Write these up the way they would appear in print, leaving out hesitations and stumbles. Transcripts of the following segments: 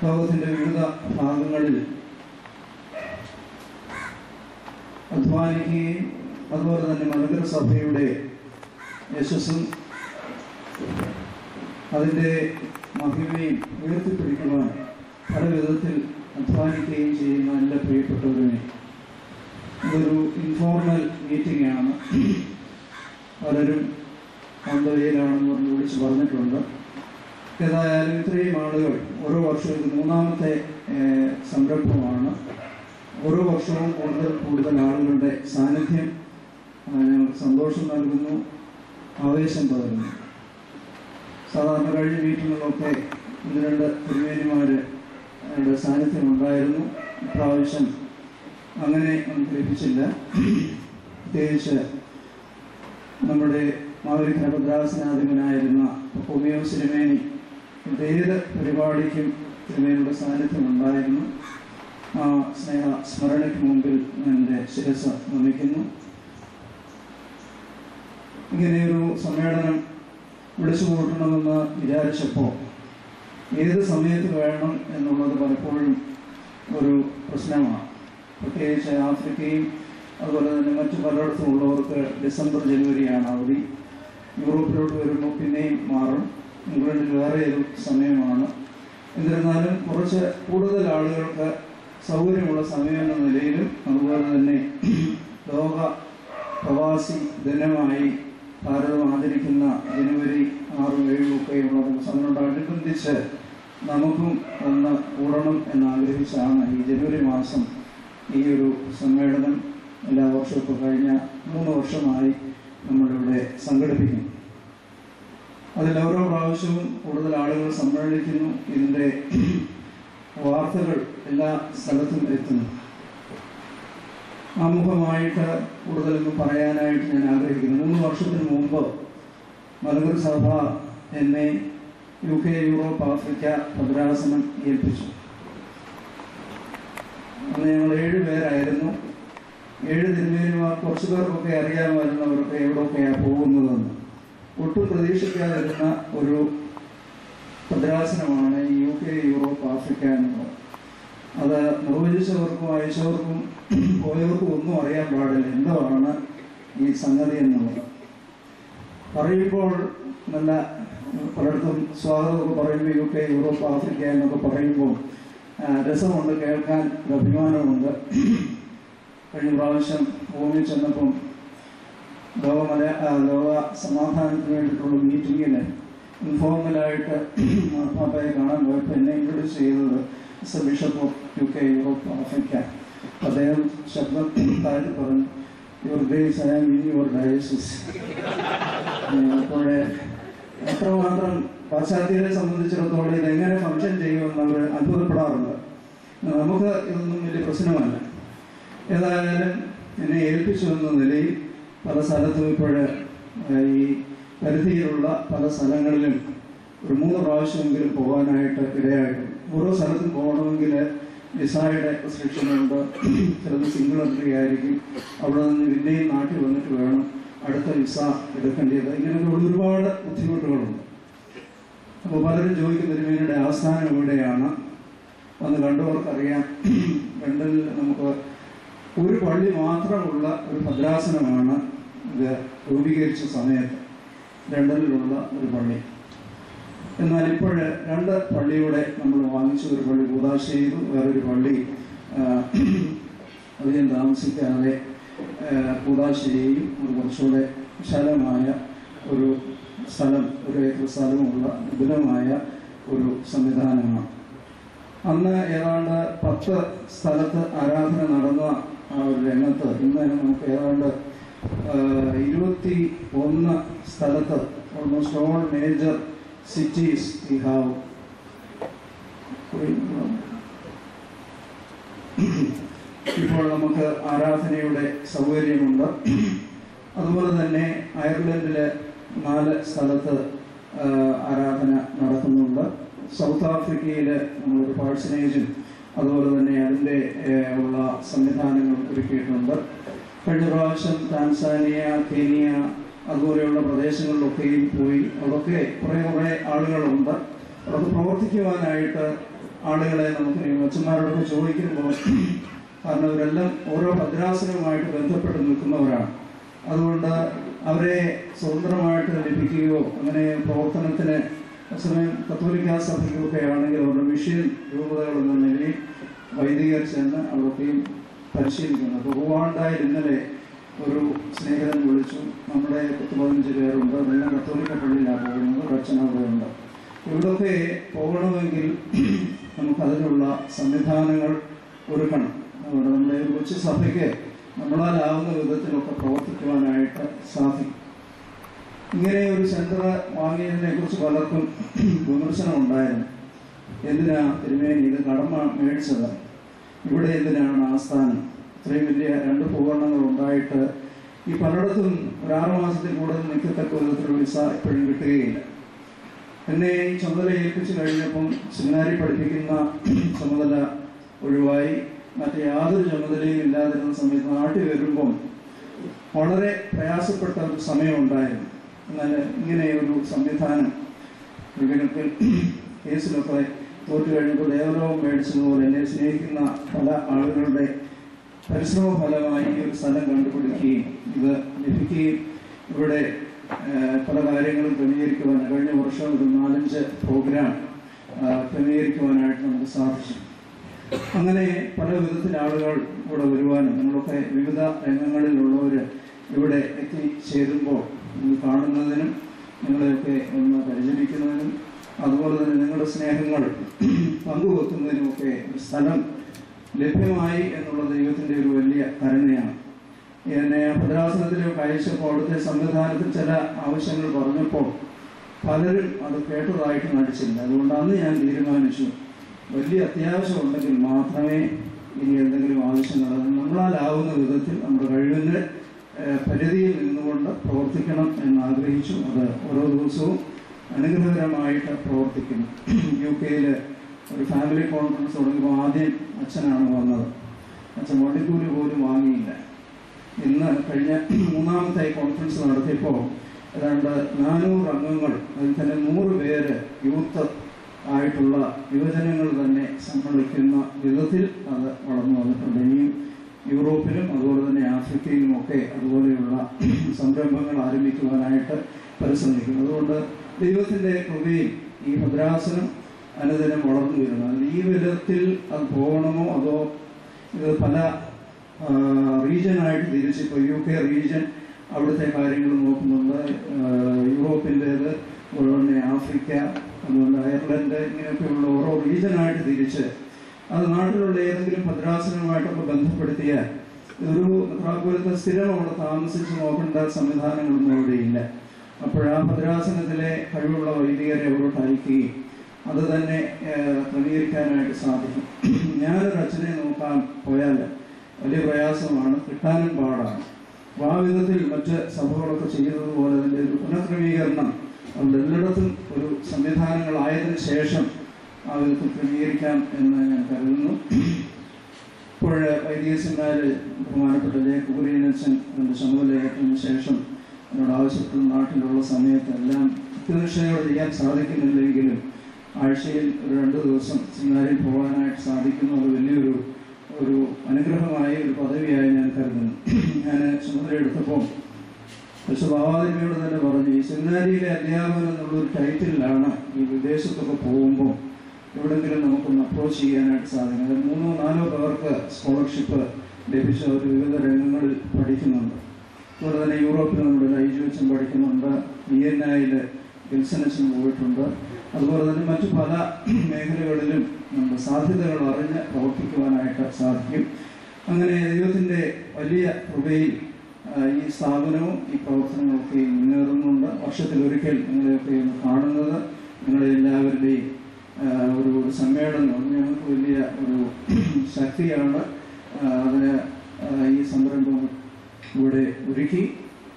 ലോകത്തിൻ്റെ വിവിധ ഭാഗങ്ങളിൽ അധ്വാനിക്കുകയും അതുപോലെ തന്നെ മലങ്കര സഭയുടെ യശസ്സും അതിൻ്റെ മഹിമയും ഉയർത്തിപ്പിടിക്കുവാൻ പല വിധത്തിൽ അധ്വാനിക്കുകയും ചെയ്യുന്ന എല്ലാ പ്രിയപ്പെട്ടവരുമേ, ഇതൊരു ഇൻഫോർമൽ മീറ്റിംഗ് ആണ്. പലരും അന്തവയിലാണെന്ന് പറഞ്ഞ് വിളിച്ച് പറഞ്ഞിട്ടുണ്ട്. ഏതായാലും ഇത്രയും ആളുകൾ ഓരോ വർഷവും ഇത് മൂന്നാമത്തെ സംരംഭമാണ്. ഓരോ വർഷവും കൂടുതൽ ആളുകളുടെ സാന്നിധ്യം ഞങ്ങൾക്ക് സന്തോഷം നൽകുന്നു, ആവേശം പകരുന്നു. സാധാരണ കഴിഞ്ഞ മീറ്റിങ്ങുകളൊക്കെ 1-2 തിരുമേനിമാരുടെ സാന്നിധ്യം ഉണ്ടായിരുന്നു. ഇപ്രാവശ്യം അങ്ങനെ നമുക്ക് ലഭിച്ചില്ല. പ്രത്യേകിച്ച് നമ്മുടെ മാവേലിക്കര ഭദ്രാസനാധിപനായിരുന്ന ഹോമിയോസ് തിരുമേനി ഏത് പരിപാടിക്കും തിരുമേനിയുടെ സാന്നിധ്യം ഉണ്ടായിരുന്നു. ആ സ്നേഹ സ്മരണയ്ക്ക് മുമ്പിൽ എൻ്റെ ശിരസ് നമിക്കുന്നു. ഇങ്ങനെയൊരു സമ്മേളനം വിളിച്ചു കൂട്ടണമെന്ന് വിചാരിച്ചപ്പോൾ ഏത് സമയത്ത് വേണം എന്നുള്ളത് പലപ്പോഴും ഒരു പ്രശ്നമാണ്. പ്രത്യേകിച്ച് ആഫ്രിക്കയും അതുപോലെ തന്നെ മറ്റു പലയിടത്തും ഉള്ളവർക്ക് ഡിസംബർ ജനുവരിയാണ് അവധി. യൂറോപ്പിലോട്ട് വരുമ്പോൾ പിന്നെയും മാറും. ഇംഗ്ലണ്ടിൽ വേറെ ഒരു സമയമാണ്. എന്നിരുന്നാലും കുറച്ച് കൂടുതൽ ആളുകൾക്ക് സൗകര്യമുള്ള സമയം എന്ന നിലയിലും അതുപോലെ തന്നെ ലോക പ്രവാസി ദിനമായി ഭാരതം ആചരിക്കുന്ന ജനുവരി 6, 7 ഒക്കെയുള്ള ദിവസങ്ങളോടനുബന്ധിച്ച് നമുക്കും ഒന്ന് കൂടണം എന്നാഗ്രഹിച്ചാണ് ഈ ജനുവരി മാസം ഈ ഒരു സമ്മേളനം എല്ലാ വർഷവും ഇപ്പോൾ കഴിഞ്ഞ 3 വർഷമായി നമ്മളിവിടെ സംഘടിപ്പിക്കുന്നു. അതിൽ ഓരോ പ്രാവശ്യവും കൂടുതൽ ആളുകൾ സമ്മേളിക്കുന്നു. ഇതിൻ്റെ വാർത്തകൾ എല്ലാ സ്ഥലത്തും എത്തുന്നു. ആമുഖമായിട്ട് കൂടുതലൊന്നും പറയാനായിട്ട് ഞാൻ ആഗ്രഹിക്കുന്നു. 3 വർഷത്തിന് മുമ്പ് മലങ്കര സഭ എന്നെ UK, യൂറോപ്പ്, ആഫ്രിക്ക ഭദ്രാസനം ഏൽപ്പിച്ചു. അന്ന് ഞങ്ങൾ 7 പേരായിരുന്നു. 7 തിരുമേനിമാർ. കുറച്ചു പേർക്കൊക്കെ അറിയാമായിരുന്നവരൊക്കെ എവിടെയൊക്കെയാണ് പോകുന്നതെന്ന്. ഒട്ടും പ്രതീക്ഷിക്കാതിരുന്ന ഒരു ഭദ്രാസനമാണ് ഈ UK, യൂറോപ്പ്, ആഫ്രിക്ക എന്നുള്ളത്. അത് നിർവചിച്ചവർക്കും അയച്ചവർക്കും പോയവർക്കും ഒന്നും അറിയാൻ പാടില്ല എന്താണ് ഈ സംഗതി എന്നുള്ളത്. പറയുമ്പോൾ നല്ല പലയിടത്തും സ്വാഗതമൊക്കെ പറയുമ്പോൾ UK, യൂറോപ്പ്, ആഫ്രിക്ക എന്നൊക്കെ പറയുമ്പോൾ രസമുണ്ട്, കേൾക്കാൻ ഒരു അഭിമാനമുണ്ട്. കഴിഞ്ഞ പ്രാവശ്യം ഭൂമിയിൽ ചെന്നപ്പം ലോക സമാധാനത്തിന് വേണ്ടിയിട്ടുള്ള മീറ്റിങ്ങിൽ ഇൻഫോർമലായിട്ട് മാർപ്പാപ്പയെ കാണാൻ പോയപ്പോൾ എന്നെ ഇൻട്രൊഡ്യൂസ് ചെയ്തത് bishop of UK, Europe, Africa. അദ്ദേഹം ശബ്ദം താഴ്ത്തി പറഞ്ഞു, your grace I am in your diocese. അപ്പോഴേ അത്രമാത്രം പാശ്ചാത്യരെ സംബന്ധിച്ചിടത്തോളം ഇതെങ്ങനെ ഫംഗ്ഷൻ ചെയ്യുമെന്ന് അവർ അത്ഭുതപ്പെടാറുണ്ട്. നമുക്ക് ഇതൊന്നും വലിയ പ്രശ്നമല്ല. ഏതായാലും എന്നെ ഏൽപ്പിച്ചു എന്ന നിലയിൽ പല സ്ഥലത്തും ഇപ്പോൾ ഈ പരിധിയിലുള്ള പല സ്ഥലങ്ങളിലും ഒരു 3 പ്രാവശ്യമെങ്കിലും പോകാനായിട്ട് ഇടയായിട്ടുണ്ട്. ഓരോ സ്ഥലത്തും പോകണമെങ്കിൽ വിസയുടെ റെസ്ട്രിക്ഷനുണ്ട്. ചിലത് സിംഗിൾ എൻട്രി ആയിരിക്കും. അവിടെ നിന്ന് പിന്നെയും നാട്ടിൽ വന്നിട്ട് വേണം അടുത്ത വിസ എടുക്കേണ്ടത്. ഇങ്ങനെയൊക്കെ ഒരുപാട് ബുദ്ധിമുട്ടുകളുണ്ട്. അപ്പോൾ പലരും ചോദിക്കുന്ന തിരുമേനിയുടെ ആസ്ഥാനം എവിടെയാണ്? വന്ന് കണ്ടവർക്കറിയാം. ലണ്ടനിൽ നമുക്ക് ഒരു പള്ളി മാത്രമുള്ള ഒരു ഭദ്രാസനമാണ് ഇത് രൂപീകരിച്ച സമയത്ത്, ലണ്ടനിലുള്ള ഒരു പള്ളി. എന്നാൽ ഇപ്പോൾ 2 പള്ളിയുടെ നമ്മൾ വാങ്ങിച്ചു. ഒരു പള്ളി കൂതാശ ചെയ്തു, വേറൊരു പള്ളി അധികം താമസിക്കാതെ കൂതാശ ചെയ്യും. അത് കുറച്ചുകൂടെ വിശാലമായ ഒരു സ്ഥലം, 1 ഏക്കർ സ്ഥലമുള്ള വിപുലമായ ഒരു സംവിധാനമാണ്. അന്ന് ഏതാണ്ട് 10 സ്ഥലത്ത് ആരാധന നടന്ന ആ ഒരു രംഗത്ത് ഇന്ന് നമുക്ക് ഏതാണ്ട് 21 സ്ഥലത്ത് almost all major cities we have. ഇപ്പോൾ നമുക്ക് ആരാധനയുടെ സൗകര്യമുണ്ട്. അതുപോലെ തന്നെ അയർലൻഡിലെ 4 സ്ഥലത്ത് ആരാധന നടക്കുന്നുണ്ട്. സൗത്ത് ആഫ്രിക്കയിൽ നമ്മളൊരു പാഴ്സനേജും അതുപോലെ തന്നെ അതിൻ്റെ ഉള്ള സംവിധാനങ്ങൾ ഒരുക്കിയിട്ടുണ്ട്. കഴിഞ്ഞ പ്രാവശ്യം ടാൻസാനിയ, കെനിയ, അതുപോലെയുള്ള പ്രദേശങ്ങളിലൊക്കെയും പോയി. അവിടെയൊക്കെ കുറേ ആളുകളുണ്ട്. അവിടെയൊക്കെ പ്രവർത്തിക്കുവാനായിട്ട് ആളുകളെ നമുക്ക് അച്ഛന്മാരോടൊക്കെ ചോദിക്കുമ്പോൾ, കാരണം അവരെല്ലാം ഓരോ ഭദ്രാസനവുമായിട്ട് ബന്ധപ്പെട്ട് നിൽക്കുന്നവരാണ്. അതുകൊണ്ട് അവരെ സ്വതന്ത്രമായിട്ട് ലഭിക്കുകയോ അങ്ങനെ പ്രവർത്തനത്തിന് സമയം കത്തോലിക്കാ സഭയ്ക്കൊക്കെ ആണെങ്കിൽ അവരുടെ മിഷൻ രൂപതകളെന്ന നിലയിൽ വൈദികർ ചെന്ന് അവിടെയൊക്കെയും പരിശീലിക്കുന്നു. അപ്പോൾ റുവാണ്ടയിൽ ഇന്നലെ ഒരു സ്നേഹിതൻ വിളിച്ചു, നമ്മുടെ 10-15 പേരുണ്ട്, എല്ലാം കത്തോലിക്ക പള്ളിയിലാണ് പോകുന്നത്, ഒരു അച്ഛനവിടെയുണ്ട്. ഇവിടെയൊക്കെ പോകണമെങ്കിൽ നമുക്കതിനുള്ള സംവിധാനങ്ങൾ ഒരുക്കണം. അതുകൊണ്ട് നമ്മുടെ കൊച്ചു സഭയ്ക്ക് നമ്മളാലാവുന്ന വിധത്തിലൊക്കെ പ്രവർത്തിക്കുവാനായിട്ട് സാധിക്കും. ഇങ്ങനെ ഒരു സെന്റർ വാങ്ങിയതിനെ കുറിച്ച് പലർക്കും വിമർശനം ഉണ്ടായിരുന്നു. എന്തിനാ തിരുമേനി ഇത് കടമ മേടിച്ചത്, ഇവിടെ എന്തിനാണ് ആസ്ഥാനം, ഇത്രയും വലിയ 2 ഭൂഖണ്ഡങ്ങൾ ഉണ്ടായിട്ട് ഈ പലയിടത്തും ഒരു 6 മാസത്തിൽ കൂടുതൽ നിൽക്കത്തക്ക വിധത്തിലുള്ള വിസ എപ്പോഴും കിട്ടുകയില്ല. എന്നെ ഈ ചുമതല ഏൽപ്പിച്ചു കഴിഞ്ഞപ്പം സെമിനാരി പഠിപ്പിക്കുന്ന ചുമതല ഒഴിവായി മറ്റേ യാതൊരു ചുമതലയും ഇല്ലാതിരുന്ന സമയത്ത് നാട്ടിൽ വരുമ്പം വളരെ പ്രയാസപ്പെട്ട ഒരു സമയമുണ്ടായിരുന്നു. എന്നാൽ ഇങ്ങനെ ഒരു സംവിധാനം വികനത്തിൽ കേസിലൊക്കെ തോറ്റു കഴിയുമ്പോൾ ദേവലോകം മേടിച്ചതുപോലെ എന്നെ സ്നേഹിക്കുന്ന പല ആളുകളുടെ പരിശ്രമ ഫലമായി ഈ ഒരു സ്ഥലം കണ്ടുപിടിക്കുകയും ഇത് ലഭിക്കുകയും ഇവിടെ പല കാര്യങ്ങളും ക്രമീകരിക്കുവാൻ കഴിഞ്ഞ വർഷം ഒരു 4-5 പ്രോഗ്രാം ക്രമീകരിക്കുവാനായിട്ട് നമുക്ക് സാധിച്ചു. അങ്ങനെ പല വിധത്തിൽ ആളുകൾ ഇവിടെ വരുവാനും നമ്മളൊക്കെ വിവിധ രംഗങ്ങളിലുള്ളവർ ഇവിടെ എത്തിച്ചേരുമ്പോൾ കാണുന്നതിനും നിങ്ങളെയൊക്കെ ഒന്ന് പരിചരിക്കുന്നതിനും അതുപോലെ തന്നെ നിങ്ങളുടെ സ്നേഹങ്ങൾ പങ്കുവെക്കുന്നതിനുമൊക്കെ ഒരു സ്ഥലം ലഭ്യമായി എന്നുള്ള ദൈവത്തിൻ്റെ ഒരു വലിയ കരുണയാണ്. എന്നെ ഭദ്രാസനത്തിലേക്ക് അയച്ചപ്പോൾ അവിടുത്തെ സംവിധാനത്തിൽ ചില ആവശ്യങ്ങൾ പറഞ്ഞപ്പോൾ പലരും അത് കേട്ടതായിട്ട് നടിച്ചില്ല. അതുകൊണ്ട് അന്ന് ഞാൻ തീരുമാനിച്ചു, വലിയ അത്യാവശ്യം ഉണ്ടെങ്കിൽ മാത്രമേ ഇനി എന്തെങ്കിലും ആവശ്യങ്ങൾ നമ്മളാലാവുന്ന വിധത്തിൽ നമ്മുടെ കഴിവിൻ്റെ പരിധിയിൽ നിന്നുകൊണ്ട് പ്രവർത്തിക്കണം എന്നാഗ്രഹിച്ചു. അത് ഓരോ ദിവസവും അനുഗ്രഹകരമായിട്ട് പ്രവർത്തിക്കുന്നു. UK ഒരു ഫാമിലി കോൺഫറൻസ് തുടങ്ങിയപ്പോൾ ആദ്യം അച്ഛനാണ് വന്നത്. അച്ഛൻ വണ്ടിക്കൂലി പോലും വാങ്ങിയില്ല. ഇന്ന് കഴിഞ്ഞ 3ാമത്തെ കോൺഫറൻസ് നടത്തിയപ്പോൾ ഏതാണ്ട് 400 അംഗങ്ങൾ, അതിൽ തന്നെ 100 പേര് യൂത്ത് ആയിട്ടുള്ള യുവജനങ്ങൾ തന്നെ സമ്മേളിക്കുന്ന വിധത്തിൽ അത് വളർന്നു വന്നിട്ടുണ്ട്. ഇനിയും യൂറോപ്പിലും അതുപോലെ തന്നെ ആഫ്രിക്കയിലുമൊക്കെ അതുപോലെയുള്ള സംരംഭങ്ങൾ ആരംഭിക്കുവാനായിട്ട് പരിശ്രമിക്കുന്നു. അതുകൊണ്ട് ദൈവത്തിൻ്റെ കൃപയിൽ ഈ ഭദ്രാസനം അനുദിനം വളർന്നു വരുന്നു. അതിൽ ഈ വിധത്തിൽ അത് പോകണമോ അതോ ഇത് പല റീജിയനായിട്ട് തിരിച്ചിപ്പോൾ UK റീജിയൻ അവിടുത്തെ കാര്യങ്ങൾ നോക്കുന്നുണ്ട്, യൂറോപ്പിൻ്റേത്, അതുപോലെ തന്നെ ആഫ്രിക്ക, അതുപോലെ അയർലൻഡ്, ഇങ്ങനെയൊക്കെയുള്ള ഓരോ റീജിയനായിട്ട് തിരിച്ച് അത് നാട്ടിലുള്ള ഏതെങ്കിലും ഭദ്രാസനവുമായിട്ടൊക്കെ ബന്ധപ്പെടുത്തിയാൽ ഒരു മെത്രാപ്പോലീത്ത സ്ഥിരം അവിടെ താമസിച്ച് നോക്കേണ്ട സംവിധാനങ്ങളൊന്നും അവിടെയില്ല. അപ്പോഴാ ഭദ്രാസനത്തിലെ കഴിവുള്ള വൈദികരെ അവരോട് അയക്കുകയും അത് തന്നെ ക്രമീകരിക്കാനായിട്ട് സാധിക്കും. ഞാനൊരു അച്ഛനെ നോക്കാൻ പോയാൽ വലിയ പ്രയാസമാണ്, കിട്ടാനും പാടാണ്. അപ്പോൾ ആ വിധത്തിൽ മറ്റ് സഭകളൊക്കെ ചെയ്യുന്നതുപോലെ അതിൻ്റെ ഒരു പുനഃക്രമീകരണം അവിടെ എല്ലായിടത്തും ഒരു സംവിധാനങ്ങളായതിനു ശേഷം ആ വിധത്തിൽ ക്രമീകരിക്കാം എന്ന് ഞാൻ കരുതുന്നു. ഇപ്പോൾ വൈദിക സെമിനാരിൽ ബഹുമാനപ്പെട്ട കുര്യനച്ഛൻ അതിൻ്റെ ചുമതലയേറ്റതിനു ശേഷം എന്നോട് ആവശ്യപ്പെട്ട നാട്ടിലുള്ള സമയത്തെല്ലാം കൃത്യനിഷ്ഠയോടെ ചെയ്യാൻ സാധിക്കുന്നില്ലെങ്കിലും ആഴ്ചയിൽ ഒരു 2 ദിവസം സെമിനാരിൽ പോകാനായിട്ട് സാധിക്കുന്നു. അത് വലിയൊരു അനുഗ്രഹമായ ഒരു പദവിയായി ഞാൻ കരുതുന്നു. ഞാൻ ചുമതല എടുത്തപ്പോൾ ബാബാതിരിമയോട് തന്നെ പറഞ്ഞു, ഈ സെമിനാരിയിലെ അധ്യാപകൻ എന്നുള്ളൊരു ടൈറ്റിലാണ് ഈ വിദേശത്തൊക്കെ പോകുമ്പോൾ എവിടെയെങ്കിലും നമുക്കൊന്ന് അപ്രോച്ച് ചെയ്യാനായിട്ട് സാധിക്കും. അതിൽ 3-4 പേർക്ക് സ്കോളർഷിപ്പ് ലഭിച്ച ഒരു വിവിധ രംഗങ്ങളിൽ പഠിക്കുന്നുണ്ട്. അതുപോലെ തന്നെ യൂറോപ്പിൽ നമ്മുടെ ലൈജുവച്ചൻ പഠിക്കുന്നുണ്ട്, VNIയിൽ ഗിൽസനച്ചൻ പോയിട്ടുണ്ട്. അതുപോലെ തന്നെ മറ്റു പല മേഖലകളിലും നമ്മുടെ സാധ്യതകൾ അറിഞ്ഞ് പ്രവർത്തിക്കുവാനായിട്ട് സാധിക്കും. അങ്ങനെ ദൈവത്തിൻ്റെ വലിയ കൃപയിൽ ഈ സ്ഥാപനവും ഈ പ്രവർത്തനങ്ങളൊക്കെ മുന്നേറുന്നുണ്ട്. വർഷത്തിലൊരിക്കൽ നിങ്ങളെയൊക്കെ ഒന്ന് കാണുന്നത്, നിങ്ങളെ എല്ലാവരുടെയും ഒരു സമ്മേളനം ഞങ്ങൾക്ക് വലിയ ഒരു ശക്തിയാണ്. അതിന് ഈ സംരംഭം ഇവിടെ ഒരുക്കി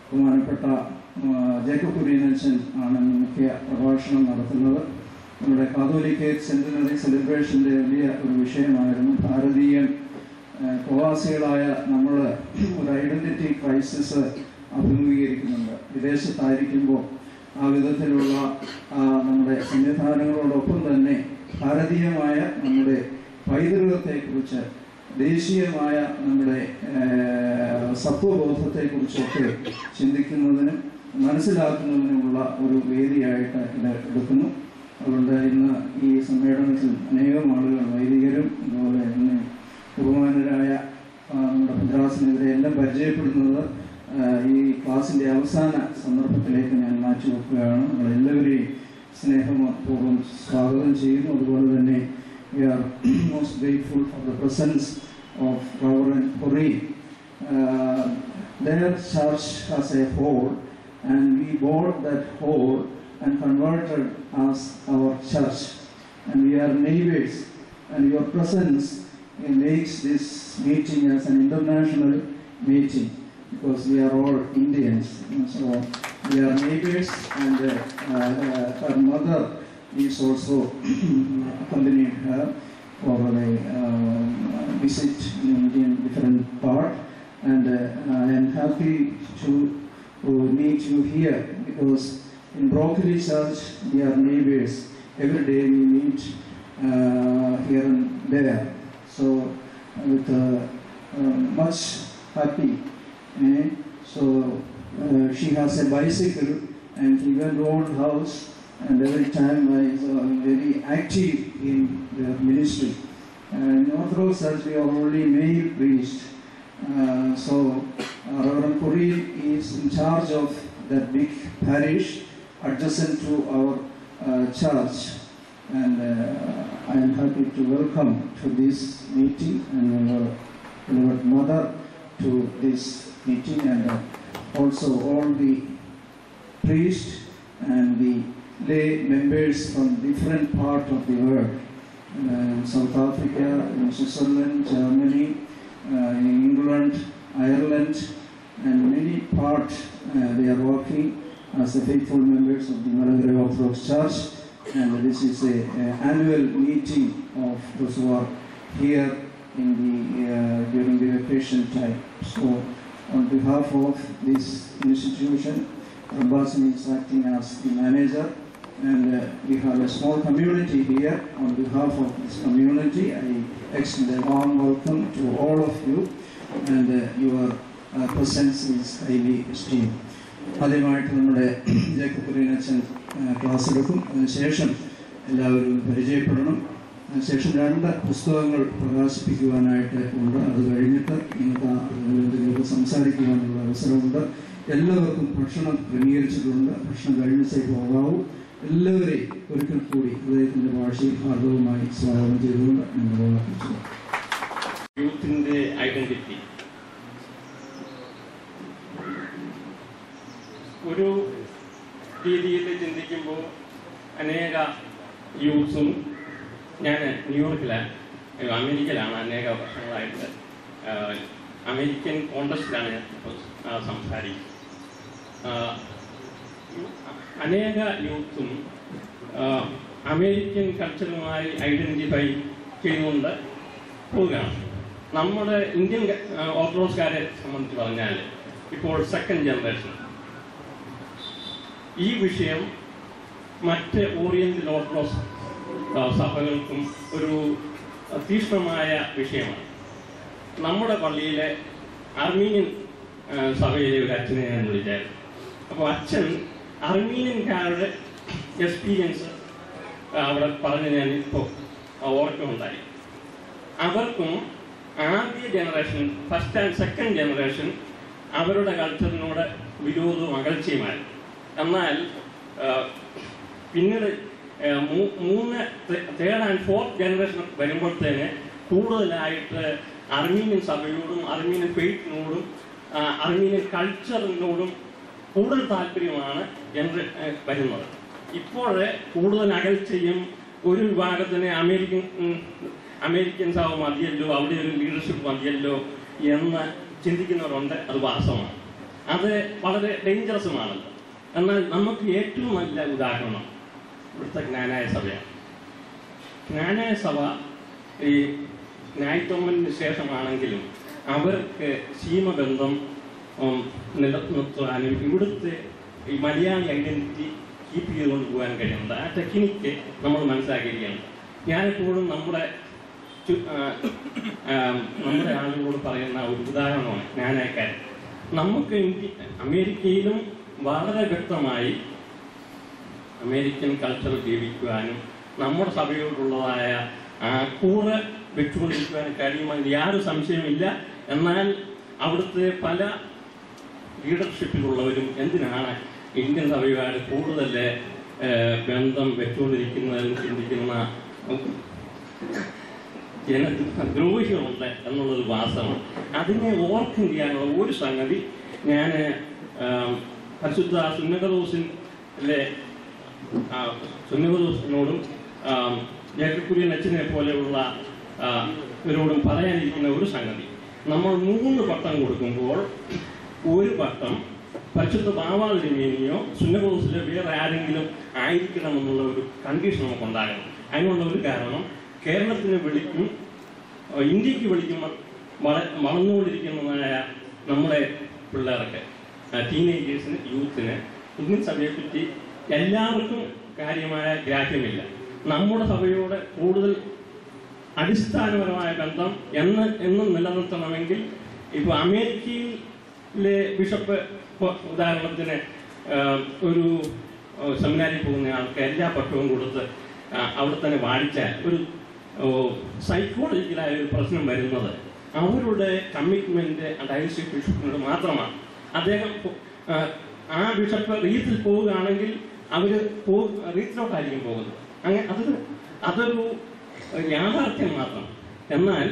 ബഹുമാനപ്പെട്ട ജേക്കബ് കുര്യനച്ഛൻ ആണ് മുഖ്യ പ്രഭാഷണം നടത്തുന്നത്. നമ്മുടെ കാതോലിക് സെന്റിനറി സെലിബ്രേഷൻ്റെ വലിയ ഒരു വിഷയമായിരുന്നു. ഭാരതീയ പ്രവാസികളായ നമ്മൾ ഒരു ഐഡന്റിറ്റി ക്രൈസിസ് അഭിമുഖീകരിക്കുന്നുണ്ട്. വിദേശത്തായിരിക്കുമ്പോൾ ആ വിധത്തിലുള്ള നമ്മുടെ സംവിധാനങ്ങളോടൊപ്പം തന്നെ ഭാരതീയമായ നമ്മുടെ പൈതൃകത്തെക്കുറിച്ച്, ദേശീയമായ നമ്മുടെ സത്വബോധത്തെക്കുറിച്ചൊക്കെ ചിന്തിക്കുന്നതിനും മനസ്സിലാക്കുന്നതിനുമുള്ള ഒരു വേദിയായിട്ട് ഇത് എടുക്കുന്നു. അതുകൊണ്ട് ഇന്ന് ഈ സമ്മേളനത്തിൽ അനേകം ആളുകൾ, വൈദികരും അതുപോലെ തന്നെ ബഹുമാനരായ നമ്മുടെ മദ്രാസിനെതിരെ എല്ലാം പരിചയപ്പെടുന്നത് ഈ ക്ലാസിൻ്റെ അവസാന സന്ദർഭത്തിലേക്ക് ഞാൻ മാറ്റി വെക്കുകയാണ്. നമ്മളെല്ലാവരെയും സ്നേഹപൂർവ്വം സ്വാഗതം ചെയ്യുന്നു. അതുപോലെ തന്നെ we are most grateful for the presence of Reverend Corey. Their church has a hall, and we bought that hall and converted as our church, and we are neighbors, and your presence makes this meeting as an international meeting because we are all Indians. So we are neighbors, and her mother is also accompanied her for a visit in Indian different part, and I am happy to meet you here because in Broccoli Church we are neighbors. Every day we meet here and there. So with much happy. So she has a bicycle and he went to old house, and every time I is very active in their ministry. In Orthodox Church we are only male priest. So Reverend Corey is in charge of that big parish adjacent to our church, and I am happy to welcome to this meeting and our beloved mother to this meeting, and also all the priests and the lay members from different part of the world, South Africa, in Switzerland, Germany, in England, Ireland, and many parts they are working as the faithful members of the Malagrave Orthodox Church, and this is a annual meeting of those who are here in the during the vacation time. So on behalf of this institution, Rambasan is acting as the manager, and we have a small community here. On behalf of this community, I extend a warm welcome to all of you, and your presence is highly esteemed. ആദ്യമായിട്ട് നമ്മുടെ Jacob കുര്യനച്ചൻ class എടുക്കും. അതിനുശേഷം എല്ലാവരും പരിചയപ്പെടണം. അതിനുശേഷം 2 പുസ്തകങ്ങൾ പ്രകാശിപ്പിക്കുവാനായിട്ട് ഉണ്ട്. അത് കഴിഞ്ഞിട്ട് നിങ്ങൾക്ക് സംസാരിക്കുവാനുള്ള അവസരമുണ്ട്. എല്ലാവർക്കും ഭക്ഷണം ക്രമീകരിച്ചിട്ടുണ്ട്. ഭക്ഷണം കഴിഞ്ഞിട്ടേ പോകാവൂ. എല്ലാവരെയും ഒരിക്കൽ കൂടി അദ്ദേഹത്തിൻ്റെ ഭാഷയിൽ ഹാർദവുമായി സ്വാഗതം ചെയ്തുകൊണ്ട് ഞങ്ങൾ ഓർമ്മിച്ചു. യൂത്തിൻ്റെ ഐഡന്റിറ്റി ഒരു രീതിയിൽ ചിന്തിക്കുമ്പോൾ അനേക യൂത്ത്സും, ഞാൻ ന്യൂയോർക്കിലാണ്, അമേരിക്കയിലാണ് അനേക വർഷങ്ങളായിട്ട്, അമേരിക്കൻ കോണ്ടസ്റ്റിലാണ് ഞാൻ സംസാരിക്കുന്നത്. അനേക യൂത്തും അമേരിക്കൻ കൾച്ചറുമായി ഐഡൻറ്റിഫൈ ചെയ്തുകൊണ്ട് പോവുകയാണ്. നമ്മുടെ ഇന്ത്യൻ ഓർത്തഡോക്സുകാരെ സംബന്ധിച്ച് പറഞ്ഞാൽ ഇപ്പോൾ സെക്കൻഡ് ജനറേഷൻ ഈ വിഷയം മറ്റ് ഓറിയന്റൽ ഓർത്തഡോക്സ് സഭകൾക്കും ഒരു തീക്ഷ്ണമായ വിഷയമാണ്. നമ്മുടെ പള്ളിയിലെ അർമീനിയൻ സഭയിലെ ഒരു അച്ഛനെ ഞാൻ വിളിച്ചായിരുന്നു. അപ്പോൾ അച്ഛൻ അർമീനിയൻകാരുടെ എക്സ്പീരിയൻസ് അവിടെ പറഞ്ഞ് ഞാനിപ്പോൾ ഓർക്കുന്നുണ്ടായി. അവർക്കും ആദ്യ generation, first and second generation അവരുടെ കൾച്ചറിനോട് വിരോധവും അകൽച്ചയുമായിരുന്നു. എന്നാൽ പിന്നീട് 3, 3rd and 4th ജനറേഷൻ വരുമ്പോഴത്തേന് കൂടുതലായിട്ട് അർമീനിയൻ സഭയോടും അർമീനിയൻ ഫെയ്ത്തിനോടും അർമീനിയൻ കൾച്ചറിനോടും കൂടുതൽ താല്പര്യമാണ് വരുന്നത്. ഇപ്പോൾ കൂടുതൽ അകൽച്ചയും ഒരു വിഭാഗത്തിന് അമേരിക്കൻ സഭ മതിയല്ലോ, അവിടെ ഒരു ലീഡർഷിപ്പ് മതിയല്ലോ എന്ന് ചിന്തിക്കുന്നവരുണ്ട്. അത് വാസ്തവമാണ്. അത് വളരെ ഡേഞ്ചറസുമാണല്ലോ. എന്നാൽ നമുക്ക് ഏറ്റവും നല്ല ഉദാഹരണം ഇവിടുത്തെ ജ്ഞാനായ സഭയാണ്. ജ്ഞാനായ സഭ ഈ ന്യായത്വത്തിന് ശേഷമാണെങ്കിലും അവർക്ക് സീമബന്ധം നിലനിർത്തുവാനും ഇവിടുത്തെ ഈ മലയാളി ഐഡൻറ്റിറ്റി കീപ്പ് ചെയ്തുകൊണ്ട് പോകാൻ കഴിയുന്നത്. ആ ടെക്നിക്ക് നമ്മൾ മനസ്സിലാക്കിയിരിക്കുകയാണ്. ഞാനെപ്പോഴും നമ്മുടെ ആളുകളോട് പറയുന്ന ഒരു ഉദാഹരണമാണ് ഞാനയക്കാൻ. നമുക്ക് അമേരിക്കയിലും വളരെ വ്യക്തമായി അമേരിക്കൻ കൾച്ചർ ജീവിക്കുവാനും നമ്മുടെ സഭയോടുള്ളതായ കൂറ് വെച്ചുകൊണ്ടിരിക്കുവാനും കഴിയുമെന്ന് യാതൊരു സംശയമില്ല. എന്നാൽ അവിടുത്തെ പല ലീഡർഷിപ്പിലുള്ളവരും എന്തിനാണ് ഇന്ത്യൻ സഭയുമായിട്ട് കൂടുതൽ ബന്ധം വെച്ചുകൊണ്ടിരിക്കുന്നതെന്ന് ചിന്തിക്കുന്ന ജനദ്രോഹികളുണ്ട് എന്നുള്ളൊരു വാസ്തവമാണ്. അതിനെ ഓവർകം ചെയ്യാനുള്ള ഒരു സംഗതി ഞാൻ പരിശുദ്ധ സുന്നകദോസിനോടും ജേക്കബ് അച്ഛനെ പോലെയുള്ള ഇവരോടും പറയാനിരിക്കുന്ന ഒരു സംഗതി, നമ്മൾ 3 പട്ടം കൊടുക്കുമ്പോൾ ഒരു പട്ടം പരിശുദ്ധ ബാവാതിരിമേനിയോ സുന്നകദോസിലെ വേറെ ആരെങ്കിലും ആയിരിക്കണമെന്നുള്ള ഒരു കണ്ടീഷൻ നമുക്കുണ്ടാകണം. അതിനുള്ള ഒരു കാരണം, കേരളത്തിന് വിളിക്കും ഇന്ത്യക്ക് വിളിക്കും വളർന്നുകൊണ്ടിരിക്കുന്നതായ നമ്മുടെ പിള്ളേർക്ക്, ടീനേജേഴ്സിന്, യൂത്തിന് ഇന്ത്യൻ സഭയെപ്പറ്റി എല്ലാവർക്കും കാര്യമായ ഗ്രാഹ്യമില്ല. നമ്മുടെ സഭയോട് കൂടുതൽ അടിസ്ഥാനപരമായ ബന്ധം എന്നും നിലനിർത്തണമെങ്കിൽ ഇപ്പോൾ അമേരിക്കയിലെ ബിഷപ്പ് ഉദാഹരണത്തിന് ഒരു സെമിനാരിൽ പോകുന്ന ആൾക്ക് എല്ലാ പട്ടവും കൊടുത്ത് അവിടെ തന്നെ വാഴിച്ചാൽ ഒരു സൈക്കോളജിക്കലായ ഒരു പ്രശ്നം വരുന്നത് അവരുടെ കമ്മിറ്റ്മെന്റ് ഡയസിക് ബിഷപ്പിനോട് മാത്രമാണ്. അദ്ദേഹം ആ ബിഷപ്പ് റീത്തിൽ പോവുകയാണെങ്കിൽ അവർ റീത്തിലോട്ടായിരിക്കും പോകുന്നത്. അങ്ങനെ അതൊരു യാഥാർത്ഥ്യം മാത്രം. എന്നാൽ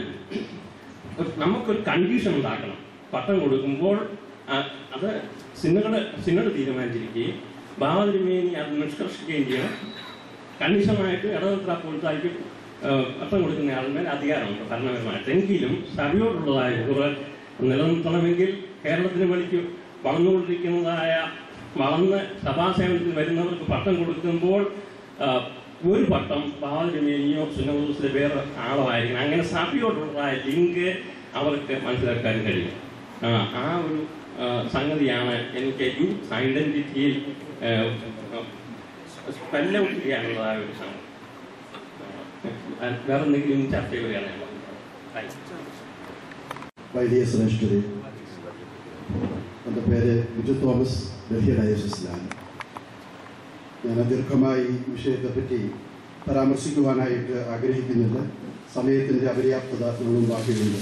നമുക്കൊരു കണ്ടീഷൻ ഉണ്ടാക്കണം. പട്ടം കൊടുക്കുമ്പോൾ അത് സിനഡ് തീരുമാനിച്ചിരിക്കുകയും ബാവാതിരിമേനി അത് നിഷ്കർഷിക്കുകയും ചെയ്യണം. കണ്ടീഷനായിട്ട് ഇടനിലക്കാർക്ക് പട്ടം കൊടുക്കുന്ന ആളുടെ അധികാരമുണ്ട് ഭരണപരമായിട്ട്. എങ്കിലും സഭയോടുള്ളതായ കുറവ് നിലനിർത്തണമെങ്കിൽ കേരളത്തിന് വേണ്ടിക്ക് വളർന്ന് സഭാസേവനത്തിന് വരുന്നവർക്ക് പട്ടം കൊടുക്കുമ്പോൾ ഒരു പട്ടം ബാവാതിരിമേനിയോ സുന്നകദോസിലെ വേറെ ആളോ ആയിരിക്കണം. അങ്ങനെ സഭയോടുള്ളതായ ലിങ്ക് അവർക്ക് മനസ്സിലാക്കാൻ കഴിയും. ആ ഒരു സംഗതിയാണ് എനിക്ക് യൂത്ത് ഐഡന്റിറ്റിയിൽ സ്പെല്ലൗട്ട് ചെയ്യാനുള്ളതായ ഒരു സംഗതി. വേറെ എന്തെങ്കിലും ചർച്ച ചെയ്യുകയാണ്. വലിയ ശ്രേഷ്ഠതയിൽ എൻ്റെ പേര് ബിജു തോമസ്, ഡൽഹി ഡയസിസിലാണ്. ഞാൻ ദീർഘമായി വിഷയത്തെപ്പറ്റി പരാമർശിക്കുവാനായിട്ട് ആഗ്രഹിക്കുന്നില്ല. സമയത്തിൻ്റെ അപര്യാപ്തത നമ്മളും ബാക്കിയുണ്ട്.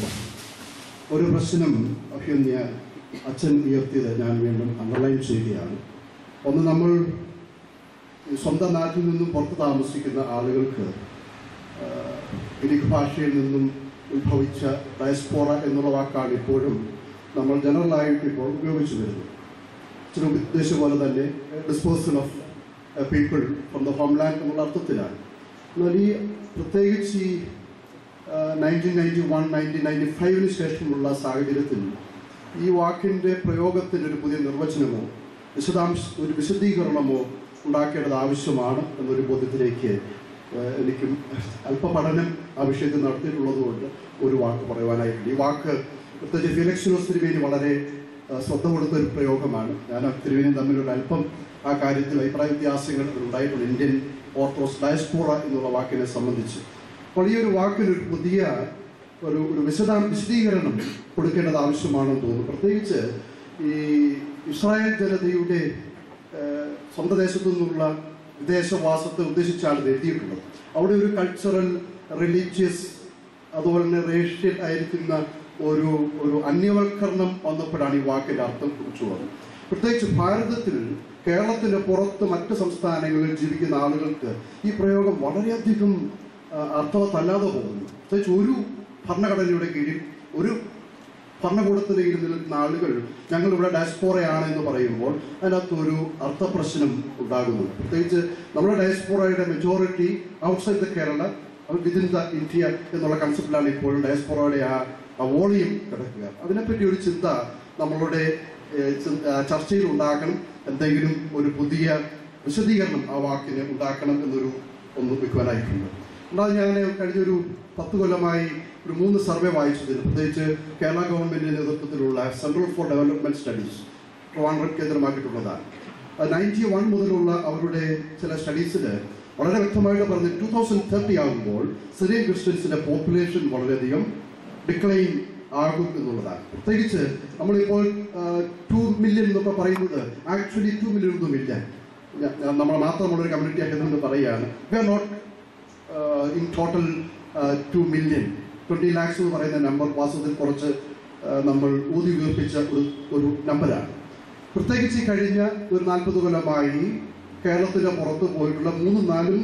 ഒരു പ്രശ്നം അഭ്യന്യ അച്ഛൻ ഉയർത്തിയത് ഞാൻ വീണ്ടും അണ്ടർലൈൻ ചെയ്യുകയാണ്. ഒന്ന്, നമ്മൾ സ്വന്തം നാട്ടിൽ നിന്നും പുറത്ത് താമസിക്കുന്ന ആളുകൾക്ക് ഗ്രീക്ക് ഭാഷയിൽ നിന്നും ഉത്ഭവിച്ച ഡയസ്പോറ എന്നുള്ള വാക്കാണ് ഇപ്പോഴും നമ്മൾ ജനറലായിട്ട് ഇപ്പോൾ ഉപയോഗിച്ചു വരുന്നത്. ചില ഉദ്ദേശം പോലെ തന്നെ disposal of people from the homeland എന്നുള്ള അർത്ഥത്തിലാണ്. എന്നാൽ ഈ പ്രത്യേകിച്ച് ഈ 1991-1995 ശേഷമുള്ള സാഹചര്യത്തിൽ ഈ വാക്കിൻ്റെ പ്രയോഗത്തിന് ഒരു പുതിയ നിർവചനമോ ഒരു വിശദീകരണമോ ഉണ്ടാക്കേണ്ടത് ആവശ്യമാണ് എന്നൊരു ബോധ്യത്തിലേക്ക് എനിക്കും അല്പപഠനം ആ വിഷയത്തിൽ നടത്തിയിട്ടുള്ളത് കൊണ്ട് ഒരു വാക്ക് പറയുവാനായിട്ടുണ്ട്. ഈ വാക്ക് പ്രത്യേകിച്ച് ഫിലക്സിനോസ് തിരുമേനി വളരെ ശ്രദ്ധ കൊടുത്ത ഒരു പ്രയോഗമാണ്. ഞാൻ തിരുമേനിയും തമ്മിലൊരു അല്പം ആ കാര്യത്തിൽ അഭിപ്രായ വ്യത്യാസങ്ങൾ ഉണ്ടായിട്ടുണ്ട് ഇന്ത്യൻ ഓർത്തഡോക്സ് ഡയസ്പോറ എന്നുള്ള വാക്കിനെ സംബന്ധിച്ച്. അപ്പോൾ ഈ ഒരു വാക്കിനൊരു പുതിയ ഒരു വിശദീകരണം കൊടുക്കേണ്ടത് ആവശ്യമാണെന്ന് തോന്നുന്നു. പ്രത്യേകിച്ച് ഈ ഇസ്രായേൽ ജനതയുടെ സ്വന്തം ദേശത്തു നിന്നുള്ള വിദേശവാസത്തെ ഉദ്ദേശിച്ചാണ് ഇത് എഴുതിയിട്ടുള്ളത്. അവിടെ ഒരു കൾച്ചറൽ, റിലീജിയസ്, അതുപോലെ തന്നെ റേഷ്യൽ ആയിരിക്കുന്ന ഒരു അന്യവൽക്കരണം വന്നപ്പോഴാണ് ഈ വാക്കിൻ്റെ അർത്ഥം കുറിച്ചുള്ളത്. പ്രത്യേകിച്ച് ഭാരതത്തിൽ, കേരളത്തിൻ്റെ പുറത്ത് മറ്റ് സംസ്ഥാനങ്ങളിൽ ജീവിക്കുന്ന ആളുകൾക്ക് ഈ പ്രയോഗം വളരെയധികം അർത്ഥവത്തല്ലാതെ പോകുന്നു. പ്രത്യേകിച്ച് ഒരു ഭരണഘടനയുടെ കീഴിൽ, ഒരു ഭരണകൂടത്തിന് കീഴിൽ നിൽക്കുന്ന ആളുകൾ ഞങ്ങളിവിടെ ഡയസ്പോറയാണ് എന്ന് പറയുമ്പോൾ അതിനകത്തൊരു അർത്ഥപ്രശ്നം ഉണ്ടാകുന്നു. പ്രത്യേകിച്ച് നമ്മുടെ ഡയസ്പോറയുടെ majority outside the Kerala, within the India എന്നുള്ള കൺസെപ്റ്റിലാണ് ഇപ്പോൾ ഡയസ്പോറയുടെ ആ വോളിയം കിടക്കുക. അതിനെപ്പറ്റി ഒരു ചിന്ത നമ്മളുടെ ചർച്ചയിൽ ഉണ്ടാക്കണം. എന്തെങ്കിലും ഒരു പുതിയ വിശദീകരണം ആ വാക്കിന് ഉണ്ടാക്കണം ഒന്ന് വെക്കുവാനായിട്ടുണ്ട്. എന്നാൽ ഞാൻ കഴിഞ്ഞൊരു 10 കൊല്ലമായി ഒരു 3 സർവേ വായിച്ചതിൽ, പ്രത്യേകിച്ച് കേരള ഗവൺമെൻറ്റിൻ്റെ നേതൃത്വത്തിലുള്ള central for development studies Trivandrum കേന്ദ്രമാക്കിയിട്ടുള്ളതാണ്. 91 മുതലുള്ള അവരുടെ ചില സ്റ്റഡീസിൽ വളരെ വ്യക്തമായിട്ട് പറഞ്ഞ് 2030 ആകുമ്പോൾ സിറിയൻ ക്രിസ്ത്യൻസിൻ്റെ പോപ്പുലേഷൻ വളരെയധികം ഡിക്ലൈൻ ആകും എന്നുള്ളതാണ്. പ്രത്യേകിച്ച് നമ്മളിപ്പോൾ 2 മില്യൺ എന്നൊക്കെ പറയുന്നത് ആക്ച്വലി 2 മില്യൺ ഒന്നുമില്ല. നമ്മൾ മാത്രമുള്ളൊരു കമ്മ്യൂണിറ്റി ആയിട്ട് പറയുകയാണ്. We are not in total 2 million. 20 lakhs എന്ന് പറയുന്ന നമ്പർ വാസ്തവത്തിൽ കുറച്ച് നമ്മൾ ഊതി വീർപ്പിച്ച ഒരു നമ്പറാണ്. പ്രത്യേകിച്ച് കഴിഞ്ഞ ഒരു 40 കൊല്ലമായി കേരളത്തിന് പുറത്ത് പോയിട്ടുള്ള 3-4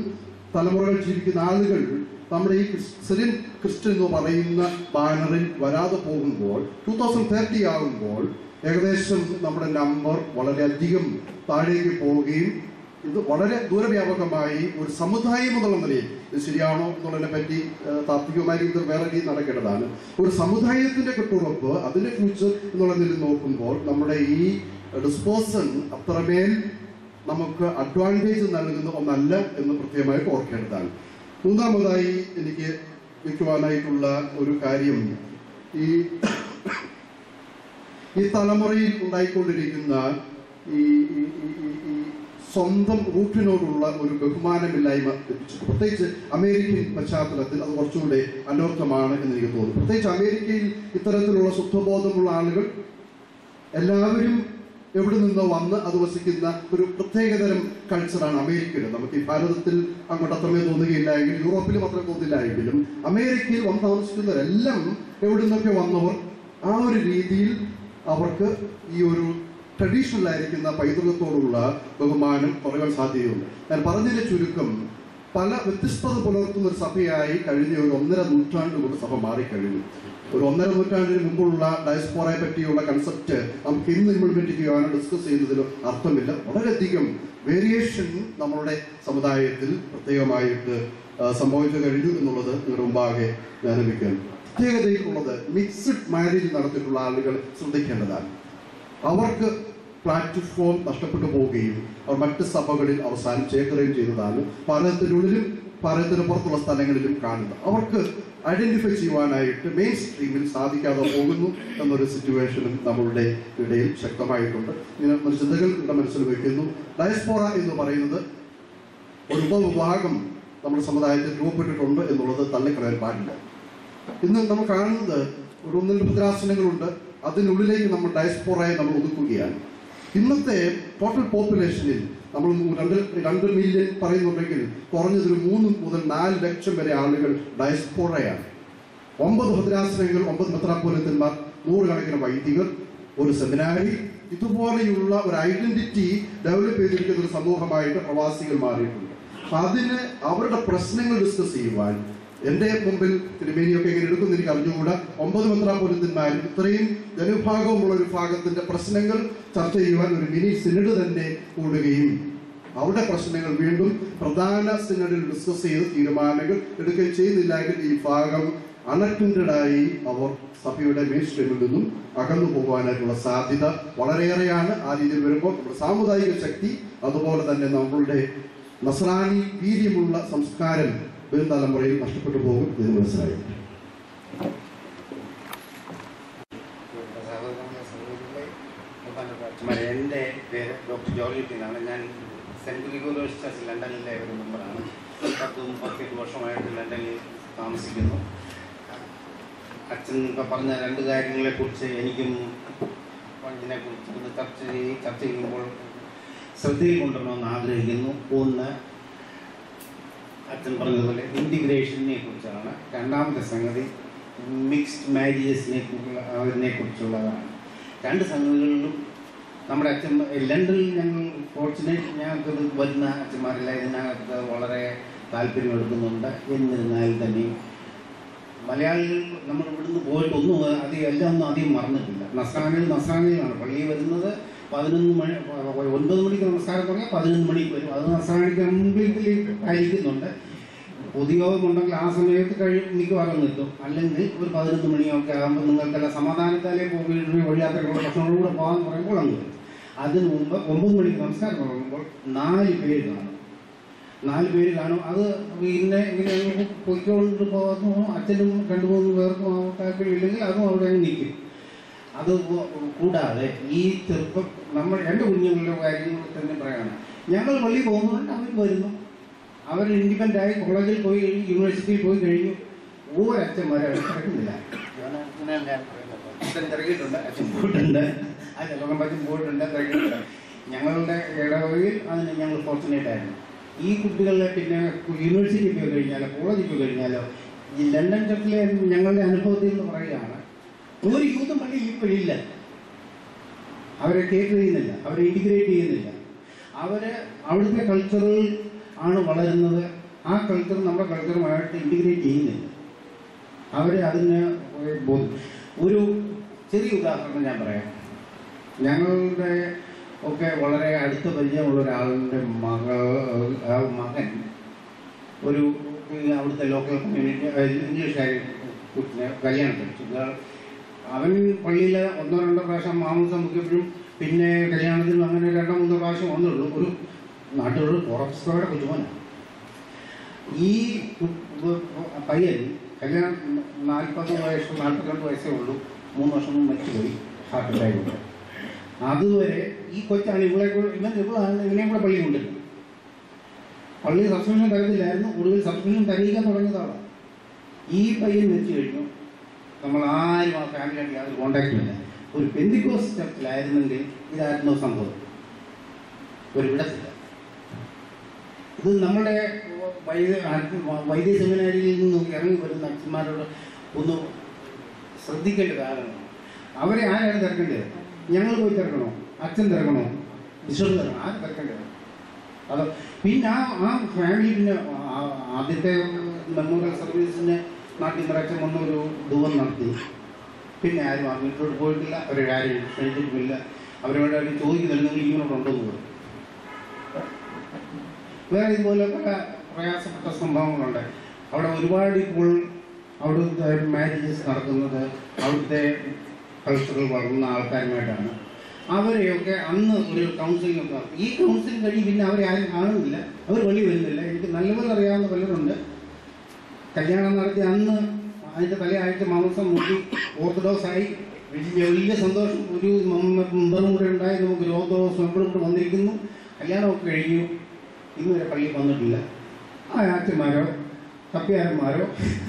തലമുറകൾ ജീവിക്കുന്ന ആളുകൾ നമ്മുടെ ഈ സിറിയൻ ക്രിസ്ത്യൻ എന്ന് പറയുന്ന ബാനറിൽ വരാതെ പോകുമ്പോൾ 2030 ആകുമ്പോൾ ഏകദേശം നമ്മുടെ നമ്പർ വളരെയധികം താഴേക്ക് പോവുകയും ഇത് വളരെ ദൂരവ്യാപകമായി ഒരു സമുദായം എന്നുള്ള നിലയിൽ ഇത് ശരിയാണോ എന്നുള്ളതിനെ പറ്റി താത്വികമായി ഇത് വേറെ രീതി നടക്കേണ്ടതാണ്. ഒരു സമുദായത്തിന്റെ കെട്ടുറപ്പ്, അതിന്റെ ഫ്യൂച്ചർ എന്നുള്ള നിലയിൽ നോക്കുമ്പോൾ നമ്മുടെ ഈ ഡിസ്പോസൽ അത്രമേൽ നമുക്ക് അഡ്വാൻറ്റേജ് നൽകുന്ന ഒന്നല്ല എന്ന് പ്രത്യേകമായിട്ട് ഓർക്കേണ്ടതാണ്. മൂന്നാമതായി എനിക്ക് വയ്ക്കുവാനായിട്ടുള്ള ഒരു കാര്യം, ഈ തലമുറയിൽ ഉണ്ടായിക്കൊണ്ടിരിക്കുന്ന ഈ സ്വന്തം റൂട്ടിനോടുള്ള ഒരു ബഹുമാനമില്ലായ്മ ലഭിച്ചു. പ്രത്യേകിച്ച് അമേരിക്കൻ പശ്ചാത്തലത്തിൽ അത് കുറച്ചുകൂടെ അനർത്ഥമാണ് എന്ന് എനിക്ക് തോന്നുന്നു. പ്രത്യേകിച്ച് അമേരിക്കയിൽ ഇത്തരത്തിലുള്ള ശുദ്ധബോധമുള്ള ആളുകൾ എല്ലാവരും എവിടെ നിന്നോ വന്ന് അധിവസിക്കുന്ന ഒരു പ്രത്യേകതരം കൾച്ചറാണ് അമേരിക്കയിൽ. നമുക്ക് ഈ ഭാരതത്തിൽ അങ്ങോട്ട് അത്രമേ തോന്നുകയില്ല എങ്കിലും യൂറോപ്പിലും അത്രയും തോന്നില്ല എങ്കിലും അമേരിക്കയിൽ വന്ന് താമസിക്കുന്നവരെല്ലാം എവിടെ നിന്നൊക്കെ വന്നവർ ആ ഒരു രീതിയിൽ അവർക്ക് ഈ ഒരു ട്രഡീഷണൽ ആയിരിക്കുന്ന പൈതൃകത്തോടുള്ള ബഹുമാനം കുറയാൻ സാധ്യതയുണ്ട്. ഞാൻ പറഞ്ഞതിന്റെ ചുരുക്കം, പല വ്യത്യസ്തത പുലർത്തുന്ന ഒരു സഭയായി കഴിഞ്ഞ ഒരു 1.5 നൂറ്റാണ്ട് കൊണ്ട് സഭ മാറിക്കഴിഞ്ഞു. ഒരു 1.5 നൂറ്റാണ്ടിന് മുമ്പുള്ള ഡയസ്പോറയെ പറ്റിയുള്ള കൺസെപ്റ്റ് നമുക്ക് ഇന്ന് ഇംപ്ലിമെന്റ് ചെയ്യാനോ ഡിസ്കസ് ചെയ്യുന്നതിലോ അർത്ഥമില്ല. വളരെയധികം വേരിയേഷൻ നമ്മളുടെ സമുദായത്തിൽ പ്രത്യേകമായിട്ട് സംഭവിച്ചു കഴിഞ്ഞു എന്നുള്ളത് നിങ്ങളുടെ മുമ്പാകെ ഞാൻ ലഭിക്കുന്നു. പ്രത്യേകതയിലുള്ളത് മിക്സ്ഡ് മാരേജ് നടത്തിയിട്ടുള്ള ആളുകൾ ശ്രദ്ധിക്കേണ്ടതാണ്. അവർക്ക് പ്ലാറ്റ്ഫോം നഷ്ടപ്പെട്ടു പോവുകയും അവർ മറ്റ് സഭകളിൽ അവസാനം ചേർക്കുകയും ചെയ്തതാണ് ഭാരതത്തിനുള്ളിലും ഭാരതത്തിന് പുറത്തുള്ള സ്ഥലങ്ങളിലും കാണുന്നത്. അവർക്ക് ഐഡന്റിഫൈ ചെയ്യുവാനായിട്ട് മെയിൻ സ്ട്രീമിൽ സാധിക്കാതെ പോകുന്നു എന്നൊരു സിറ്റുവേഷനും നമ്മളുടെ ഇടയിൽ ശക്തമായിട്ടുണ്ട്. ഇങ്ങനെ ഒരു ചിന്തകൾ ഇവിടെ മനസ്സിൽ വയ്ക്കുന്നു. ഡയസ്പോറ എന്ന് പറയുന്നത് ഒരു ഉപവിഭാഗം നമ്മുടെ സമുദായത്തിൽ രൂപപ്പെട്ടിട്ടുണ്ട് എന്നുള്ളത് തള്ളിക്കളയാൻ പാടില്ല. ഇന്ന് നമ്മൾ കാണുന്നത് ഒരു 1-2 ഭദ്രാസനങ്ങളുണ്ട്, അതിനുള്ളിലേക്ക് നമ്മൾ ഡയസ്പോറയെ നമ്മൾ ഒതുക്കുകയാണ്. ഇന്നത്തെ ടോട്ടൽ പോപ്പുലേഷനിൽ നമ്മൾ 2 മില്യൺ പറയുന്നുണ്ടെങ്കിൽ കുറഞ്ഞതൊരു 3 മുതൽ 4 ലക്ഷം വരെ ആളുകൾ ഡയസ്പോറയാണ്. 9 ഭദ്രാശ്രയങ്ങൾ, 9 മെത്രാപ്പോലിത്തന്മാർ, 100 കണക്കിന് വൈദികർ, ഒരു സെമിനാരി, ഇതുപോലെയുള്ള ഒരു ഐഡന്റിറ്റി ഡെവലപ്പ് ചെയ്തിരിക്കുന്ന ഒരു സമൂഹമായിട്ട് പ്രവാസികൾ മാറിയിട്ടുണ്ട്. അതിന് അവരുടെ പ്രശ്നങ്ങൾ ഡിസ്കസ് ചെയ്യുവാൻ എൻ്റെ മുമ്പിൽ തിരുമേനിയൊക്കെ എങ്ങനെ എടുക്കുന്ന എനിക്ക് അറിഞ്ഞുകൂടാ. 9 മെത്രാപ്പോലിത്തന്മാരും ഇത്രയും ജനവിഭാഗമുള്ള ഒരു വിഭാഗത്തിന്റെ പ്രശ്നങ്ങൾ ചർച്ച ചെയ്യുവാൻ ഒരു മിനി സിനഡ് തന്നെ കൂടുകയും അവരുടെ പ്രശ്നങ്ങൾ വീണ്ടും പ്രധാന സിനഡിൽ ഡിസ്കസ് ചെയ്ത് തീരുമാനങ്ങൾ എടുക്കുകയും ചെയ്യുന്നില്ലെങ്കിൽ ഈ ഭാഗം അൺഅറ്റൻഡഡായി അവർ സഭയുടെ മെയിൻ സ്ട്രീമിൽ നിന്നും അകന്നു പോകുവാനായിട്ടുള്ള സാധ്യത വളരെയേറെയാണ്. ആ രീതിയിൽ വരുമ്പോൾ നമ്മുടെ സാമുദായിക ശക്തി, അതുപോലെ തന്നെ നമ്മളുടെ നസ്രാനി വീര്യമുള്ള സംസ്കാരം വരും തലമുറയിൽ നഷ്ടപ്പെട്ടു പോകും എന്ന് മനസ്സിലായി. എൻ്റെ പേര് ഡോക്ടർ ജോർജ് എന്നാണ്. ഞാൻ സെൻറ്റ് ഗ്രിഗോറിയസ് ചർച്ച് ലണ്ടനിലെ ഒരു മെമ്പറാണ്. 10-38 വർഷമായിട്ട് ലണ്ടനിൽ താമസിക്കുന്നു. അച്ഛൻ ഇപ്പം പറഞ്ഞ 2 കാര്യങ്ങളെക്കുറിച്ച് എനിക്കും ഇതിനെക്കുറിച്ച് ചർച്ച ചെയ്യുമ്പോൾ ശ്രദ്ധയിൽ കൊണ്ടുവരണമെന്ന് ആഗ്രഹിക്കുന്നു. ഒന്ന്, അച്ഛൻ പറഞ്ഞതുപോലെ ഇൻറ്റിഗ്രേഷനെ കുറിച്ചാണ്. രണ്ടാമത്തെ സംഗതി മിക്സ്ഡ് മാരേജസിനെ കുറിച്ചുള്ളതാണ്. 2 സംഗതികളിലും നമ്മുടെ അച്ഛൻ ലണ്ടനിൽ ഞങ്ങൾ ഫോർച്ചുനേറ്റ് ഞങ്ങൾക്ക് വരുന്ന അച്ഛന്മാരെല്ലാം ഇതിനകത്ത് വളരെ താല്പര്യമെടുക്കുന്നുണ്ട്. എന്നിരുന്നാൽ തന്നെയും മലയാളികൾ നമ്മൾ ഇവിടുന്ന് പോയിട്ട് എല്ലാം ഒന്നും അധികം മറന്നിട്ടില്ല. നസ്രാനികളാണ് പള്ളിയിൽ വരുന്നത്. 11 മണി 9 മണിക്ക് നമസ്കാരം തുടങ്ങിയാൽ 11 മണിക്ക് വരും. അത് നസ്രാനിക്ക് മുമ്പിൽ ആയിരിക്കുന്നുണ്ട്. പൊതുയോഗമുണ്ടെങ്കിൽ ആ സമയത്ത് മിക്കവാറും കിട്ടും. അല്ലെങ്കിൽ ഒരു 11 മണിയൊക്കെ ആകുമ്പോൾ നിങ്ങൾക്കെല്ലാം സമാധാനത്താലേ വഴിയാത്രകളുടെ പ്രശ്നങ്ങളൂടെ പോകാമെന്ന് പറയുമ്പോൾ അങ്ങ് വരും. അതിനു മുമ്പ് 9 മണിക്ക് നമസ്കാരം തുടങ്ങുമ്പോൾ 4 പേര് കാണും. 4 പേര് കാണും. അത് ഇങ്ങനെ പൊയ്ക്കൊണ്ട് പോകുന്നു. അച്ഛനും 2-3 പേർക്കും താല്പര്യമില്ലെങ്കിൽ അതും അവിടെ നിൽക്കും. അത് കൂടാതെ ഈ ചെറുപ്പം നമ്മൾ 2 കുഞ്ഞുങ്ങളുടെ കാര്യങ്ങൾ തന്നെ പറയണം. ഞങ്ങൾ പള്ളിയിൽ പോകുന്നതുകൊണ്ട് അവർ വരുന്നു. അവർ ഇൻഡിപെൻഡൻ്റായി കോളേജിൽ പോയി കഴിഞ്ഞു, യൂണിവേഴ്സിറ്റിയിൽ പോയി കഴിഞ്ഞു. ഒരച്ഛന്മാരെ അവിടെ കിടക്കുന്നില്ല. അച്ഛൻ തിരക്കിയിട്ടുണ്ട്, അച്ഛൻ പോയിട്ടുണ്ട്, ആ ചെറുപ്പം പറ്റും പോയിട്ടുണ്ട്, തിരക്കിയിട്ടുണ്ട്. ഞങ്ങളുടെ ഇടവകയിൽ അതിന് ഞങ്ങൾ ഫോർച്ചുനേറ്റ് ആയിരുന്നു. ഈ കുട്ടികളെ പിന്നെ യൂണിവേഴ്സിറ്റിയിൽ പോയി കഴിഞ്ഞാലോ കോളേജിൽ പോയി കഴിഞ്ഞാലോ ഈ ലണ്ടൻ ചർച്ചിലെ ഞങ്ങളുടെ അനുഭവത്തിൽ നിന്ന് പറയുകയാണ്, ഒരു യൂത്തും പള്ളി ഇപ്പോഴില്ല. അവരെ കേറ്റർ ചെയ്യുന്നില്ല, അവരെ ഇൻറ്റിഗ്രേറ്റ് ചെയ്യുന്നില്ല. അവർ അവിടുത്തെ കൾച്ചറിൽ ആണ് വളരുന്നത്. ആ കൾച്ചർ നമ്മുടെ കൾച്ചറുമായിട്ട് ഇൻറ്റിഗ്രേറ്റ് ചെയ്യുന്നില്ല. അവരെ അതിന് ഒരു ചെറിയ ഉദാഹരണം ഞാൻ പറയാം. ഞങ്ങളുടെ ഒക്കെ വളരെ അടുത്ത പരിചയമുള്ള ഒരാളുടെ മകൻ ഒരു അവിടുത്തെ ലോക്കൽ കമ്മ്യൂണിറ്റി ഇംഗ്ലീഷുകാരി കുട്ടിനെ കല്യാണം കഴിച്ചു. അവൻ പള്ളിയിൽ 1-2 പ്രാവശ്യം മാമൂസം മുക്കിയപ്പോഴും പിന്നെ കല്യാണത്തിനും അങ്ങനെ 2-3 പ്രാവശ്യം വന്നുള്ളൂ. ഒരു നാട്ടിലൊരു പുറത്തോടെ കുറ്റുമോനാണ്. ഈ പയ്യൻ കല്യാണം 42 വയസ്സേ ഉള്ളൂ. 3 വർഷം മുമ്പ് മരിച്ചുപോയി, ഹാർട്ട് അറ്റാക്ക് ഉണ്ട്. അതുവരെ ഈ കൊച്ചാണ് ഇവനെയും കൂടെ പള്ളി കൊണ്ടിരുന്നത്. പള്ളി സബ്സ്ക്രിപ്ഷൻ തരത്തില്ലായിരുന്നു. ഒടുവിൽ സബ്സ്ക്രിപ്ഷൻ തരിക്കാൻ തുടങ്ങിയതാണ്. ഈ പയ്യൻ മരിച്ചു കഴിഞ്ഞു. നമ്മൾ ആരും ആ ഫാമിലിയായിട്ട് യാതൊരു കോണ്ടാക്റ്റും ഇല്ല. ഒരു പെന്തിക്കോസ് ചർച്ചിലായിരുന്നെങ്കിൽ ഇതായിരുന്നു സംഭവം. ഒരു വിടത്തില്ല. ഇത് നമ്മുടെ വൈദ്യ സെമിനാരിയിൽ നിന്നും ഇറങ്ങി വരുന്ന അച്ഛന്മാരോട് ഒന്ന് ശ്രദ്ധിക്കേണ്ട കാര്യമാണ്. അവരെ ആരാണ് തിരക്കേണ്ടത്? ഞങ്ങൾ പോയി തിരക്കണോ? അച്ഛൻ തിരക്കണോ? ബിഷപ്പ് തിരക്കണോ? ആര് തിരക്കേണ്ടത്? അത് പിന്നെ ആ ഫാമിലി പിന്നെ ആദ്യത്തെ മെമ്മോറിയൽ സർവീസിന് നാട്ടിൽ നിറച്ച മുന്നൊരു ദൂരം നടത്തി. പിന്നെ ആരും ആ വീട്ടിലോട്ട് പോയിട്ടില്ല, അവരാരും ക്ഷണിച്ചിട്ടുമില്ല. അവരോട് ആരും ചോദിക്കുന്നില്ല നിങ്ങൾ ഇങ്ങോട്ടുണ്ടോ എന്ന് പോലും. വേറെ ഇതുപോലെ പല പ്രയാസപ്പെട്ട സംഭവങ്ങളുണ്ട്. അവിടെ ഒരുപാട് ഇപ്പോൾ അവിടുത്തെ മാരേജസ് നടക്കുന്നത് അവിടുത്തെ കൾച്ചറൽ വളർന്ന ആൾക്കാരുമായിട്ടാണ്. അവരെയൊക്കെ അന്ന് ഒരു കൗൺസിലിംഗ് ഒക്കെ നടത്തി. ഈ കൗൺസിലിംഗ് കഴിഞ്ഞ് പിന്നെ അവരെ ആരും കാണുന്നില്ല, അവർ വെളി വരുന്നില്ല. എനിക്ക് നല്ലപോലെ അറിയാവുന്ന പലരുണ്ട്. കല്യാണം നടത്തി അന്ന് അതിൻ്റെ തലയാഴ്ച മാംസം മുട്ടി ഓർത്തഡോക്സായി വലിയ സന്തോഷം. ഒരു മെമ്പറും കൂടെ ഉണ്ടായി. നമുക്ക് ഒരു ഓർത്തഡോക്സ് മെമ്പറും കൂടെ വന്നിരിക്കുന്നു. കല്യാണമൊക്കെ കഴിഞ്ഞു. ഇന്നുവരെ പള്ളിയിൽ വന്നിട്ടില്ല. ആ അച്ഛന്മാരോ കപ്പ്യാരന്മാരോ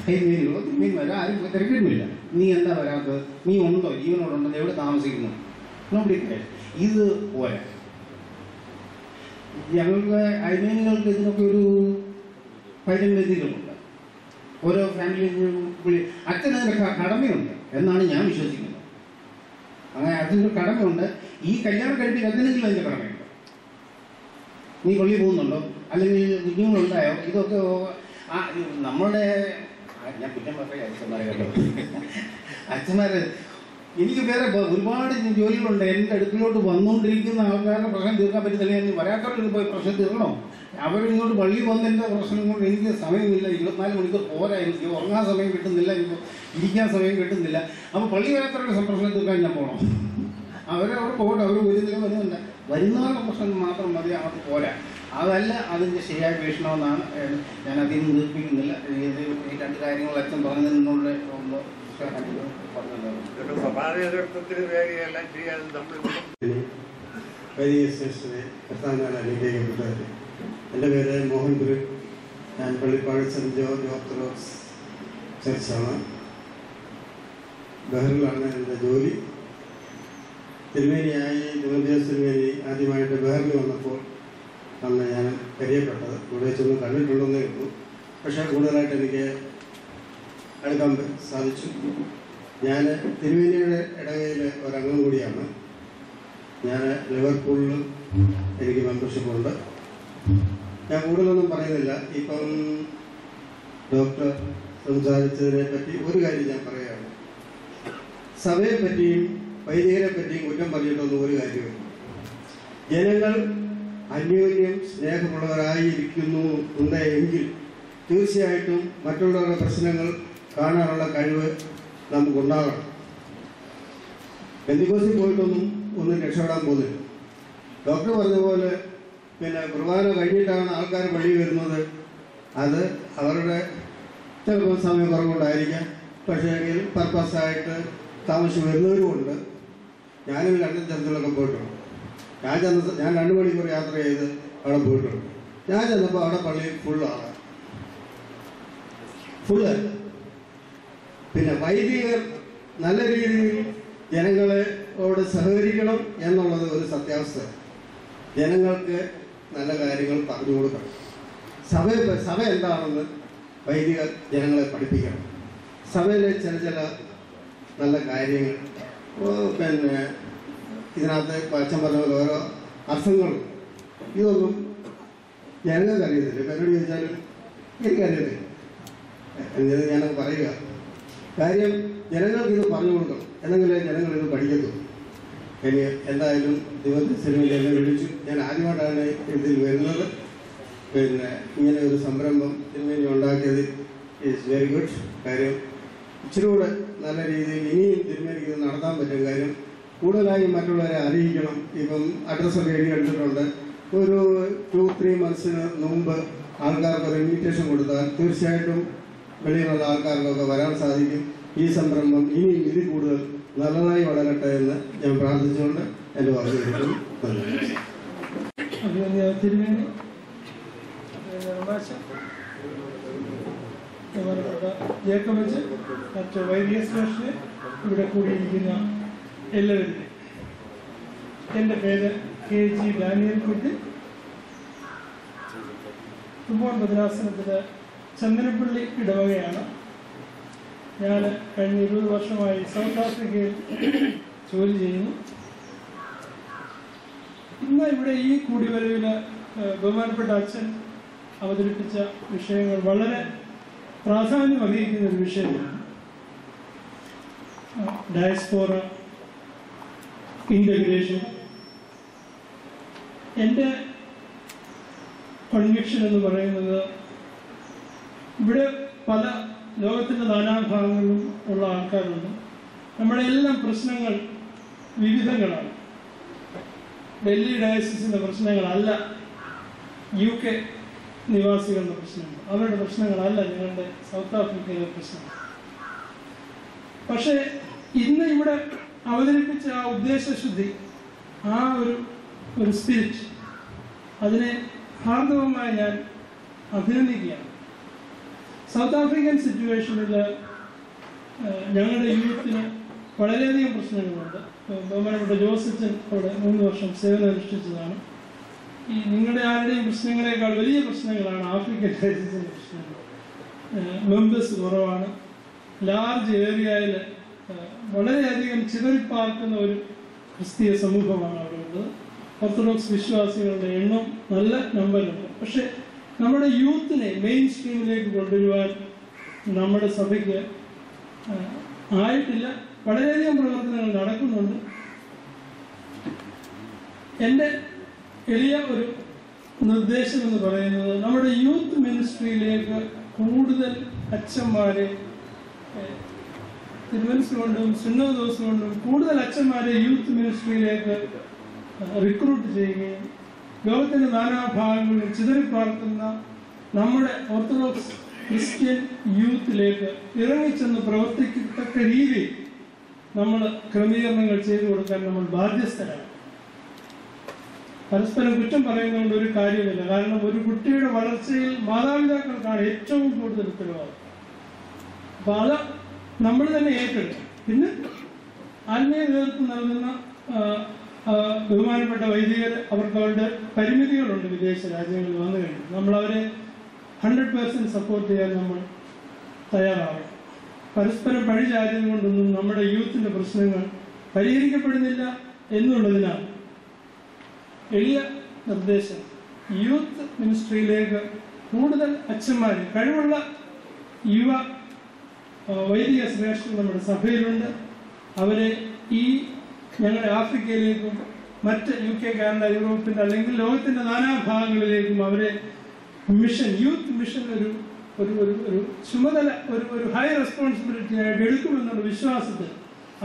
കൈമേനികളോ തിമ്മീന്മാരോ ആരും തിരക്കിടുന്നില്ല. നീ എന്താ വരാത്തത്? നീ ഉണ്ടോ? ജീവനോടുണ്ടോ? എവിടെ താമസിക്കുന്നു? നോക്കിയിട്ട് ഇത് പോരാ. ഞങ്ങൾക്ക് അയ്മേനികൾക്ക് ഇതിനൊക്കെ ഒരു പരിമിതികളുണ്ട്. ഓരോ ഫാമിലിയും അച്ഛനതിൻ്റെ കടമയുണ്ട് എന്നാണ് ഞാൻ വിശ്വസിക്കുന്നത്. അങ്ങനെ അതിൻ്റെ കടമയുണ്ട്. ഈ കല്യാണം കഴിപ്പിച്ച് അച്ഛനെങ്കിലും അതിൻ്റെ കടമയുണ്ട്. നീ പള്ളി പോകുന്നുണ്ടോ? അല്ലെങ്കിൽ കുഞ്ഞുങ്ങളുണ്ടായോ? ഇതൊക്കെ നമ്മളുടെ ഞാൻ കുറ്റം പറയാം അച്ഛന്മാരെ കേട്ടോ. അച്ഛന്മാര് എനിക്ക് വേറെ ഒരുപാട് ജോലികളുണ്ട്. എൻ്റെ അടുക്കിലോട്ട് വന്നുകൊണ്ടിരിക്കുന്ന ആൾക്കാരുടെ പ്രശ്നം തീർക്കാൻ പറ്റുന്നില്ല. ഞാൻ വരാത്തവർക്ക് പോയി പ്രശ്നം തീർക്കണോ? അവരിങ്ങോട്ട് പള്ളി വന്നതിൻ്റെ പ്രശ്നം കൊണ്ട് എനിക്ക് സമയമില്ല. 24 മണിക്കൂർ പോരാ. എനിക്ക് ഉറങ്ങാൻ സമയം കിട്ടുന്നില്ല, എനിക്ക് ഇരിക്കാൻ സമയം കിട്ടുന്നില്ല. അപ്പോൾ പള്ളി വരാത്തവരുടെ പ്രശ്നം തീർക്കാൻ ഞാൻ പോകണം. അവരവിടെ പോകട്ടെ, അവർ വരുന്നില്ല. വരുന്നവരുടെ പ്രശ്നം മാത്രം മതി, അത് പോരാ. അതല്ല അതിൻ്റെ ശരിയായ വീക്ഷണമെന്നാണ്. ഞാൻ അതിന് നിർപ്പിക്കുന്നില്ല. ഈ 2 കാര്യങ്ങൾ അച്ഛൻ പറഞ്ഞതിൽ നിന്നുള്ള ഒന്ന് എൻ്റെ പേര് മോഹൻ ഗുരു. ഞാൻ പള്ളിപ്പാട് സെൻറ്റ് ജോർജ് ഓർത്തഡോക്സ് ചർച്ചാണ്. ബഹറിലാണ് എൻ്റെ ജോലി. തിരുമേനിയായി തിമോത്തിയോസ് തിരുമേനി ആദ്യമായിട്ട് ബഹറിൽ വന്നപ്പോൾ അന്ന് ഞാൻ പരിചയപ്പെട്ടത്. ഇവിടെ വെച്ചൊന്നും കണ്ടിട്ടുണ്ടെന്നേ ഉള്ളൂ. പക്ഷേ കൂടുതലായിട്ട് എനിക്ക് എടുക്കാൻ സാധിച്ചു. ഞാൻ തിരുമേനിയുടെ ഇടവകയിൽ ഒരംഗം കൂടിയാണ്. ഞാൻ ലിവർപൂളിൽ എനിക്ക് മെമ്പർഷിപ്പുണ്ട്. ഞാൻ കൂടുതലൊന്നും പറയുന്നില്ല. ഇപ്പം ഡോക്ടർ സംസാരിച്ചതിനെ പറ്റി ഒരു കാര്യം ഞാൻ പറയുകയാണ്. സഭയെ പറ്റിയും വൈദികരെ പറ്റിയും കുറ്റം പറഞ്ഞിട്ടൊന്നും ഒരു കാര്യമില്ല. ജനങ്ങൾ അന്യോന്യം സ്നേഹമുള്ളവരായിരിക്കുന്നു എങ്കിൽ തീർച്ചയായിട്ടും മറ്റുള്ളവരുടെ പ്രശ്നങ്ങൾ കാണാനുള്ള കഴിവ് നമുക്കുണ്ടാകണം. പെന്തിക്കോസിൽ പോയിട്ടൊന്നും രക്ഷപ്പെടാൻ പോകുന്നില്ല. ഡോക്ടർ പറഞ്ഞ പോലെ പിന്നെ കുർബാന കഴിഞ്ഞിട്ടാണ് ആൾക്കാർ പള്ളിയിൽ വരുന്നത്. അത് അവരുടെ ചിലപ്പോൾ സമയം കുറവുണ്ടായിരിക്കാം, പക്ഷേ എങ്കിൽ പർപ്പസായിട്ട് താമസിച്ച് വരുന്നവരുമുണ്ട്. ഞാനും ലണ്ടൻ ചർച്ചിലൊക്കെ പോയിട്ടുണ്ട്. ഞാൻ 2 മണിക്കൂർ യാത്ര ചെയ്ത് അവിടെ പോയിട്ടുണ്ട്. ഞാൻ ചെന്നപ്പോൾ അവിടെ പള്ളി ഫുള്ളാണ്. പിന്നെ വൈദികർ നല്ല രീതിയിൽ ജനങ്ങളോട് സഹകരിക്കണം എന്നുള്ളത് ഒരു സത്യാവസ്ഥ. ജനങ്ങൾക്ക് നല്ല കാര്യങ്ങൾ പറഞ്ഞു കൊടുക്കണം. സഭ എന്താണെന്ന് വൈദികർ ജനങ്ങളെ പഠിപ്പിക്കണം. സഭയിലെ ചില നല്ല കാര്യങ്ങൾ, പിന്നെ ഇതിനകത്ത് അച്ഛൻ പറഞ്ഞ പോലെ ഓരോ അർത്ഥങ്ങളും ഇതൊന്നും ജനങ്ങൾക്കറിയത്തില്ല. ഇപ്പം എന്നോട് ചോദിച്ചാലും എനിക്കറിയത്തില്ല. ഞാനത് പറയുക കാര്യം ജനങ്ങൾക്ക് ഇത് പറഞ്ഞു കൊടുക്കണം, എന്നെങ്കിലേ ജനങ്ങളിത് പഠിക്കത്തുള്ളൂ. ഇനി എന്തായാലും ദൈവത്തെ സിനിമയിൽ എന്നെ വിളിച്ചു. ഞാൻ ആദ്യമായിട്ടാണ് ഇതിൽ വരുന്നത്. പിന്നെ ഇങ്ങനെ ഒരു സംരംഭം സിനിമയിൽ ഉണ്ടാക്കിയത് ഈസ് വെരി ഗുഡ്. കാര്യം ഇച്ചിരി കൂടെ നല്ല രീതിയിൽ ഇനിയും തിരുമേനിക്ക് ഇത് നടത്താൻ പറ്റും. കാര്യം കൂടുതലായി മറ്റുള്ളവരെ അറിയിക്കണം. ഇപ്പം അഡ്രസ്സൊക്കെ എഴുതി എടുത്തിട്ടുണ്ട്. ഒരു 2-3 മന്ത്സിന് മുമ്പ് ആൾക്കാർക്ക് ഒരു ഇൻവിറ്റേഷൻ കൊടുത്താൽ തീർച്ചയായിട്ടും വെളിയിലുള്ള ആൾക്കാർക്കൊക്കെ വരാൻ സാധിക്കും. ഈ സംരംഭം ഇനിയും ഇതിൽ കൂടുതൽ നല്ലതായി വളരട്ടെ എന്ന് ഞാൻ പ്രാർത്ഥിച്ചുകൊണ്ട് എൻ്റെ വാക്ക് എടുക്കുന്നു. തിരുമേനി ജേക്കബച്ച്, മറ്റ് വൈദിക ശ്രേഷ്ഠരെ, ഇവിടെ കൂടിയിരിക്കുന്ന എല്ലാവരും, എൻ്റെ പേര് KG ഡാനിയൽ കുട്ടി. തുമ്പോൺ ഭദ്രാസനത്തിലെ ചന്ദനപ്പള്ളി ഇടവകയാണ്. ഞാൻ കഴിഞ്ഞ 20 വർഷമായി സൗത്ത് ആഫ്രിക്കയിൽ ജോലി ചെയ്യുന്നു. ഇന്ന് ഇവിടെ ഈ കൂടിവരവിൽ ബഹുമാനപ്പെട്ട അച്ഛൻ അവതരിപ്പിച്ച വിഷയങ്ങൾ വളരെ പ്രാധാന്യം അർഹിക്കുന്ന ഒരു വിഷയമാണ്. Diaspora, integration. എൻ്റെ കൺവിക്ഷൻ എന്ന് പറയുന്നത് ഇവിടെ പല ലോകത്തിൻ്റെ നാനാഭാഗങ്ങളിലും ഉള്ള ആൾക്കാരുണ്ട്. നമ്മുടെ എല്ലാം പ്രശ്നങ്ങൾ വിവിധങ്ങളാണ്. ഡൽഹി ഡയസിസിൻ്റെ പ്രശ്നങ്ങളല്ല UK നിവാസികളുടെ പ്രശ്നങ്ങൾ, അവരുടെ പ്രശ്നങ്ങളല്ല ഞങ്ങളുടെ സൗത്ത് ആഫ്രിക്കയിലെ പ്രശ്നങ്ങൾ. പക്ഷേ ഇന്ന് ഇവിടെ അവതരിപ്പിച്ച ആ ഉദ്ദേശശുദ്ധി, ആ ഒരു സ്പിരിറ്റ്, അതിനെ ഹാർദവമായി ഞാൻ അഭിനന്ദിക്കുകയാണ്. സൗത്ത് ആഫ്രിക്കൻ സിറ്റുവേഷനിൽ ഞങ്ങളുടെ യൂത്തിന് വളരെയധികം പ്രശ്നങ്ങളുണ്ട്. ബഹുമാനപ്പെട്ട ജോസച്ചൻ അവിടെ 3 വർഷം സേവനം അനുഷ്ഠിച്ചതാണ്. ഈ നിങ്ങളുടെ ആരുടെയും പ്രശ്നങ്ങളെക്കാൾ വലിയ പ്രശ്നങ്ങളാണ് ആഫ്രിക്കൻ രാജ്യത്തിൻ്റെ പ്രശ്നങ്ങൾ. മെമ്പേഴ്സ് കുറവാണ്. ലാർജ് ഏരിയയിൽ വളരെയധികം ചിതറിപ്പാർക്കുന്ന ഒരു ക്രിസ്തീയ സമൂഹമാണ് അവിടെ ഉള്ളത്. ഓർത്തഡോക്സ് വിശ്വാസികളുടെ എണ്ണം നല്ല നമ്പറുണ്ട്. പക്ഷെ നമ്മുടെ യൂത്തിനെ മെയിൻ സ്ട്രീമിലേക്ക് കൊണ്ടുവരുവാൻ നമ്മുടെ സഭയ്ക്ക് ആയിട്ടില്ല. വളരെയധികം പ്രവർത്തനങ്ങൾ നടക്കുന്നുണ്ട്. എൻ്റെ എളിയ ഒരു നിർദ്ദേശം എന്ന് പറയുന്നത്, നമ്മുടെ യൂത്ത് മിനിസ്ട്രിയിലേക്ക് കൂടുതൽ അച്ഛന്മാരെ, തിരുമനസ് കൊണ്ടും സുന്നതദോസ് കൊണ്ടും കൂടുതൽ അച്ഛന്മാരെ യൂത്ത് മിനിസ്ട്രിയിലേക്ക് റിക്രൂട്ട് ചെയ്യുകയും ലോകത്തിൻ്റെ നാനാഭാഗങ്ങളിൽ ചിതറിപ്പാർക്കുന്ന നമ്മുടെ ഓർത്തഡോക്സ് ക്രിസ്ത്യൻ യൂത്തിലേക്ക് ഇറങ്ങിച്ചെന്ന് പ്രവർത്തിക്കത്തക്ക രീതിയിൽ നമ്മൾ ക്രമീകരണങ്ങൾ ചെയ്തു കൊടുക്കാൻ നമ്മൾ ബാധ്യസ്ഥരാണ്. പരസ്പരം കുറ്റം പറയുന്നതുകൊണ്ട് ഒരു കാര്യമില്ല. കാരണം ഒരു കുട്ടിയുടെ വളർച്ചയിൽ മാതാപിതാക്കൾക്കാണ് ഏറ്റവും കൂടുതൽ ഉത്തരവാദിത്വം. അപ്പൊ അത് നമ്മൾ തന്നെ ഏറ്റെടുക്കും. പിന്നെ ആത്മീയ നേതൃത്വം നൽകുന്ന ബഹുമാനപ്പെട്ട വൈദികർ, അവർക്ക് അവരുടെ പരിമിതികളുണ്ട്. വിദേശ രാജ്യങ്ങളിൽ വന്നു കഴിഞ്ഞു നമ്മളവരെ 100% സപ്പോർട്ട് ചെയ്യാൻ നമ്മൾ തയ്യാറാവും. പരസ്പരം പഴിചാരുന്നത് കൊണ്ടൊന്നും നമ്മുടെ യൂത്തിൻ്റെ പ്രശ്നങ്ങൾ പരിഹരിക്കപ്പെടുന്നില്ല എന്നുള്ളതിനാൽ എളിയ നിർദ്ദേശം, യൂത്ത് മിനിസ്ട്രിയിലേക്ക് കൂടുതൽ അച്ഛന്മാർ, കഴിവുള്ള യുവ വൈദിക ശ്രേഷ്ഠർ നമ്മുടെ സഭയിലുണ്ട്. അവരെ ഈ ഞങ്ങളുടെ ആഫ്രിക്കയിലേക്കും മറ്റ് UK, കാനഡ, യൂറോപ്പിൻ്റെ അല്ലെങ്കിൽ ലോകത്തിൻ്റെ നാനാഭാഗങ്ങളിലേക്കും അവരെ മിഷൻ, യൂത്ത് മിഷൻ ഒരു ചുമതല, ഒരു ഹൈ റെസ്പോൺസിബിലിറ്റി ആയിട്ട് എടുക്കുമെന്നുള്ള വിശ്വാസത്തിൽ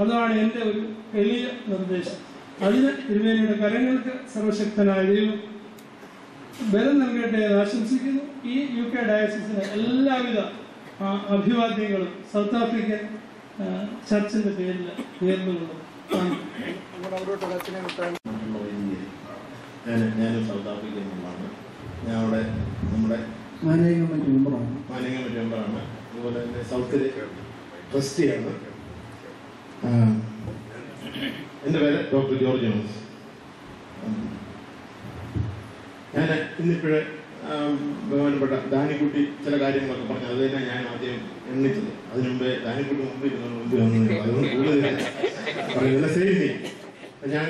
അതാണ് എൻ്റെ ഒരു വലിയ നിർദ്ദേശം. അതിന് തിരുമേനിയുടെ കരങ്ങൾക്ക് സർവശക്തനായ ദൈവം ബലം നൽകട്ടെ എന്ന് ആശംസിക്കുന്നു. ഈ UK ഡയസിസിന് എല്ലാവിധ അഭിവാദ്യങ്ങളും സൗത്ത് ആഫ്രിക്കൻ ചർച്ചിന്റെ പേരിൽ നേർന്നുകൊള്ളുന്നു. ഞാനും സൗത്ത് ആഫ്രിക്കയിൽ നിന്നാണ്. ഞാൻ അവിടെ നമ്മുടെ മാനേജിംഗ് കമ്മിറ്റി മെമ്പറാണ്. അതുപോലെ തന്നെ സൗത്തിൽ ട്രസ്റ്റിയാണ്. എൻ്റെ പേര് ഡോക്ടർ ജോർജ് ജോൺസ്. ഞാൻ ഇന്നിപ്പോഴേ ബഹുമാനപ്പെട്ട ദാനിക്കുട്ടി ചില കാര്യങ്ങളൊക്കെ പറഞ്ഞു. അത് തന്നെ ഞാൻ ആദ്യം എണ്ണിച്ചത്. അതിനു മുമ്പേ ദാനിക്കുട്ടി മുമ്പിൽ വന്നു. അതൊന്നും കൂടുതൽ പറയുന്നില്ല. ശരി, ഞാൻ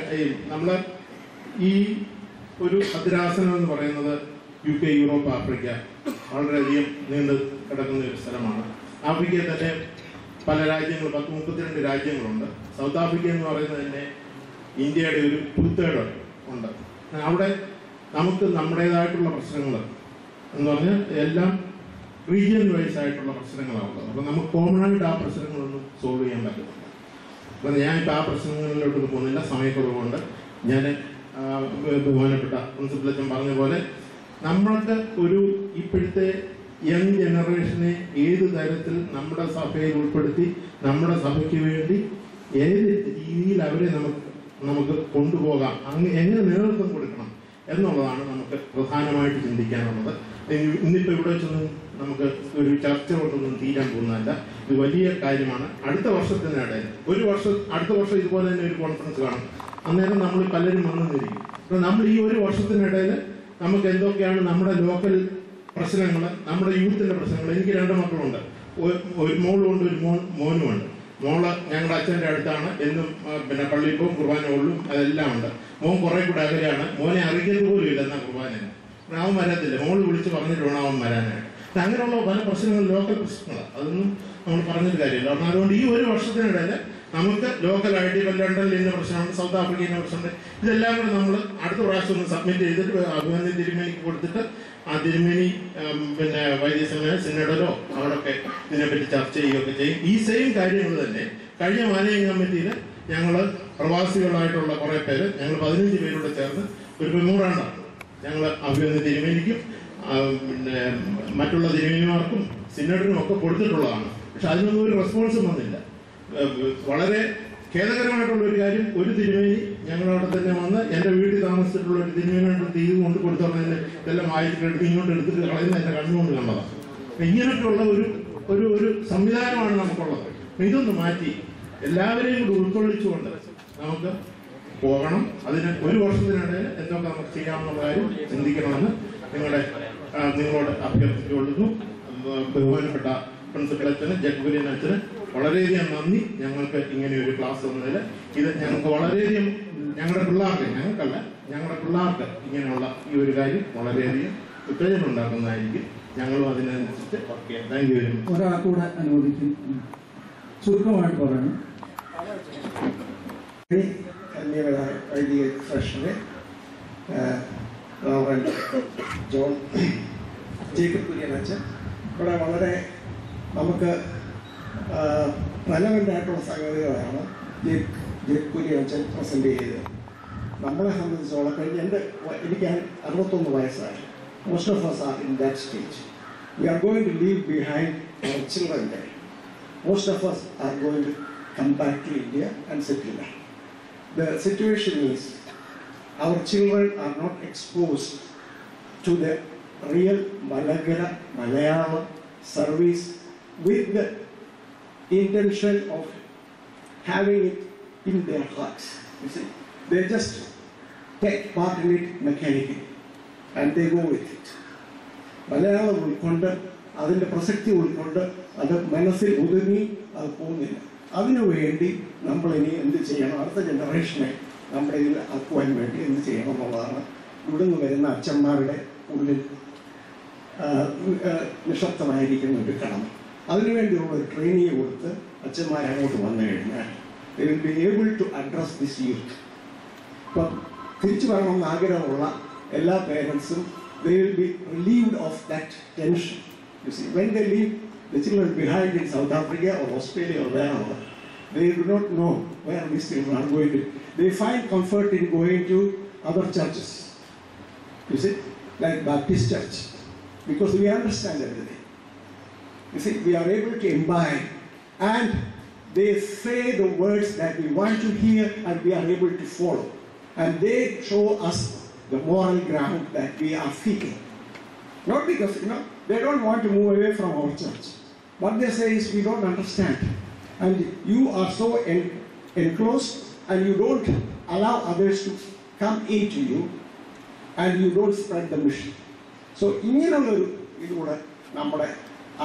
നമ്മൾ ഈ ഒരു ഭദ്രാസനം എന്ന് പറയുന്നത് UK, യൂറോപ്പ്, ആഫ്രിക്ക വളരെയധികം നീണ്ടു കിടക്കുന്ന ഒരു സ്ഥലമാണ്. ആഫ്രിക്കയിൽ തന്നെ പല രാജ്യങ്ങൾ, 32 രാജ്യങ്ങളുണ്ട്. സൗത്ത് ആഫ്രിക്ക എന്ന് പറയുന്നത് തന്നെ ഇന്ത്യയുടെ ഒരു 2/3 ഉണ്ട്. അവിടെ നമുക്ക് നമ്മുടേതായിട്ടുള്ള പ്രശ്നങ്ങൾ എന്ന് പറഞ്ഞാൽ എല്ലാം റീജിയൻ വൈസ് ആയിട്ടുള്ള പ്രശ്നങ്ങളാണ്. അപ്പം നമുക്ക് കോമൺ ആയിട്ട് ആ പ്രശ്നങ്ങളൊന്നും സോൾവ് ചെയ്യാൻ പറ്റുന്നില്ല. അപ്പം ഞാനിപ്പോൾ ആ പ്രശ്നങ്ങളിലോട്ട് പോകുന്നില്ല, സമയക്കുറവുകൊണ്ട്. ഞാൻ ബഹുമാനപ്പെട്ട പ്രിൻസിപ്പൽ അച്ഛൻ പറഞ്ഞ പോലെ നമ്മൾക്ക് ഒരു ഇപ്പോഴത്തെ യങ് ജനറേഷനെ ഏത് തരത്തിൽ നമ്മുടെ സഭയിൽ ഉൾപ്പെടുത്തി നമ്മുടെ സഭയ്ക്ക് വേണ്ടി ഏത് രീതിയിൽ അവരെ നമുക്ക് കൊണ്ടുപോകാം, എങ്ങനെ നേതൃത്വം കൊടുക്കണം എന്നുള്ളതാണ് നമുക്ക് പ്രധാനമായിട്ട് ചിന്തിക്കാനുള്ളത്. ഇന്നിപ്പോൾ ഇവിടെ വെച്ചൊന്നും നമുക്ക് ഒരു ചർച്ച കൊണ്ടൊന്നും തീരാൻ പോകുന്നതല്ല. ഇത് വലിയ കാര്യമാണ്. അടുത്ത വർഷത്തിനിടയിൽ അടുത്ത വർഷം ഇതുപോലെ തന്നെ ഒരു കോൺഫറൻസ് കാണും. അന്നേരം നമ്മൾ പലരും വന്നിരിക്കും. അപ്പോൾ നമ്മൾ ഈ ഒരു വർഷത്തിനിടയിൽ നമുക്ക് എന്തൊക്കെയാണ് നമ്മുടെ ലോക്കൽ പ്രശ്നങ്ങൾ, നമ്മുടെ യൂത്തിൻ്റെ പ്രശ്നങ്ങൾ. എനിക്ക് 2 മക്കളുണ്ട്. ഒരു മോളുമുണ്ട്, ഒരു മോനുമുണ്ട്. മോള് ഞങ്ങളുടെ അച്ഛൻ്റെ അടുത്താണ്. എന്നും പിന്നെ പള്ളിയിൽ പോകും, കുർബാന കൊള്ളും, അതെല്ലാം ഉണ്ട്. മോൻ കുറെ കൂടെ അകലെയാണ്. മോനെ അറിയിക്കുന്നത് പോലും ഇല്ല എന്നാൽ കുർബാനയാണ്. അവൻ വരത്തില്ല. മോള് വിളിച്ച് പറഞ്ഞിട്ട് വേണം അവൻ വരാനായിട്ട്. അങ്ങനെയുള്ള പല പ്രശ്നങ്ങളും ലോക്കൽ പ്രശ്നങ്ങളാണ്. അതൊന്നും നമ്മൾ പറഞ്ഞിട്ട് കാര്യമില്ല. അതുകൊണ്ട് ഈ ഒരു വർഷത്തിനിടയിൽ നമുക്ക് ലോക്കലായിട്ട് ഇപ്പം ലണ്ടനിൽ ഇന്ന പ്രശ്നമുണ്ട്, സൗത്ത് ആഫ്രിക്കയിൽ ഇന്ന പ്രശ്നമുണ്ട്. ഇതെല്ലാം കൂടെ നമ്മൾ അടുത്ത പ്രാവശ്യം ഒന്ന് സബ്മിറ്റ് ചെയ്തിട്ട് അഭിനന്ദൻ തിരുമേനിക്ക് കൊടുത്തിട്ട് ആ തിരുമേനി പിന്നെ വൈദ്യസമയ സിനഡലോ അവിടെയൊക്കെ ഇതിനെപ്പറ്റി ചർച്ച ചെയ്യുകയൊക്കെ ചെയ്യും. ഈ സെയിം കാര്യങ്ങൾ തന്നെ കഴിഞ്ഞ മാനേജിംഗ് കമ്മിറ്റിയിൽ ഞങ്ങൾ പ്രവാസികളായിട്ടുള്ള കുറേ പേര്, ഞങ്ങൾ 15 പേരോട് ചേർന്ന് ഒരു മെമ്മോറാണ്ടാണ് ഞങ്ങൾ അഭിനന്ദൻ തിരുമേനിക്കും പിന്നെ മറ്റുള്ള തിരുമേനിമാർക്കും സിനഡിനും ഒക്കെ കൊടുത്തിട്ടുള്ളതാണ്. പക്ഷെ അതിനൊന്നും ഒരു റെസ്പോൺസും വന്നില്ല. വളരെ ഖേദകരമായിട്ടുള്ള ഒരു കാര്യം, ഒരു തിരുമേനി ഞങ്ങളവിടെ തന്നെ വന്ന് എൻ്റെ വീട്ടിൽ താമസിച്ചിട്ടുള്ള ഒരു തിരുമേനായിട്ട് തീര് കൊണ്ട് കൊടുത്തോളെ ഇതെല്ലാം വായിച്ചിട്ടെടുത്ത് ഇങ്ങോട്ട് എടുത്തിട്ട് കളയുന്ന എൻ്റെ കണ്ണുകൊണ്ട് കണ്ടതാണ്. ഇങ്ങനെയൊക്കെയുള്ള ഒരു സംവിധാനമാണ് നമുക്കുള്ളത്. ഇതൊന്ന് മാറ്റി എല്ലാവരെയും കൂടി ഉൾക്കൊള്ളിച്ചുകൊണ്ട് നമുക്ക് പോകണം. അതിന് ഒരു വർഷത്തിനിടയിൽ എന്തൊക്കെ നമുക്ക് ചെയ്യാമെന്നുള്ള കാര്യം ചിന്തിക്കണമെന്ന് നിങ്ങളോട് അഭ്യർത്ഥിച്ചുകൊള്ളുന്നു. ബഹുമാനപ്പെട്ട പ്രിൻസിപ്പൽ അച്ഛന്, ജഗ്ഗുലിയൻ അച്ഛന് വളരെയധികം നന്ദി. ഞങ്ങൾക്ക് ഇങ്ങനെ ഒരു ക്ലാസ് തന്നതിൽ ഇത് ഞങ്ങൾക്ക് വളരെയധികം ഞങ്ങളുടെ പിള്ളേർക്ക് ഇങ്ങനെയുള്ള ഈ ഒരു കാര്യം വളരെയധികം ഉത്തേജനം ഉണ്ടാക്കുന്നതായിരിക്കും. ഞങ്ങളും അതിനനുസരിച്ച് വർക്ക് ചെയ്യാം. Thank you very much. ഒരാൾക്കൂടെ അനുവദിക്കും. ചുരുക്കമായിട്ട് പറയണം. വൈദിക സെഷന് ജോൺ ജേക്കബ് കുര്യൻ അച്ഛൻ ഇവിടെ വളരെ നമുക്ക് റെലവൻ്റ് ആയിട്ടുള്ള സംഗതികളാണ് ജേക്കബ് കുര്യൻ അച്ഛൻ പ്രസൻറ്റ് ചെയ്തത്. നമ്മളെ സംബന്ധിച്ചോളം എനിക്ക് 61 വയസ്സായി. Most of us are in that stage. We are going to leave behind our children there. Most of us are going to come back to India and settle there. The situation is our children are not exposed to the real Malayalam service with the intention of having it in their hearts. You see, they just take part in it mechanically and they go with it. Malayalam ഉൾക്കൊണ്ട് അതിൻ്റെ പ്രസക്തി ഉൾക്കൊണ്ട് അത് മനസ്സിൽ ഒതുങ്ങി അത് പോകുന്നില്ല. അതിനുവേണ്ടി നമ്മളിനി എന്ത് ചെയ്യണം? അടുത്ത ജനറേഷനെ നമ്മുടെ ഇതിൽ ആക്കുവാൻ വേണ്ടി എന്ത് ചെയ്യണം എന്നുള്ളതാണ് ഇവിടുന്ന് വരുന്ന അച്ഛന്മാരുടെ ഉള്ളിൽ നിശബ്ദമായിരിക്കുന്ന ഒരു കടമ. അതിനുവേണ്ടിയുള്ള ഒരു ട്രെയിനിങ് കൊടുത്ത് അച്ഛന്മാർ അങ്ങോട്ട് വന്നു കഴിഞ്ഞാൽ they will be able to address this youth. ഇപ്പം തിരിച്ചു വരണമെന്ന് ആഗ്രഹമുള്ള എല്ലാ പേരൻസും they will be relieved of that tension. You see, when they leave the children behind in South Africa or Australia or wherever, they do not know where these children are going to. They find comfort in going to other churches. You see, like Baptist Church, because we understand everything. You see, we are able to imbibe, and they say the words that we want to hear, and we are able to follow. And they show us the moral ground that we are seeking. Not because, they don't want to move away from our church. What they say is, we don't understand. And you are so enclosed, and you don't allow others to come into you, and you don't spread the mission. So,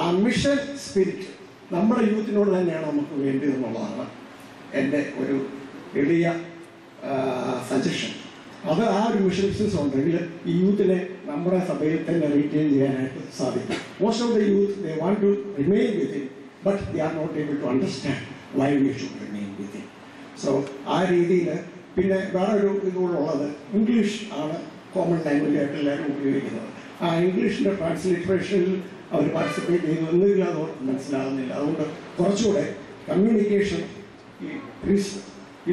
our mission spirit, നമ്മുടെ യൂത്തിനോട് തന്നെയാണ് നമുക്ക് വേണ്ടിയതെന്നുള്ളതാണ് എൻ്റെ ഒരു എളിയ suggestion. അത് ആ ഒരു mission business ഉണ്ടെങ്കിൽ ഈ യൂത്തിനെ നമ്മുടെ സഭയിൽ തന്നെ റീറ്റെയിൻ ചെയ്യാനായിട്ട് സാധിക്കും. Most of the youth they want to remain within, but they are not able to understand why we should remain within. So ആ രീതിയിൽ പിന്നെ വേറൊരു ഇതുള്ളത് ഇംഗ്ലീഷ് ആണ് കോമൺ ലാംഗ്വേജ് ആയിട്ട് എല്ലാവരും ഉപയോഗിക്കുന്നത്. ആ ഇംഗ്ലീഷിൻ്റെ ട്രാൻസ്ലിറ്ററേഷനിൽ അവർ പാർട്ടിസിപ്പേറ്റ് ചെയ്യുന്നൊന്നുമില്ല, അത് മനസ്സിലാകുന്നില്ല. അതുകൊണ്ട് കുറച്ചുകൂടെ communication,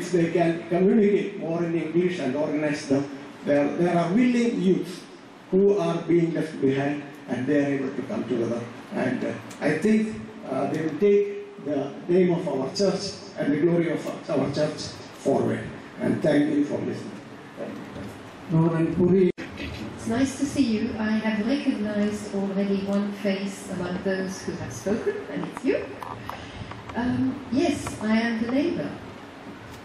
if they can communicate more in English and organize them, there are willing youth who are being left behind, and they are able to come together. And I think they will take the name of our church and the glory of our church forward. And thank you for listening. It's nice to see you. I have recognized already one face among those who have spoken, and it's you. Yes, I am the neighbor,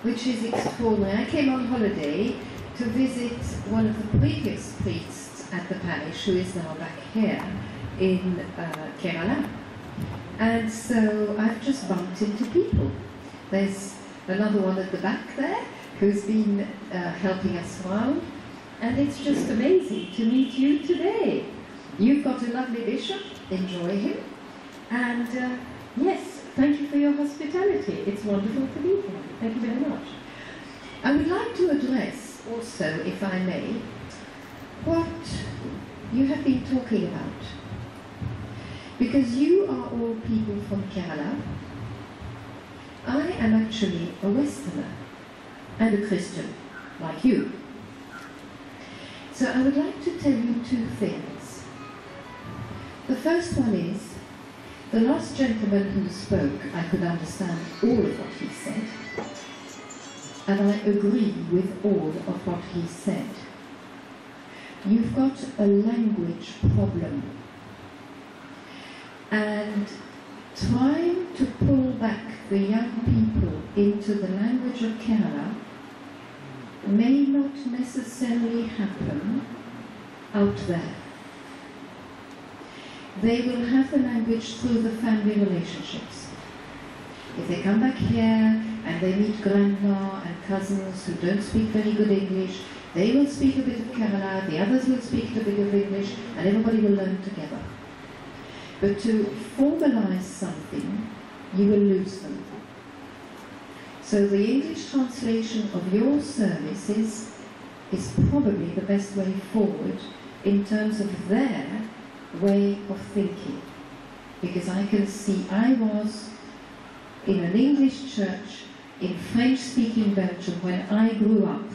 which is extraordinary. I came on holiday to visit one of the previous priests at the parish, who is now back here in Kerala. And so I've just bumped into people. There's another one at the back there who's been helping us around. And it's just amazing to meet you today. You've got a lovely bishop, enjoy him. And yes, thank you for your hospitality. It's wonderful to be here. Thank you very much. I would like to address also, if I may, what you have been talking about. Because you are all people from Kerala. I am actually a Westerner and a Christian, like you. So I would like to tell you two things. The first one is, the last gentleman who spoke, I could understand all of what he said, and I agree with all of what he said. You've got a language problem, and trying to pull back the young people into the language of Kerala may not necessarily happen out there. They will have the language through the family relationships. If they come back here and they meet grandma and cousins who don't speak very good English, they will speak a bit of Kerala, the others will speak a bit of English, and everybody will learn together. But to formalize something, you will lose them. So the English translation of your services is probably the best way forward in terms of their way of thinking. Because I can see I was in an English church in French-speaking Belgium when I grew up.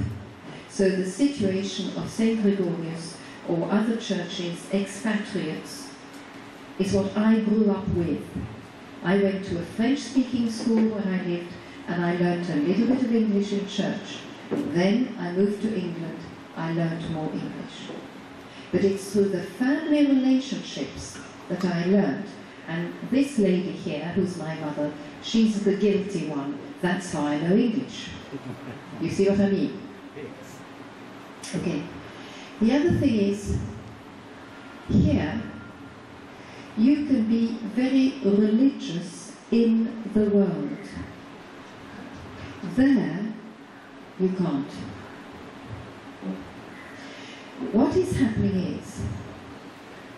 So the situation of St. Gregorius or other churches, expatriates, is what I grew up with. I went to a French-speaking school where I lived, and I learned a little bit of English in church. Then I moved to England, I learned more English. But it's through the family relationships that I learned. And this lady here, who's my mother, she's the guilty one. That's how I know English. You see what I mean? Okay. The other thing is, here, you can be very religious in the world. There, you can't. What is happening is,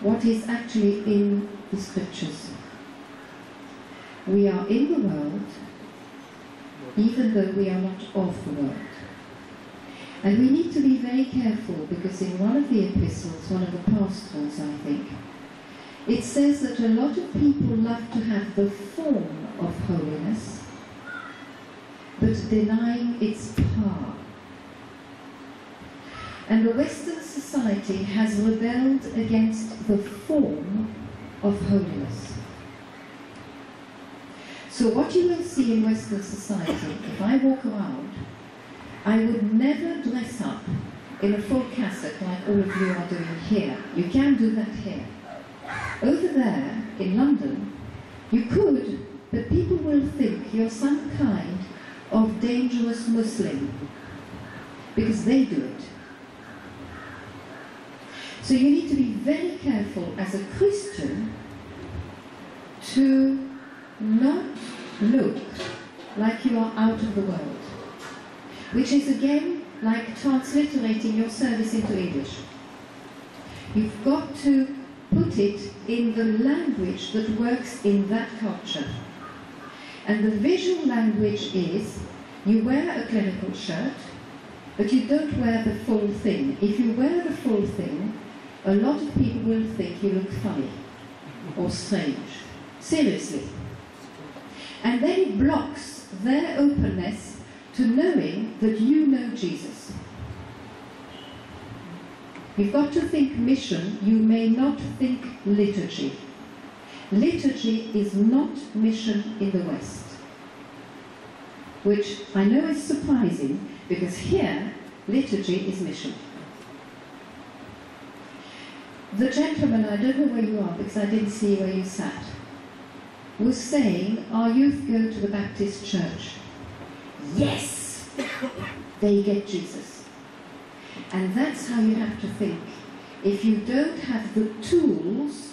what is actually in the scriptures. We are in the world, even though we are not of the world. And we need to be very careful, because in one of the epistles, one of the pastorals, I think, it says that a lot of people love to have the form of holiness, but denying its power. And the Western society has rebelled against the form of holiness. So what you will see in Western society, if I walk around, I would never dress up in a full cassock like all of you are doing here. You can do that here. Over there, in London, you could, but people will think you're some kind of dangerous Muslim, because they do it. So you need to be very careful as a Christian to not look like you are out of the world, which is again like transliterating your service into English. You've got to put it in the language that works in that culture. And the visual language is, you wear a clerical shirt, but you don't wear the full thing. If you wear the full thing, a lot of people will think you look funny or strange. Seriously. And then it blocks their openness to knowing that you know Jesus. You've got to think mission, you may not think liturgy. Liturgy is not mission in the West, which I know is surprising, because here, liturgy is mission. The gentleman, I don't know where you are because I didn't see where you sat, was saying, our youth go to the Baptist church. Yes! They get Jesus. And that's how you have to think. If you don't have the tools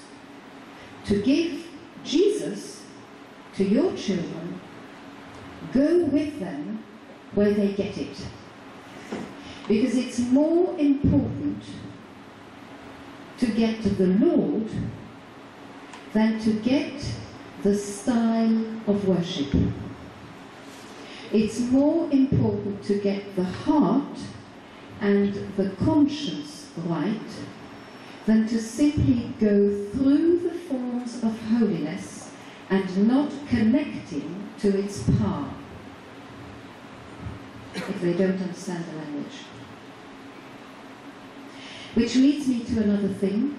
to give Jesus to your children, go with them where they get it. Because it's more important to get to the Lord than to get the style of worship. It's more important to get the heart and the conscience right than to simply go through the forms of holiness and not connecting to its power, if they don't understand the language. Which leads me to another thing.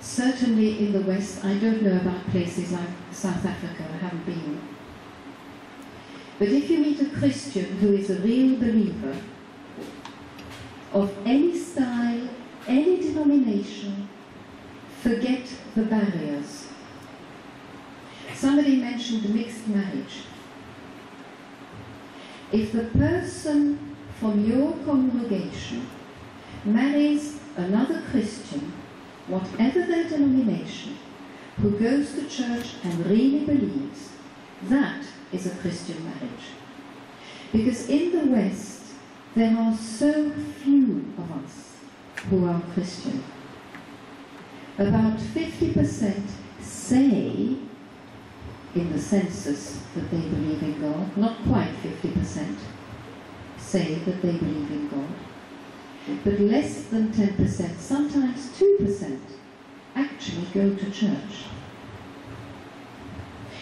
Certainly in the West, I don't know about places like South Africa, I haven't been. But if you meet a Christian who is a real believer, of any style, any denomination, forget the barriers. Somebody mentioned mixed marriage. If the person from your congregation marries another Christian, whatever their denomination, who goes to church and really believes, that is a Christian marriage. Because in the West, there are so few of us who are Christian. About 50% say in the census that they believe in God, not quite 50% say that they believe in God. But less than 10%, sometimes 2%, actually go to church.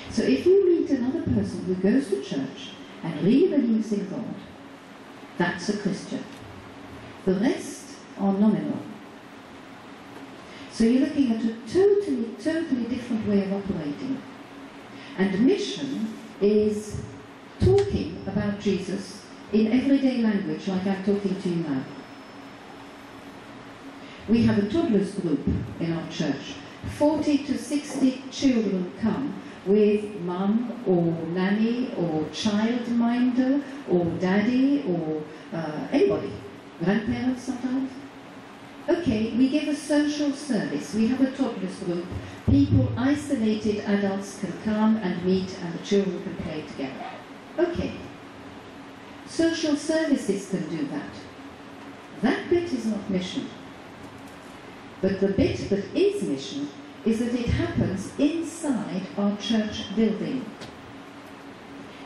So if you meet another person who goes to church and really believes in God, that's a Christian. The rest are nominal. So you're looking at a totally different way of operating. And mission is talking about Jesus in everyday language, like I'm talking to you now. We have a toddlers group in our church. 40 to 60 children come with mum or nanny or childminder or daddy or anybody, grandparents sometimes. Okay, we give a social service. We have a toddlers group. People, isolated adults can come and meet and the children can play together. Okay. Social services can do that. That bit is not mission. But the bit that is mission is that it happens inside our church building.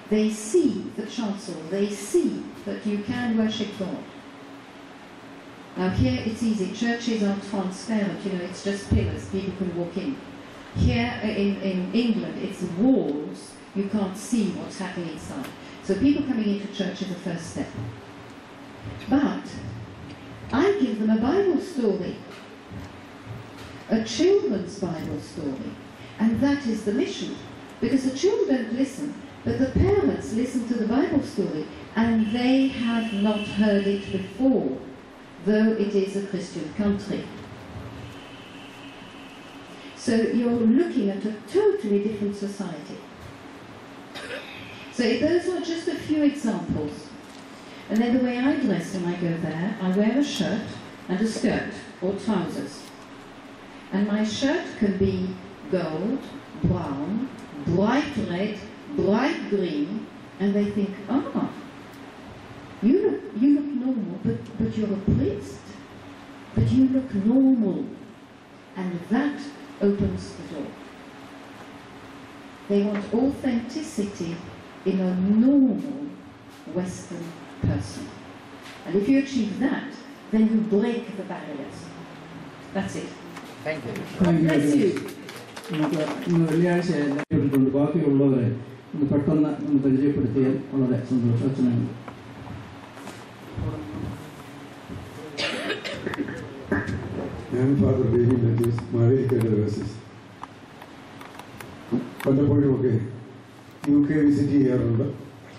They see the chancel, they see that you can worship God. Now here it's easy, churches are transparent, you know, it's just pillars, people can walk in. Here in England, it's walls, you can't see what's happening inside. So people coming into church is the first step. But I give them a Bible story, a children's Bible story. And that is the mission. Because the children don't listen, but the parents listen to the Bible story, and they have not heard it before, though it is a Christian country. So you're looking at a totally different society. So those are just a few examples. And then the way I dress when I go there, I wear a shirt and a skirt or trousers. And my shirt can be gold, brown, bright red, bright green, and they think, ah, you look normal, but you're a priest. But you look normal. And that opens the door. They want authenticity in a normal Western person. And if you achieve that, then you break the barriers. That's it. Thank you. God bless you. നമുക്ക് ഇന്ന് വെള്ളിയാഴ്ച എല്ലാവരും ബാക്കിയുള്ളവരെ ഒന്ന് പെട്ടെന്ന് ഒന്ന് പരിചയപ്പെടുത്തിയാൽ വളരെ സന്തോഷം. അച്ഛനാണ്. ഞാൻ ഫാദർ ബേബി മാത്യൂസ്, മാവേലിക്കര ഡയസിസ്. പലപ്പോഴുമൊക്കെ UK വിസിറ്റ് ചെയ്യാറുണ്ട്.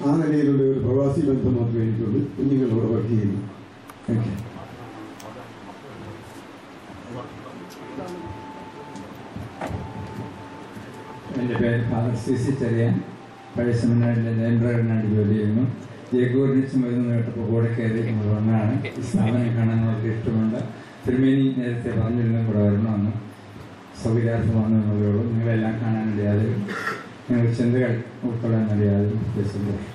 ആ നിലയിലുള്ള ഒരു പ്രവാസി ബന്ധം മാത്രമേ എനിക്കുള്ളൂ. കുഞ്ഞുങ്ങളോട് വർക്ക് ചെയ്യുന്നു. Thank you. എൻ്റെ പേര് ഫാദർ CC ചെറിയാൻ. പഴയ സെമിനാറിലെ ലൈബ്രറിനായിട്ട് ജോലി ചെയ്യുന്നു. ജയഗോറിനിച്ച് മരുന്ന് കേട്ടപ്പോൾ കൂടെ കയറി വന്നാണ്. ഈ സ്ഥാപനം കാണാൻ വളരെ ഇഷ്ടമുണ്ട്. തിരുമേനി നേരത്തെ പറഞ്ഞിരുന്ന കൂടെ വരണമെന്ന് സൗകര്യാർത്ഥം വന്നു എന്നുള്ളൂ. നിങ്ങളെല്ലാം കാണാനിടയാതെ നിങ്ങൾ ചിന്തകൾ ഉൾക്കൊള്ളാനിടയാതെ സന്തോഷം.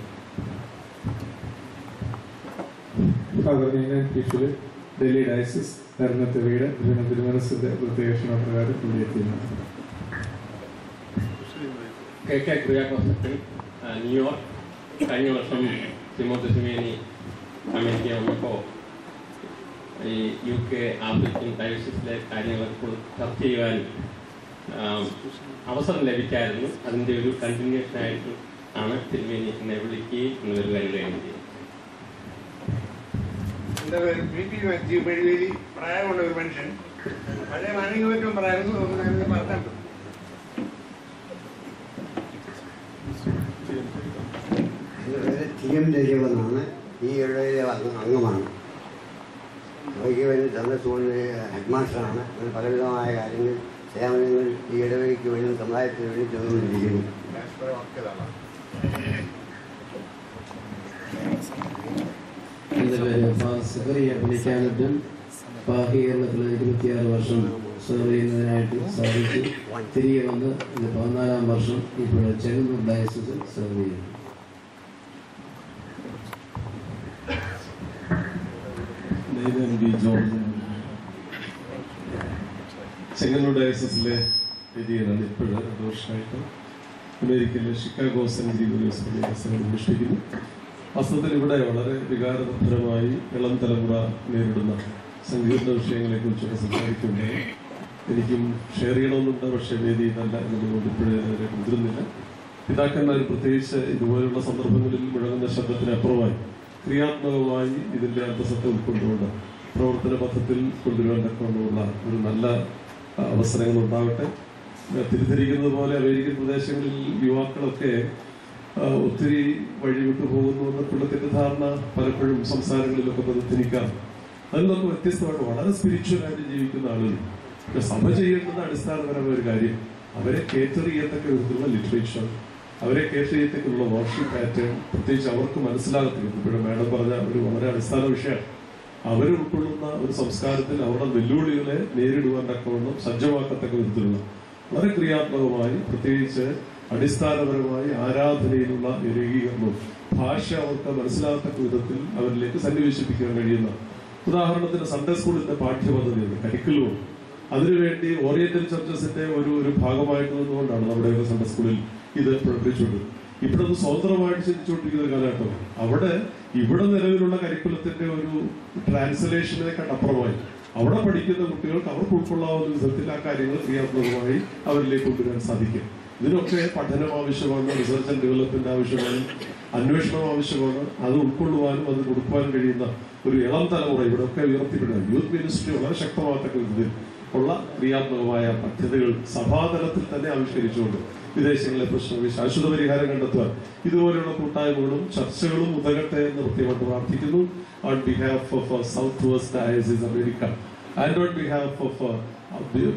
ഫാദർ നീനൻ പീഫിൽ, ഡൽഹി ഡയസിസ്, എറണത്തെ വീട്, തിരുമനസിന്റെ പ്രത്യേക ക്ഷണപ്രകാരം ഇവിടെ എത്തിയിരുന്നു. KK Kuriakose, New York. കഴിഞ്ഞ വർഷം തിമോത്തി തിരുമേനി അമേരിക്ക വന്നപ്പോൾ ഈ UK ആഫ്രിക്കൻ ഡയസിസിലെ കാര്യങ്ങളൊക്കെ ചർച്ച ചെയ്യുവാൻ അവസരം ലഭിച്ചായിരുന്നു. അതിൻ്റെ ഒരു കണ്ടിന്യൂഷനായിട്ട് ആണ് തിരുമേനി എന്നെ വിളിക്കുകയും എന്നൊരു കാര്യം ചെയ്യുന്നത്. എൻ്റെ പേര് PT മാത്യു പഴുവേലി. പ്രായമുള്ള ഒരു മനുഷ്യൻ. പഴയ മാനവികത്വം പറയായിരുന്നു. പറഞ്ഞിട്ടുണ്ട്. TM ജയവനാണ്. ഈ ഇടയിലെ അംഗമാണ്. വൈകിവന് ചന്ദ്ര സ്കൂളിലെ ഹെഡ് മാസ്റ്ററാണ്. അങ്ങനെ പലവിധമായ കാര്യങ്ങൾ സേവനങ്ങൾ ഈ ഇടവഴിക്ക് വേണ്ടി സമുദായത്തിന് വേണ്ടി ചെയ്തുകൊണ്ടിരിക്കുന്നു. എൻ്റെ പേര് ഫാദർ സക്കറിയ പുലിക്കാനത്തും. കേരളത്തിൽ 26 വർഷം സെർവ് ചെയ്യുന്നതിനായിട്ട് സാധിച്ചു. തിരികെ വന്ന് ഇത് 14ാം വർഷം ഇപ്പോൾ ചെങ്ങന്നൂർ ഡയസിസിൽ സെർവ് ചെയ്യുന്നു. ചെങ്ങന്നൂർ ഡയസിസിലെ രീതിയിലാണ് ഇപ്പോഴും 2 വർഷമായിട്ട് അമേരിക്കയിലെ ഷിക്കാഗോ സെന്റ് ഗ്രിഗോറിയോസ് പള്ളിയിൽ അനുഷ്ഠിക്കുന്നു. വാസ്തവത്തിൽ ഇവിടെ വളരെ വികാരതരമായി ഇളം തലമുറ നേരിടുന്ന സങ്കീർണ വിഷയങ്ങളെക്കുറിച്ചൊക്കെ സംസാരിക്കുന്നുണ്ടായി. എനിക്കും ഷെയർ ചെയ്യണമെന്നുണ്ട്, പക്ഷേ വേദി നല്ല എന്നതുകൊണ്ട് ഇപ്പോഴും അതിനെ മുതിരുന്നില്ല. പിതാക്കന്മാർ പ്രത്യേകിച്ച് ഇതുപോലുള്ള സന്ദർഭങ്ങളിൽ മുഴങ്ങുന്ന ശബ്ദത്തിനപ്പുറമായി ക്രിയാത്മകമായി ഇതിൻ്റെ അന്തസത്ത ഉൾക്കൊണ്ടുകൊണ്ട് പ്രവർത്തന പഥത്തിൽ കൊണ്ടുവരാൻ തക്കമുള്ള ഒരു നല്ല അവസരങ്ങൾ ഉണ്ടാവട്ടെ. തിരിച്ചറിയിക്കുന്നത് പോലെ അമേരിക്കൻ പ്രദേശങ്ങളിൽ യുവാക്കളൊക്കെ ഒത്തിരി വഴിവിട്ടു പോകുന്നു എന്നൊക്കെയുള്ള തെറ്റിദ്ധാരണ പലപ്പോഴും സംസാരങ്ങളിലൊക്കെ പ്രതിനിധിക്കാം. അതിൽ നമുക്ക് വ്യത്യസ്തമായിട്ട് വളരെ സ്പിരിച്വലായിട്ട് ജീവിക്കുന്ന ആളുകൾ സഭ ചെയ്യേണ്ടുന്ന അടിസ്ഥാനപരമായ ഒരു കാര്യം അവരെ കേറ്റർ ചെയ്യത്തക്ക വിധത്തിലുള്ള ലിറ്ററേച്ചർ, അവരെ കേറ്റർ ചെയ്യത്തക്കുള്ള വർഷിപ്പ് പാറ്റേൺ, പ്രത്യേകിച്ച് അവർക്ക് മനസ്സിലാകത്തില്ല. ഇപ്പോഴും മാഡം പറഞ്ഞ ഒരു വളരെ അടിസ്ഥാന വിഷയമാണ്. അവർ ഉൾക്കൊള്ളുന്ന ഒരു സംസ്കാരത്തിൽ അവരുടെ വെല്ലുവിളികളെ നേരിടുവാൻ തക്കവണ്ണം സജ്ജമാക്കത്തക്ക വിധത്തിലുള്ള വളരെ ക്രിയാത്മകമായി, പ്രത്യേകിച്ച് അടിസ്ഥാനപരമായി ആരാധനയിലുള്ള ഏകീകരണവും ഭാഷ അവർക്ക് മനസ്സിലാകത്തക്ക വിധത്തിൽ അവരിലേക്ക് സന്നിവേശിപ്പിക്കാൻ കഴിയുന്ന, ഉദാഹരണത്തിന് സൺഡേ സ്കൂളിന്റെ പാഠ്യപദ്ധതിയുണ്ട്, കരിക്കുലവും. അതിനുവേണ്ടി ഓറിയന്റൽ ചർച്ചസിന്റെ ഒരു ഭാഗമായിട്ട് നിന്നുകൊണ്ടാണ് നമ്മുടെ സൺഡേ സ്കൂളിൽ ഇത് പ്രവർത്തിച്ചുകൊണ്ട് ഇവിടെ ഒന്ന് സ്വതന്ത്രമായിട്ട് ചിന്തിച്ചുകൊണ്ടിരിക്കുന്ന കാലഘട്ടം. ഇവിടെ നിലവിലുള്ള കരിക്കുലത്തിന്റെ ഒരു ട്രാൻസ്ലേഷനേക്കാട്ടപ്പുറമായി അവിടെ പഠിക്കുന്ന കുട്ടികൾക്ക് അവർക്ക് ഉൾക്കൊള്ളാവുന്ന വിധത്തിൽ ആ കാര്യങ്ങൾ ക്രിയാത്മകമായി അവരിലേക്ക് കൊണ്ടുവരാൻ സാധിക്കും. ഇതിനൊക്കെ പഠനം ആവശ്യമാണ്, റിസർച്ച് ആൻഡ് ഡെവലപ്മെന്റ് ആവശ്യമാണ്. അന്വേഷണം ആവശ്യമാണ്. അത് ഉൾക്കൊള്ളുവാനും അത് കൊടുക്കുവാനും കഴിയുന്ന ഒരു ഇളം തലമുറ ഇവിടെയൊക്കെ ഉയർത്തിപ്പെടുന്നത്. യൂത്ത് മിനിസ്ട്രി വളരെ ശക്തമാകത്തക്ക വിധത്തിൽ ഉള്ള ക്രിയാത്മകമായ പദ്ധതികൾ സഭാതലത്തിൽ തന്നെ ആവിഷ്കരിച്ചുകൊണ്ട് വിദേശങ്ങളിലെ പ്രശ്നങ്ങളിൽ ശാശ്വത പരിഹാരം കണ്ടെത്തുവാൻ ഇതുപോലെയുള്ള കൂട്ടായ്മകളും ചർച്ചകളും ഉതകട്ടെ എന്ന് പ്രത്യേകമായിട്ട് പ്രാർത്ഥിക്കുന്നു. On behalf of Southwest Diocese America and on behalf of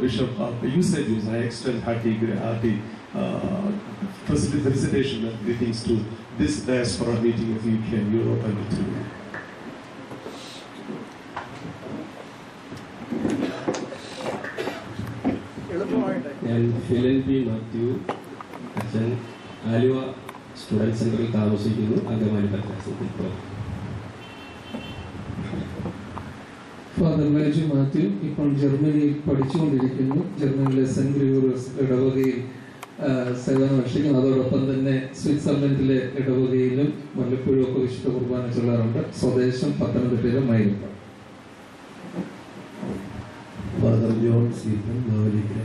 Bishop Eusebius, I extend hearty felicitation and greetings to this diaspora meeting of UK and Europe and Italy. ഞാൻ ഫിലൻ പി മാത്യു, അച്ഛൻ ആലുവ സ്റ്റുഡൻറ് സെന്ററിൽ താമസിക്കുന്നു, അങ്കമാലി പഞ്ചായത്തിൽ. ഫാദർ മാത്യു മാത്യു ഇപ്പോൾ ജർമ്മനിയിൽ പഠിച്ചുകൊണ്ടിരിക്കുന്നു. ജർമ്മനിയിലെ saint Gregorios ഇടവകയിൽ സേവനമനുഷ്ഠിക്കുന്നു. അതോടൊപ്പം തന്നെ സ്വിറ്റ്സർലൻഡിലെ ഇടവകയിലും വല്ലപ്പോഴും ഒക്കെ വിശുദ്ധ കുർബാന ചൊല്ലാറുണ്ട്. സ്വദേശം പത്തനംതിട്ടയിലെ Mailappuram. Father John Stephen, Mavelikara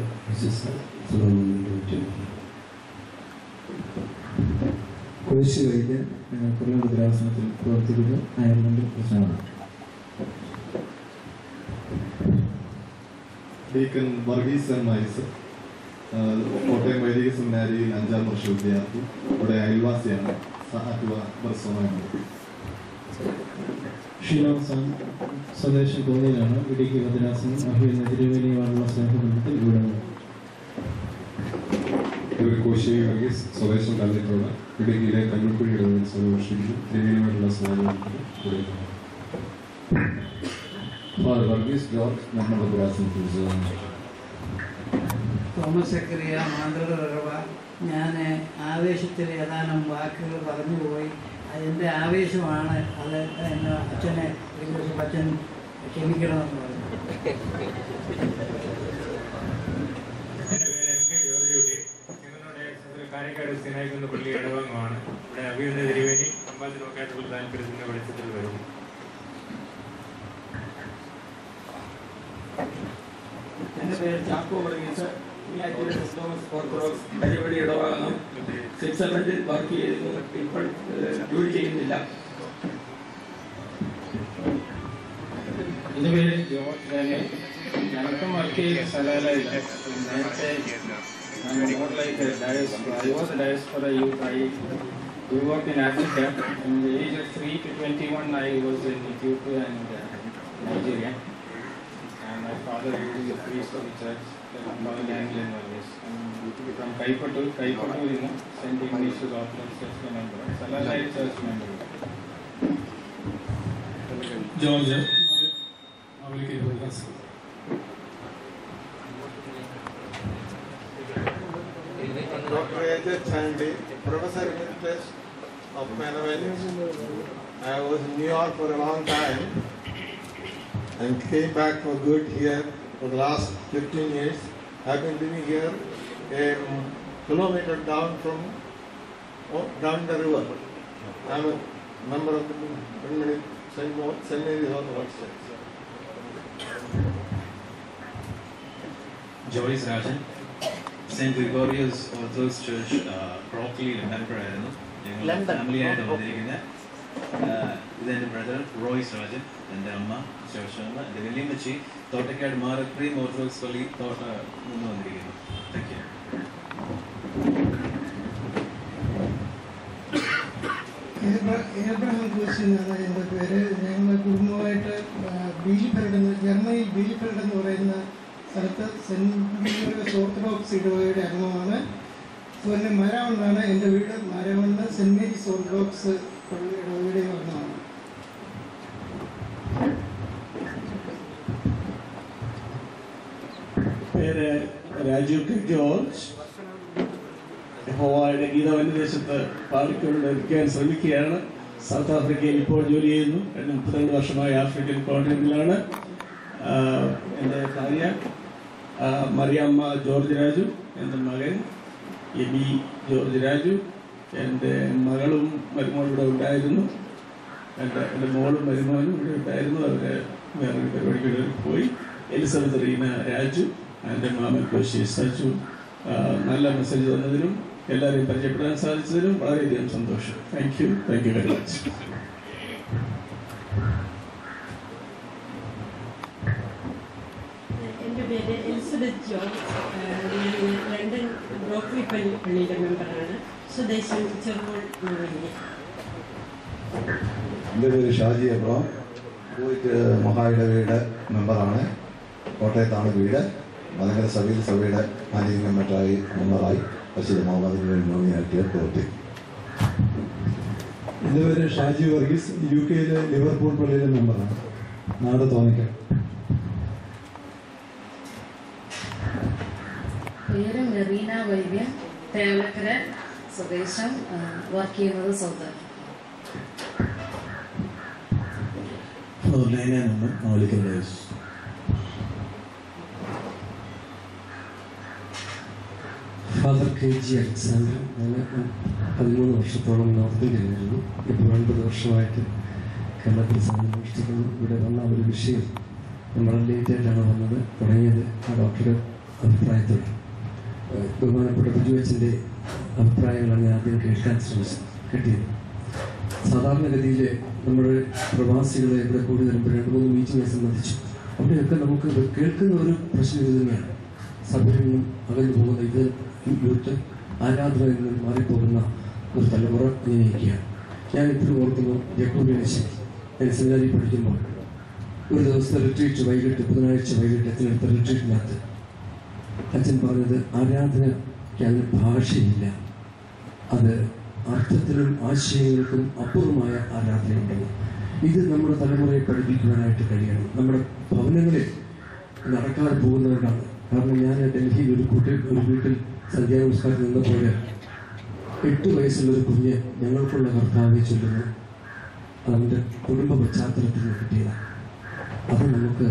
course കഴിഞ്ഞ് കൊല്ലം രുദ്രാസനത്തിൽ പ്രവർത്തിക്കുന്ന അയർലൻഡിൽ പ്രശ്നമാണ്. ഡീക്കൻ വർഗീസ് എൻ മൈസ്, കോട്ടയം വൈദിക സെമിനാരിയിൽ 5ാം വർഷ വിദ്യാർത്ഥി, ഇവിടെ അയൽവാസിയാണ്. ആറ്റുവ ബർസോമാണ്. ഷീലോസാൻ സ്വദേശം തോന്നിയിലാണ്. ഇടുക്കി ഭദ്രാസനം അഭിയുന്ന തിരുവേലിയുമായുള്ള സ്നേഹബന്ധത്തിൽ ഇവിടെ കോശി വർഗീസ്, സ്വദേശം കല്ലിത്തോട്, ഇടുക്കിയിലെ കഞ്ഞിക്കുഴി ഇടവയിൽ സന്ദർശിക്കുന്നു. തിരുവേലിയുമായിട്ടുള്ള സ്നേഹബന്ധത്തിൽ ഇവിടെ വർഗീസ് ജോർജ് നമ്മുടെ ഭദ്രാസനത്തിൽ. തോമസ് സക്കറിയ, മാന്ത്രിക. ഞാൻ ആവേശത്തിൽ ഏതാനും വാക്കുകൾ പറഞ്ഞുപോയി. അതിൻ്റെ ആവേശമാണ് അത്. എന്നെ അച്ഛനെ അച്ഛൻ ക്ഷമിക്കണമെന്ന് പറഞ്ഞു. കാരക്കാട് സിനായിക്കുന്ന പള്ളി ഇടവകമാണ്. ഇവിടെ അഭിയുന്ന തിരുവേനി അമ്പാതിനൊക്കെയായിട്ടുള്ള താല്പര്യത്തിൻ്റെ വെളിച്ചത്തിൽ വരുന്നു. എൻ്റെ പേര് ചാക്കോ വർഗീസ്. ഓർത്തഡോക്സ് പരിപാടി ഇടവകം സ്വിറ്റ്സർലൻഡിൽ വർക്ക് ചെയ്യുന്നു. ഇപ്പോൾ ജോലി ചെയ്യുന്നില്ല. എൻ്റെ പേര് ജോർജ് ഡാനിയൽ. ഞങ്ങൾക്കും വർക്ക് ചെയ്യുന്ന സ്ഥലമില്ല. നേരത്തെ I was a diaspora youth. We worked in Africa. From the age of 3 to 21, I was in Ethiopia and Nigeria. And my father was a priest of the church, Mount Anglican Vargas. From Kaipatu, St. Ignatius Orthodox Church member, Salalite Church member. George, Dr. A.J. Chandy, Professor Emeritus of Mathematics. I was in New York for a long time and came back for good here for the last 15 years. I've been living here a kilometer down the river. I'm a member of the St. Mary's Orthodox Church. Joyce Rajan, St. Gregorius Orthodox Church, Broccoli member ആയിരുന്നു. ഞങ്ങൾ family ആയിട്ട് വന്നിരിക്കുന്നത്. ഇതെൻ്റെ brother Royce Rajan, എൻ്റെ അമ്മ ശിവശർമ്മ, എൻ്റെ വലിയമ്മച്ചി Thottakkad മാറക്രീം orthodox പള്ളി നിന്ന് വന്നിരിക്കുന്നു. Thank you. ഏബ്രഹാം ക്രിസ്ത്യൻ എന്നാണ് എൻ്റെ പേര്. ഞങ്ങൾ കുടുംബമായിട്ട് ജർമ്മനിയിൽ ബീലിഫെൽഡ് എന്ന് പറയുന്ന സ്ഥലത്ത് സെൻറ്റ് ഓർത്തഡോക്സ് ഇടവകയുടെ അംഗമാണ്. അതുപോലെ മരവണ്ണാണ് എൻ്റെ വീട്. മരവണ്ണ സെൻറ്റ് മേരീസ് ഓർത്തഡോക്സ് ഇടവകയുടെ അംഗമാണ്. പേര് രാജീവ് കെ ജോർജ്. യഹോവയുടെ ഗീതവന്യദേശത്ത് പാടിക്കൊണ്ടിരിക്കാൻ ശ്രമിക്കുകയാണ്. സൗത്ത് ആഫ്രിക്കയിൽ ഇപ്പോൾ ജോലി ചെയ്യുന്നു. 32 വർഷമായി ആഫ്രിക്കൻ കോണ്ടിനെന്റിലാണ്. എൻ്റെ ഭാര്യ മറിയാമ്മ ജോർജ് രാജു, എൻ്റെ മകൻ എബി ജോർജ് രാജു, എൻ്റെ മകളും മരുമോളും ഇവിടെ ഉണ്ടായിരുന്നു. എൻ്റെ മോളും മരുമോനും ഇവിടെ ഉണ്ടായിരുന്നു. അവരെ വേറൊരു പരിപാടിക്ക് പോയി. എലിസബത്ത് റീന രാജു, എൻ്റെ മാമൻ കോശി സജു നല്ല മെസ്സേജ് തന്നതിനും എല്ലാവരെയും പരിചയപ്പെടാൻ സാധിച്ചതിലും വളരെയധികം സന്തോഷം. Thank you very much. എൻ്റെ പേര് എലിസബത്ത് ജോർജ്. ഞാൻ ലണ്ടൻ ബ്രോക്കറി പള്ളിയുടെ മെമ്പറാണ്. സ്വദേശം ചെറുകോൾ മുറിഞ്ഞ്. എൻ്റെ പേര് ഷാജി അബ്രഹാം. കുവൈറ്റ് മഹായിടവയുടെ മെമ്പറാണ്. കോട്ടയത്താണ് വീട്. മലങ്കര സഭയുടെ മാനേജിംഗ് കമ്മിറ്റിയായി മെമ്പറായി പരിശുദ്ധ മുഹമ്മദിന് വേണ്ടി നോമിനായിട്ട് പ്രവർത്തിക്കും. എൻ്റെ പേര് ഷാജി വർഗീസ്. UK ലിവർപൂൾ പള്ളിയിലെ മെമ്പറാണ്. നാട് തോന്നിക്കാം. പേര് മെറീന വൈദ്യൻ. തേവലക്കര സ്വദേശം. വർക്ക് ചെയ്യുന്നത് south Africa. Father KG Alexander. ഞാൻ 13 വർഷത്തോളം നോർത്ത് ഇന്ത്യയിലായിരുന്നു. ഇപ്പോൾ 9 വർഷമായിട്ട് കേരളത്തിൽ സന്ദർശിക്കുന്നു. ഇവിടെ വന്ന ഒരു വിഷയം വളരെ ലേറ്റായിട്ടാണ് വന്നത്. തുടങ്ങിയത് ആ ഡോക്ടറുടെ അഭിപ്രായത്തോടെ. ബഹുമാനപ്പെട്ട ബിജുവച്ചൻ്റെ അഭിപ്രായങ്ങളാണ് ഞാൻ ആദ്യം കേൾക്കാൻ കിട്ടിയത്. സാധാരണഗതിയിൽ നമ്മുടെ പ്രവാസികളെ ഇവിടെ കൂടി വരുമ്പോൾ 2-3 മീറ്റിങ്ങിനെ സംബന്ധിച്ചു അവിടെയൊക്കെ നമുക്ക് കേൾക്കുന്ന ഒരു പ്രശ്നം ഇത് തന്നെയാണ്. സഭയിൽ നിന്നും അകന്നു പോകുന്ന ഇത് യൂത്ത് ആരാധനയിൽ നിന്നും മാറിപ്പോകുന്ന ഒരു തലമുറ ഇങ്ങനെയൊക്കെയാണ്. ഞാൻ ഇപ്പോഴും ഓർക്കുന്നു ജക്കൂബിനേശൻ ഞാൻ സെമിനാരിൽ പഠിക്കുമ്പോൾ ഒരു ദിവസത്തെ റിട്രീറ്റ് വൈകിട്ട് ബുധനാഴ്ച വൈകിട്ട് അച്ഛനെടുത്ത റിട്രീറ്റിനകത്ത് അച്ഛൻ പറഞ്ഞത് ആരാധനയ്ക്ക് അതിന് ഭാഷയില്ല, അത് അർത്ഥത്തിനും ആശയങ്ങൾക്കും അപ്പുറമായ ആരാധനയുണ്ടെന്ന്. ഇത് നമ്മുടെ തലമുറയെ പഠിപ്പിക്കുവാനായിട്ട് കഴിയണം. നമ്മുടെ ഭവനങ്ങളിൽ നടക്കാതെ പോകുന്നവരാണ്. കാരണം ഞാൻ ഡൽഹിയിൽ ഒരു വീട്ടിൽ സന്ധ്യാനമസ്കാരത്തിൽ നിന്നപ്പോൾ 8 വയസ്സുള്ളൊരു കുഞ്ഞ് ഞങ്ങൾക്കുള്ള കർത്താവെ ചൊല്ലുന്നു. അവൻ്റെ കുടുംബ പശ്ചാത്തലത്തിൽ നിന്ന് കിട്ടിയതാണ്. അത് നമുക്ക്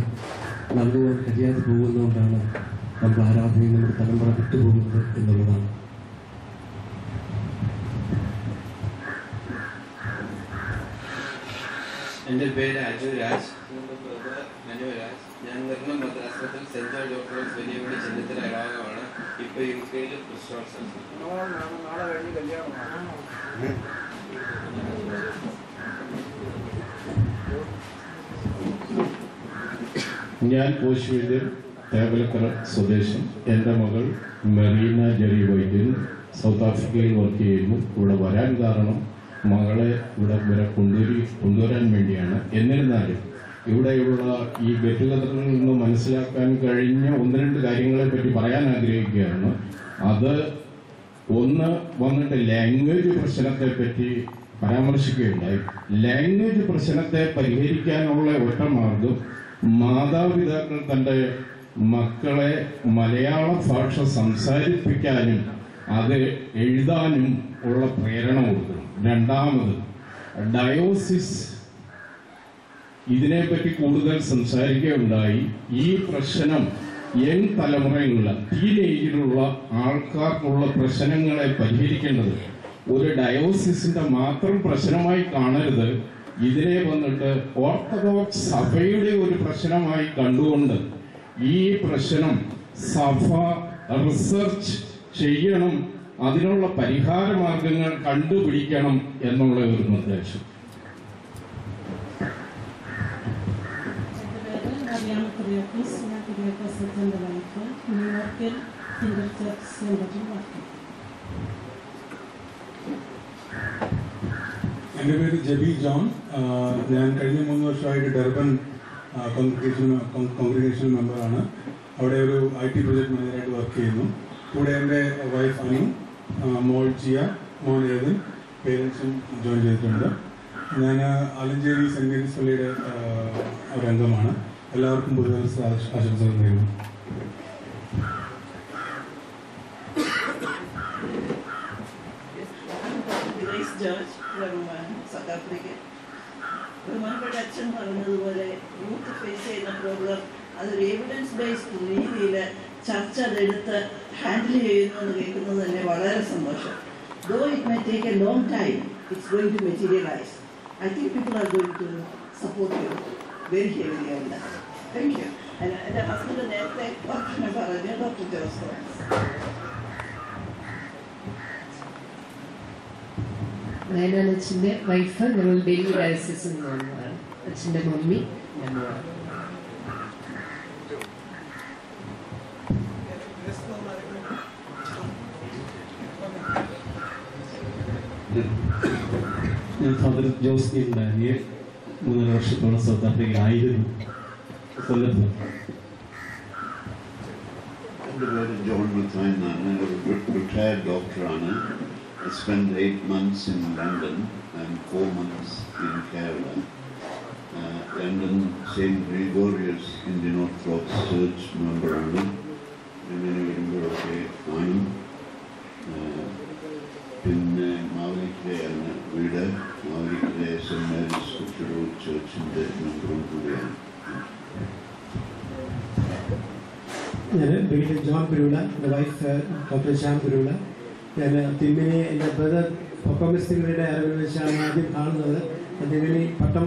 നൽകുവാൻ കഴിയാതെ പോകുന്നതുകൊണ്ടാണ് നമ്മുടെ ആരാധനയിൽ നമ്മുടെ തലമുറ വിട്ടുപോകുന്നത് എന്നുള്ളതാണ്. എൻ്റെ പേര് അജു രാജ്. മനു രാജ്. ഞാൻ Nirmal മദ്രാസത്തിൽ saint George orthodox Valiyapalli Chennithala ഇടവകമാണ്. ഇപ്പോൾ UK ക്രിസ്റ്റോഫർ. നാളെ കഴിഞ്ഞ് കല്യാണമാണ്. ഞാൻ കോശിവൈദ്യൻ, തേവലക്കര സ്വദേശം. എൻ്റെ മകൾ മെറീന ജെറി വൈദ്യൻ സൗത്ത് ആഫ്രിക്കയിൽ വർക്ക് ചെയ്യുന്നു. ഇവിടെ വരാൻ കാരണം മകളെ ഇവിടെ വരെ കൊണ്ടുവരാൻ വേണ്ടിയാണ്. എന്നിരുന്നാലും ഇവിടെയുള്ള ഈ ഗെറ്റ് ടുഗദറിൽ നിന്ന് മനസ്സിലാക്കാൻ കഴിഞ്ഞ 1-2 കാര്യങ്ങളെ പറ്റി പറയാൻ ആഗ്രഹിക്കുകയാണ്. അത് ഒന്ന് വന്നിട്ട് ലാംഗ്വേജ് പ്രശ്നത്തെ പറ്റി പരാമർശിക്കുകയുണ്ടായി. ലാംഗ്വേജ് പ്രശ്നത്തെ പരിഹരിക്കാനുള്ള ഒറ്റ മാർഗം മാതാപിതാക്കൾ തൻ്റെ മക്കളെ മലയാള ഭാഷ സംസാരിപ്പിക്കാനും അത് എഴുതാനും ഉള്ള പ്രേരണ കൊടുക്കണം. രണ്ടാമത് ഡയോസിസ് ഇതിനെപ്പറ്റി കൂടുതൽ സംസാരിക്കുകയുണ്ടായി. ഈ പ്രശ്നം യങ് തലമുറയിലുള്ള ടീനേജിലുള്ള ആൾക്കാർക്കുള്ള പ്രശ്നങ്ങളെ പരിഹരിക്കേണ്ടത് ഒരു ഡയോസിസിന്റെ മാത്രം പ്രശ്നമായി കാണരുത്. ഇതിനെ വന്നിട്ട് ഓർത്തഡോക്സ് സഭയുടെ ഒരു പ്രശ്നമായി കണ്ടുകൊണ്ട് ഈ പ്രശ്നം സഭ റിസർച്ച് ചെയ്യണം, അതിനുള്ള പരിഹാര മാർഗങ്ങൾ കണ്ടുപിടിക്കണം എന്നുള്ള ഒരു നിർദ്ദേശം. എൻ്റെ പേര് ജബി ജോൺ. ഞാൻ കഴിഞ്ഞ 3 വർഷമായിട്ട് ഡർബൻ കോൺഗ്രിഗേഷൻ മെമ്പറാണ്. അവിടെ ഒരു IT പ്രൊജക്ട് മാനേജറായിട്ട് വർക്ക് ചെയ്യുന്നു. കൂടെ എൻ്റെ വൈഫ് അനു, മോൾ ജിയ, മോൻ ഏതൻ, പേരൻസും ജോയിൻ ചെയ്തിട്ടുണ്ട്. ഞാൻ ആലഞ്ചേരി സെൻറ് മേരീസ് പള്ളിയുടെ ഒരു അംഗമാണ്. എല്ലാവർക്കും പുതുവത്സര ആശംസകൾ നേരുന്നു. George south Africa. ബഹുമാനപ്പെട്ട അച്ഛൻ പറഞ്ഞതുപോലെ യൂത്ത് ഫേസ് ചെയ്യുന്ന പ്രോബ്ലം അതൊരു എവിഡൻസ് ബേസ്ഡ് രീതിയിൽ ചർച്ച അതെടുത്ത് ഹാൻഡിൽ ചെയ്യുന്നു എന്ന് കേൾക്കുന്നത് തന്നെ വളരെ സന്തോഷം. Though it may take a long time, it's going to materialize. I think people are going to support you very heavily on that. Thank you. എൻ്റെ ഹസ്ബൻഡ് നേരത്തെ ഡോക്ടറിനെ പറഞ്ഞു, ഡോക്ടർ ജോസ് തോമസ്. വയനാട് അച്ഛൻ്റെ വൈഫ് ഞങ്ങൾ ഡൽഹി ഡയസിസിൽ നിന്ന് വന്നതാണ്. അച്ഛൻ്റെ മമ്മി ഞങ്ങളാണ്. ഞാൻ ഫാദർ ജോസ് കെ ഡാനിയൽ 3 വർഷത്തോളം സൗത്ത് ആഫ്രിക്കയിലായിരുന്നു. കൊല്ലത്ത്. എൻ്റെ പേര് ജോൺ മത്തായി എന്നാണ്. ഒരു റിട്ടയർഡ് ഡോക്ടറാണ്. I spent 8 months in London and 4 months in Kerala. London St. Gregorius Indian Orthodox Church മെമ്പറാണ്. അങ്ങനെ വരുമ്പോഴൊക്കെ കാണും. പിന്നെ മാവലിക്കരയാണ് വീട്. മാവലിക്കര സെൻറ് മേരീസ് കുട്ടികളുടെ ചർച്ചിൻ്റെ മെമ്പറും കൂടിയാണ്. ഞാൻ വീട്ടിൽ ജോൺ കുരുവിള, എൻ്റെ വൈഫ് ഡോക്ടർ ശ്യാം കുരുവിള. ഞാൻ തിരുമേനി എൻ്റെ ബ്രദർ പൊക്കോമിസ് തിരുമേനിയുടെ അറിവിൽ വെച്ചാണ് ആദ്യം കാണുന്നത്. തിരുമേനി പട്ടം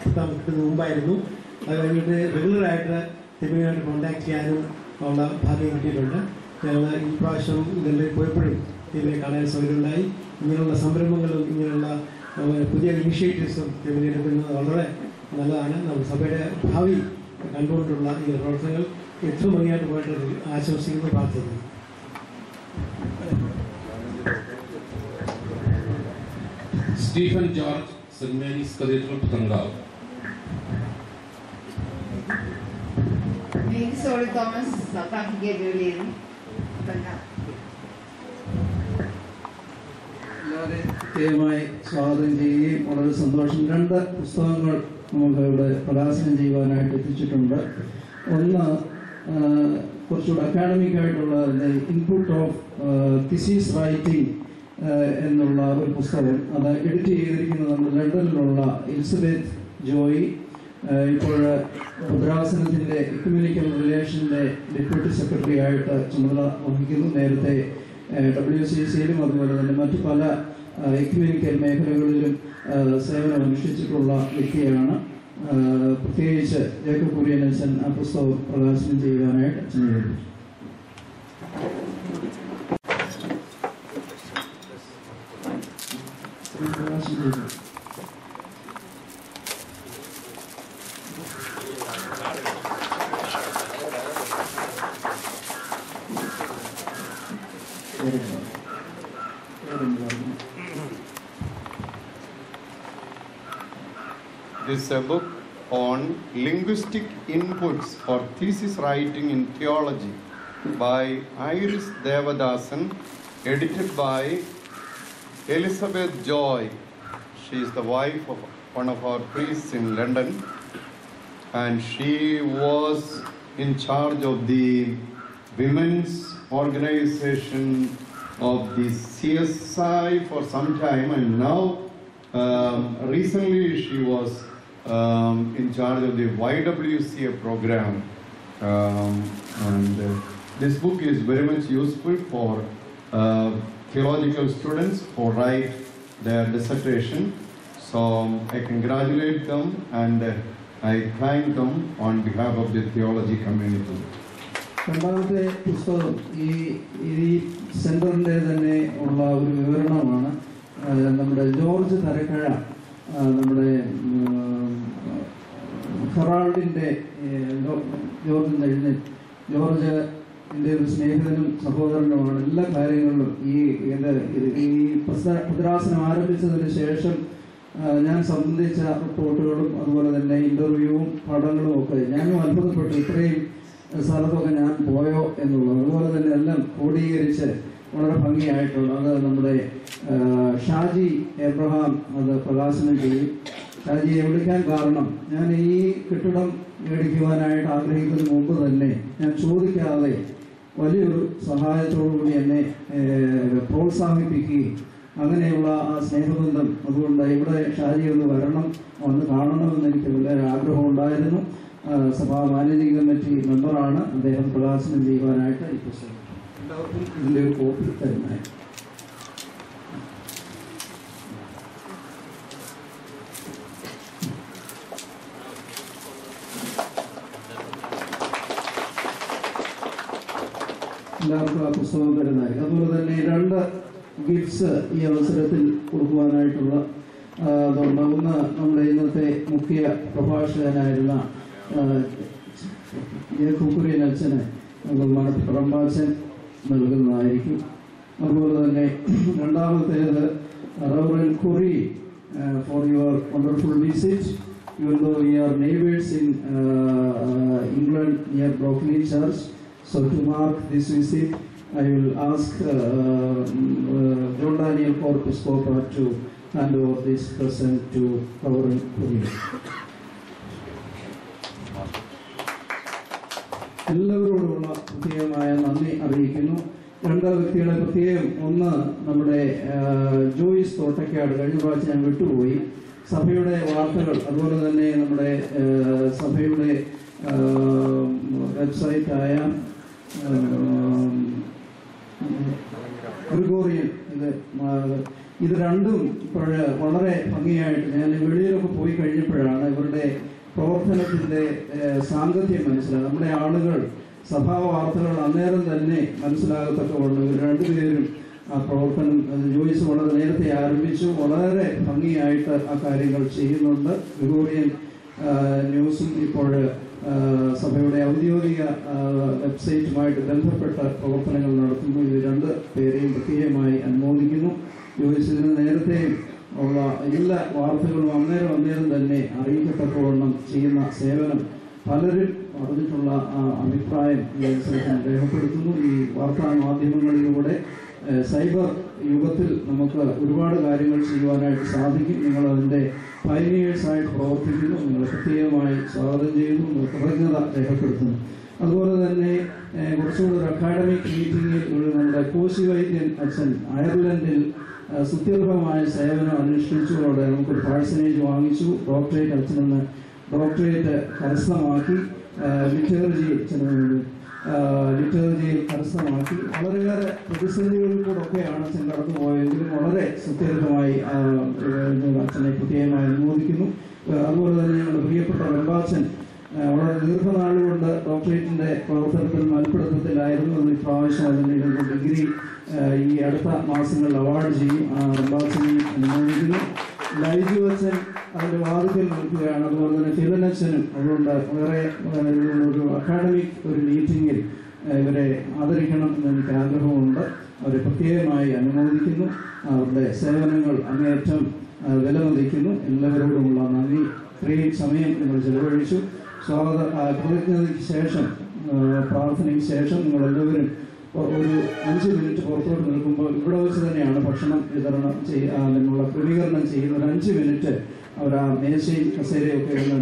കിട്ടുന്നതിന് മുമ്പായിരുന്നു. അത് കഴിഞ്ഞിട്ട് റെഗുലറായിട്ട് തിരുമേനിയായിട്ട് കോൺടാക്ട് ചെയ്യാനും ഉള്ള ഭാഗ്യം കിട്ടിയിട്ടുണ്ട്. ഞങ്ങൾ ഈ പ്രാവശ്യം ഡൽഹിയിൽ പോയപ്പോഴും തിരുമേനി കാണാൻ സൗകര്യമുണ്ടായി. ഇങ്ങനെയുള്ള സംരംഭങ്ങളും ഇങ്ങനെയുള്ള പുതിയ ഇനിഷ്യേറ്റീവ്സും തിരുമേനി എടുക്കുന്നത് വളരെ നല്ലതാണ്. നമ്മുടെ സഭയുടെ ഭാവി കണ്ടുകൊണ്ടുള്ള ഈ പ്രവർത്തനങ്ങൾ ഏറ്റവും ഭംഗിയായിട്ട് പോയിട്ട് ആശംസിക്കുന്നു, പ്രാർത്ഥിക്കുന്നു. Stephen George, saint Mary's cathedral Puthenkavu. Soly Thomas, south ആഫ്രിക്കയിൽ ജോലി ചെയ്യുന്നു. എല്ലാവരെയും പ്രത്യേകമായി സ്വാഗതം ചെയ്യുകയും വളരെ സന്തോഷം. 2 പുസ്തകങ്ങൾ നമുക്ക് ഇവിടെ പ്രകാശനം ചെയ്യുവാനായിട്ട് എത്തിച്ചിട്ടുണ്ട്. ഒന്ന് കുറച്ചുകൂടെ അക്കാഡമിക് ആയിട്ടുള്ള ഇൻപുട്ട് ഓഫ് തിസീസ് റൈറ്റിംഗ് എന്നുള്ള ഒരു പുസ്തകം. അത് എഡിറ്റ് ചെയ്തിരിക്കുന്നത് നമ്മുടെ ലണ്ടനിലുള്ള എലിസബത്ത് ജോയി. ഇപ്പോൾ ഭദ്രാസനത്തിൻ്റെ എക്യുമെനിക്കൽ റിലേഷൻ്റെ ഡെപ്യൂട്ടി സെക്രട്ടറി ആയിട്ട് ചുമതല വഹിക്കുന്നു. നേരത്തെ WCCയിലും അതുപോലെ തന്നെ മറ്റു പല എക്യുമെനിക്കൽ മേഖലകളിലും സേവനം അനുഷ്ഠിച്ചിട്ടുള്ള വ്യക്തിയാണ്. പ്രത്യേകിച്ച് ജേക്കബ് കുര്യനച്ചൻ ആ പുസ്തകം പ്രകാശനം ചെയ്യുവാനായിട്ട് അച്ഛനെ ഏൽപ്പിച്ചു. This is a book on linguistic inputs for thesis writing in theology by Iris Devadasan, edited by Elizabeth Joy. She is the wife of one of our priests in London, and she was in charge of the women's organization of the CSI for some time, and now recently she was in charge of the YWCA program, and this book is very much useful for theological students who write their dissertation. So I congratulate them and I thank them on behalf of the theology community. രണ്ടാമത്തെ പുസ്തകം ഈ സെന്ററിൻ്റെ തന്നെ ഉള്ള ഒരു വിവരണമാണ്. നമ്മുടെ George തരക്കഴ, നമ്മുടെ ഹെറാൾഡിൻ്റെ George എൻ്റെ ഒരു സ്നേഹിതനും സഹോദരനുമാണ്. എല്ലാ കാര്യങ്ങളിലും ഈ ഭദ്രാസനം ആരംഭിച്ചതിന് ശേഷം ഞാൻ സംബന്ധിച്ച റിപ്പോർട്ടുകളും അതുപോലെ തന്നെ ഇൻ്റർവ്യൂവും പഠനങ്ങളും ഒക്കെ ഞാനും അത്ഭുതപ്പെട്ടു, ഇത്രയും സ്ഥലത്തൊക്കെ ഞാൻ പോയോ എന്നുള്ളത്. അതുപോലെ തന്നെ എല്ലാം ക്രോഡീകരിച്ച് വളരെ ഭംഗിയായിട്ടുള്ള അത് നമ്മുടെ ഷാജി എബ്രഹാം അത് പ്രകാശനം ചെയ്യും. ഷാജിയെ വിളിക്കാൻ കാരണം ഞാൻ ഈ കെട്ടിടം മേടിക്കുവാനായിട്ട് ആഗ്രഹിക്കുന്നതിന് മുമ്പ് തന്നെ ഞാൻ ചോദിക്കാതെ വലിയൊരു സഹായത്തോടുകൂടി എന്നെ പ്രോത്സാഹിപ്പിക്കുകയും അങ്ങനെയുള്ള ആ സ്നേഹബന്ധം, അതുകൊണ്ട് ഇവിടെ ഷാജി ഒന്ന് വരണം, ഒന്ന് കാണണമെന്ന് എനിക്ക് വളരെ ആഗ്രഹം ഉണ്ടായിരുന്നു. സഭാ മാനേജിംഗ് കമ്മിറ്റി മെമ്പറാണ്. അദ്ദേഹം പ്രകാശനം ചെയ്യുവാനായിട്ട് ഈ പുസ്തകം എല്ലാവർക്കും ഇതിൻ്റെ ഒരു കോപ്പി തരുന്നതായി. എല്ലാവർക്കും ആ പുസ്തകം തരുന്നതായിരിക്കും. അതുപോലെ തന്നെ 2 ഗിഫ്റ്റ്സ് ഈ അവസരത്തിൽ കൊടുക്കുവാനായിട്ടുള്ള അതുകൊണ്ട് ഒന്ന് നമ്മുടെ ഇന്നത്തെ മുഖ്യ പ്രഭാഷകനായിരുന്ന കുക്കുറിയൻ അച്ഛന് റംബാച്ചൻ നൽകുന്നതായിരിക്കും. അതുപോലെ തന്നെ രണ്ടാമത്തേത് റവറൻ കുറി for your wonderful visit. Even though we are neighbors in England near Brockley Church, so to mark this visit, I will ask John Daniel Corpus Cooper to hand over this present to Reverend Kuri. എല്ലാവരോടുമുള്ള പ്രത്യേകമായ നന്ദി അറിയിക്കുന്നു. രണ്ട് വ്യക്തികളെ പ്രത്യേകം, ഒന്ന് നമ്മുടെ ജോയിസ് തോട്ടക്കാട്, കഴിഞ്ഞ പ്രാവശ്യം ഞാൻ വിട്ടുപോയി, സഭയുടെ വാർത്തകൾ, അതുപോലെ തന്നെ നമ്മുടെ സഭയുടെ വെബ്സൈറ്റായ ഗ്രിഗോറിയൻ ഇത് രണ്ടും ഇപ്പോൾ വളരെ ഭംഗിയായിട്ട് ഞാൻ വെളിയിലൊക്കെ പോയി കഴിഞ്ഞപ്പോഴാണ് ഇവരുടെ പ്രവർത്തനത്തിൻ്റെ സാങ്കത്യം മനസ്സിലാകും. നമ്മുടെ ആളുകൾ സഭാ വാർത്തകൾ അന്നേരം തന്നെ മനസ്സിലാകത്തക്കവണ്ണം ഇവർ രണ്ടുപേരും ആ പ്രവർത്തനം ജോയിസ് വളരെ നേരത്തെ ആരംഭിച്ചു. വളരെ ഭംഗിയായിട്ട് ആ കാര്യങ്ങൾ ചെയ്യുന്നുണ്ട്. ഗ്രിഗോറിയൻ ന്യൂസും ഇപ്പോൾ സഭയുടെ ഔദ്യോഗിക വെബ്സൈറ്റുമായിട്ട് ബന്ധപ്പെട്ട പ്രവർത്തനങ്ങൾ നടത്തുന്നു. ഇത് രണ്ട് പേരെയും പ്രത്യേകമായി അനുമോദിക്കുന്നു. ജോയിസിന് നേരത്തെ ഉള്ള എല്ലാ വാർത്തകളും അന്നേരം തന്നെ അറിയിക്കത്തക്കവണ്ണം ചെയ്യുന്ന സേവനം പലരും പറഞ്ഞിട്ടുള്ള അഭിപ്രായം ഈ അവസരത്തിൽ രേഖപ്പെടുത്തുന്നു. ഈ വാർത്താ മാധ്യമങ്ങളിലൂടെ സൈബർ യുഗത്തിൽ നമുക്ക് ഒരുപാട് കാര്യങ്ങൾ ചെയ്യുവാനായിട്ട് സാധിക്കും. നിങ്ങൾ അതിൻ്റെ പൈനിയേഴ്സായിട്ട് പ്രവർത്തിക്കുന്നു. നിങ്ങളെ പ്രത്യേകമായി സ്വാഗതം ചെയ്യുന്നു, കൃതജ്ഞത രേഖപ്പെടുത്തുന്നു. അതുപോലെ തന്നെ കുറച്ചുകൂടി ഒരു അക്കാഡമിക് മീറ്റിംഗിൽ നമ്മുടെ കോശി വൈദ്യൻ അച്ഛൻ അയർലൻഡിൽ സുത്യർഹമായ സേവനം അനുഷ്ഠിച്ചതോടെ നമുക്കൊരു പാഴ്സനേജ് വാങ്ങിച്ചു. ഡോക്ടറേറ്റ് അച്ഛനെന്ന് ഡോക്ടറേറ്റ് കരസ്ഥമാക്കി. ലിറ്ററേച്ചറിൽ കരസ്ഥമാക്കി. വളരെയേറെ പ്രതിസന്ധികളിൽ കൂടെയൊക്കെയാണ് അച്ഛൻ കടന്നു പോയെങ്കിലും വളരെ സുത്യർഹമായി അച്ഛനെ പ്രത്യേകമായി അനുമോദിക്കുന്നു. അതുപോലെ തന്നെ ഞങ്ങളുടെ പ്രിയപ്പെട്ട റംബാച്ചൻ വളരെ ദീർഘനാളുകൊണ്ട് ഡോക്ടറേറ്റിന്റെ പ്രവർത്തനത്തിൽ മൽപ്പിടുത്തത്തിലായിരുന്നു. ഈ പ്രാവശ്യം അതിന് ഡിഗ്രി ഈ അടുത്ത മാസങ്ങളിൽ അവാർഡ് ചെയ്യും. റംബാച്ചനെ അനുമോദിക്കുന്നു. ലൈജു അച്ഛൻ അതിന്റെ വാതിക്കൽ നിൽക്കുകയാണ്. അതുപോലെ തന്നെ ഫിലനച്ഛനും. അതുകൊണ്ട് വേറെ ഒരു അക്കാഡമിക് ഒരു മീറ്റിംഗിൽ ഇവരെ ആദരിക്കണം എന്നെനിക്ക് ആഗ്രഹമുണ്ട്. അവരെ പ്രത്യേകമായി അനുമോദിക്കുന്നു. അവരുടെ സേവനങ്ങൾ അങ്ങേയറ്റം വിലമതിക്കുന്നു. എല്ലാവരോടുമുള്ള നന്ദി. ഇത്രയും സമയം നിങ്ങൾ ചെലവഴിച്ചു. കൃതജ്ഞതയ്ക്ക് ശേഷം, പ്രാർത്ഥനയ്ക്ക് ശേഷം നിങ്ങളെല്ലാവരും ഒരു 5 മിനിറ്റ് പുറത്തോട്ട് നിൽക്കുമ്പോൾ ഇവിടെ വെച്ച് തന്നെയാണ് ഭക്ഷണം വിതരണം ചെയ്യാനുള്ള ക്രമീകരണം ചെയ്യുന്ന ഒരു 5 മിനിറ്റ് അവർ ആ മേശയും കസേരയൊക്കെ ഒന്ന്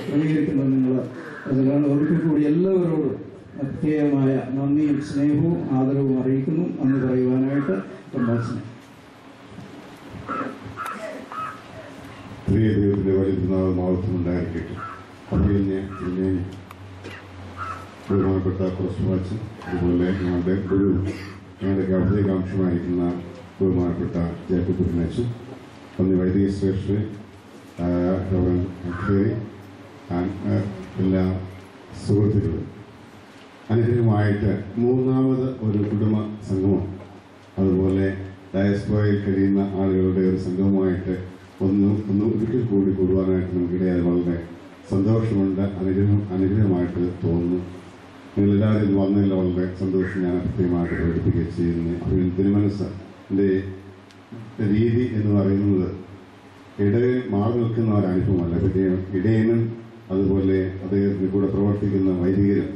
ക്രമീകരിക്കുന്നത് നിങ്ങൾ ഒരിക്കൽ കൂടി എല്ലാവരോടും പ്രത്യേകമായ നന്ദിയും സ്നേഹവും ആദരവും അറിയിക്കുന്നു. നന്ദി പറയുവാനായിട്ട് പ്രഭാഷണം. പ്രിയ ദൈവത്തിന്റെ വലിയ മാവത്തുമുണ്ടായിരിക്കട്ടെ. പിന്നെ ബഹുമാനപ്പെട്ട പ്രൊഫസർ, അതുപോലെ ഞങ്ങളുടെ ഗുരു, ഞങ്ങളുടെ അഭ്യകാംക്ഷമായിരിക്കുന്ന ബഹുമാനപ്പെട്ട ജേക്കബ് കുര്യനച്ഛൻ, പന്നി വൈദിക ശ്രേഷ്ഠ എല്ലാ സുഹൃത്തുക്കളും, അനുഗ്രഹമായിട്ട് മൂന്നാമത് ഒരു കുടുംബ സംഗമം, അതുപോലെ ഡയസ്പോറയിൽ കഴിയുന്ന ആളുകളുടെ ഒരു സംഗമമായിട്ട് ഒന്ന് ഒരിക്കൽ കൂടി കൂടുവാനായിട്ട് നമുക്കിടയായത് വളരെ സന്തോഷമുണ്ട്. അനുഗ്രഹമായിട്ട് തോന്നുന്നു. നിങ്ങളെല്ലാവരും വന്നതിൽ വളരെ സന്തോഷം ഞാൻ പ്രത്യേകമായിട്ട് പ്രകടിപ്പിക്കുകയും ചെയ്യുന്നു. അപ്പോൾ തിരുമനസ്സിൻ്റെ രീതി എന്ന് പറയുന്നത് ഇടയിൽ മാറി നിൽക്കുന്ന ഒരു അനുഭവമല്ല. ഇടയനും അതുപോലെ അദ്ദേഹത്തിന് കൂടെ പ്രവർത്തിക്കുന്ന വൈദികരും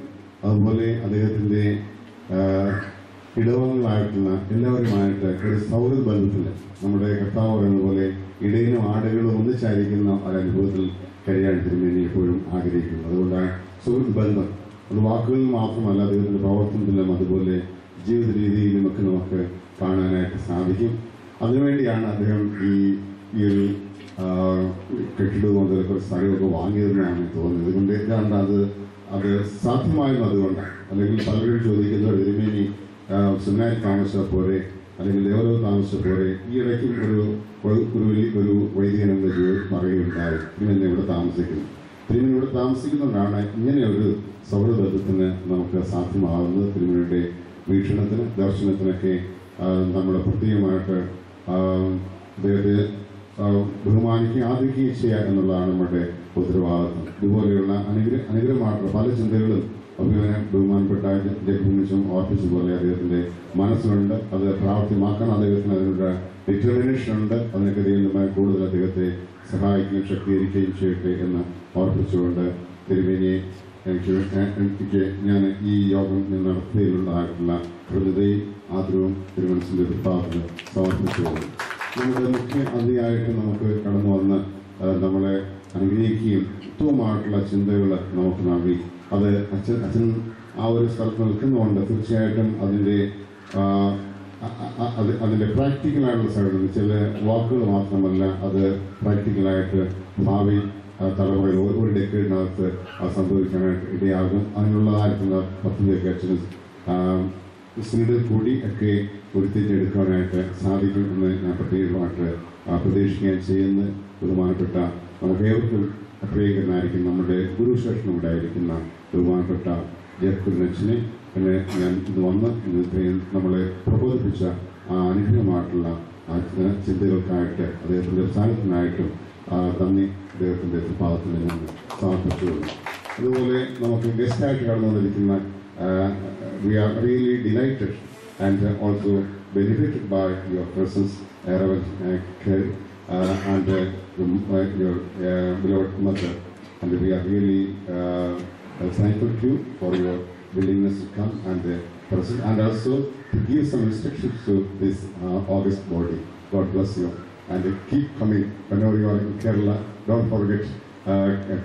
അതുപോലെ അദ്ദേഹത്തിൻ്റെ ഇടവങ്ങളായിട്ടുള്ള എല്ലാവരുമായിട്ട് ഒരു സൗഹൃദ ബന്ധത്തിൽ നമ്മുടെ കർത്താവ് പറയുന്ന പോലെ ഇടയനും ആടുകളും ഒന്നിച്ചായിരിക്കുന്ന ഒരനുഭവത്തിൽ കഴിയാൻ തിരുമേനി എപ്പോഴും ആഗ്രഹിക്കുന്നു. അതുകൊണ്ട് സുഹൃത്ത് ബന്ധം അത് വാക്കുകളിൽ മാത്രമല്ല, അദ്ദേഹത്തിൻ്റെ പ്രവർത്തനത്തിലും അതുപോലെ ജീവിത രീതിയിലുമൊക്കെ നമുക്ക് കാണാനായിട്ട് സാധിക്കും. അതിനുവേണ്ടിയാണ് അദ്ദേഹം ഈ ഒരു കെട്ടിടവും അതിലൊക്കെ സ്ഥലമൊക്കെ വാങ്ങിയതെന്നാണ് തോന്നുന്നത്. അതുകൊണ്ട് ഏതാണ്ട് അത് സാധ്യമായെന്ന് അതുകൊണ്ടാണ്. അല്ലെങ്കിൽ പലരും ചോദിക്കുന്നത് തിരുമേനി സെമിനാരി താമസിച്ച പോലെ അല്ലെങ്കിൽ ദേവലോക താമസിച്ച പോലെ ഈ ഇടയ്ക്കും ഒരു വൈദികനെന്ന് പറയുകയുണ്ടായി. തിരുമേനി ഇവിടെ താമസിക്കുന്നു. തിരുമേനി ഇവിടെ താമസിക്കുന്നതുകൊണ്ടാണ് ഇങ്ങനെ ഒരു സൗഹൃദത്തിന് നമുക്ക് സാധ്യമാകുന്നത്. തിരുമേനിയുടെ വീക്ഷണത്തിന് ദർശനത്തിനൊക്കെ നമ്മൾ പ്രത്യേകമായിട്ട് അദ്ദേഹത്തെ ബഹുമാനിക്കുകയും ആദരിക്കുകയും ചെയ്യുക എന്നുള്ളതാണ് നമ്മുടെ ഉത്തരവാദിത്വം. ഇതുപോലെയുള്ള അനുഗ്രഹമായിട്ടുള്ള പല ചിന്തകളും ബഹുമാനപ്പെട്ട ജഗമിച്ചും ഓർപ്പിച്ചതുപോലെ അദ്ദേഹത്തിൻ്റെ മനസ്സിലുണ്ട്. അത് പ്രാവർത്തികമാക്കാൻ അദ്ദേഹത്തിന് അതിനുള്ള ഡിറ്റർമിനേഷൻ ഉണ്ട്. അതിനൊക്കെ ദൈവമായി കൂടുതൽ അദ്ദേഹത്തെ സഹായിക്കുകയും ശക്തീകരിക്കുകയും ചെയ്യട്ടെ എന്ന് ഓർപ്പിച്ചുകൊണ്ട് തിരുമേനിയെ എനിക്ക് ഞാൻ ഈ യോഗം നടത്തിയതിലുള്ളതായിട്ടുള്ള കൃതയും ആദരവും തിരുമനസിൻ്റെ വിഭാഗത്തിൽ സമർപ്പിച്ചുകൊണ്ട് നമ്മുടെ മുഖ്യ അതിഥിയായിട്ട് നമുക്ക് കടന്നു വന്ന് നമ്മളെ അനുഗ്രഹിക്കുകയും ഉത്തമമായിട്ടുള്ള ചിന്തകൾ നമുക്ക് നൽകി. അത് അച്ഛൻ ആ ഒരു സ്ഥലത്ത് നിൽക്കുന്നതുകൊണ്ട് തീർച്ചയായിട്ടും അതിൻ്റെ പ്രാക്ടിക്കലായിട്ടുള്ള സൈഡിൽ ചില വാക്കുകൾ മാത്രമല്ല, അത് പ്രാക്ടിക്കലായിട്ട് ഭാവി തലമുറയിൽ ഒരു ഡെക്കേഡിനകത്ത് സംഭവിക്കാനായിട്ട് ഇടയാകും. അതിനുള്ളതായിട്ടുള്ള പദ്ധതിയൊക്കെ അച്ഛന് സിനിഡിൽ കൂടി ഒക്കെ ഉരുത്തിരിച്ചെടുക്കാനായിട്ട് സാധിക്കും എന്ന് ഞാൻ പ്രത്യേകമായിട്ട് പ്രതീക്ഷിക്കുകയും ചെയ്യുന്ന ബഹുമാനപ്പെട്ട നമുക്ക് ഏവർക്കും പ്രിയങ്കരനായിരിക്കും നമ്മുടെ ഗുരുശേഷനും ഉണ്ടായിരിക്കുന്ന ബഹുമാനപ്പെട്ട ജയക്കുരനച്ഛനെ പിന്നെ ഞാൻ ഇത് വന്ന് നമ്മളെ പ്രബോധിപ്പിച്ച ആ അനുഗ്രഹമായിട്ടുള്ള ചിന്തകൾക്കായിട്ട് അദ്ദേഹത്തിൻ്റെ സ്ഥാനത്തിനായിട്ടും നന്ദി അദ്ദേഹത്തിൻ്റെ ഭാഗത്തിൽ നിന്ന് സമർപ്പിച്ചുകൊള്ളു. അതുപോലെ നമുക്ക് ഗസ്റ്റായിട്ട് കടന്നു വന്നിരിക്കുന്ന we are really delighted and also benefited by your presence, Reverend Kerry, and your beloved mother. And we are really thankful to you for your willingness to come and present, and also to give some instructions to this August body. God bless you. And keep coming whenever you are in Kerala. Don't forget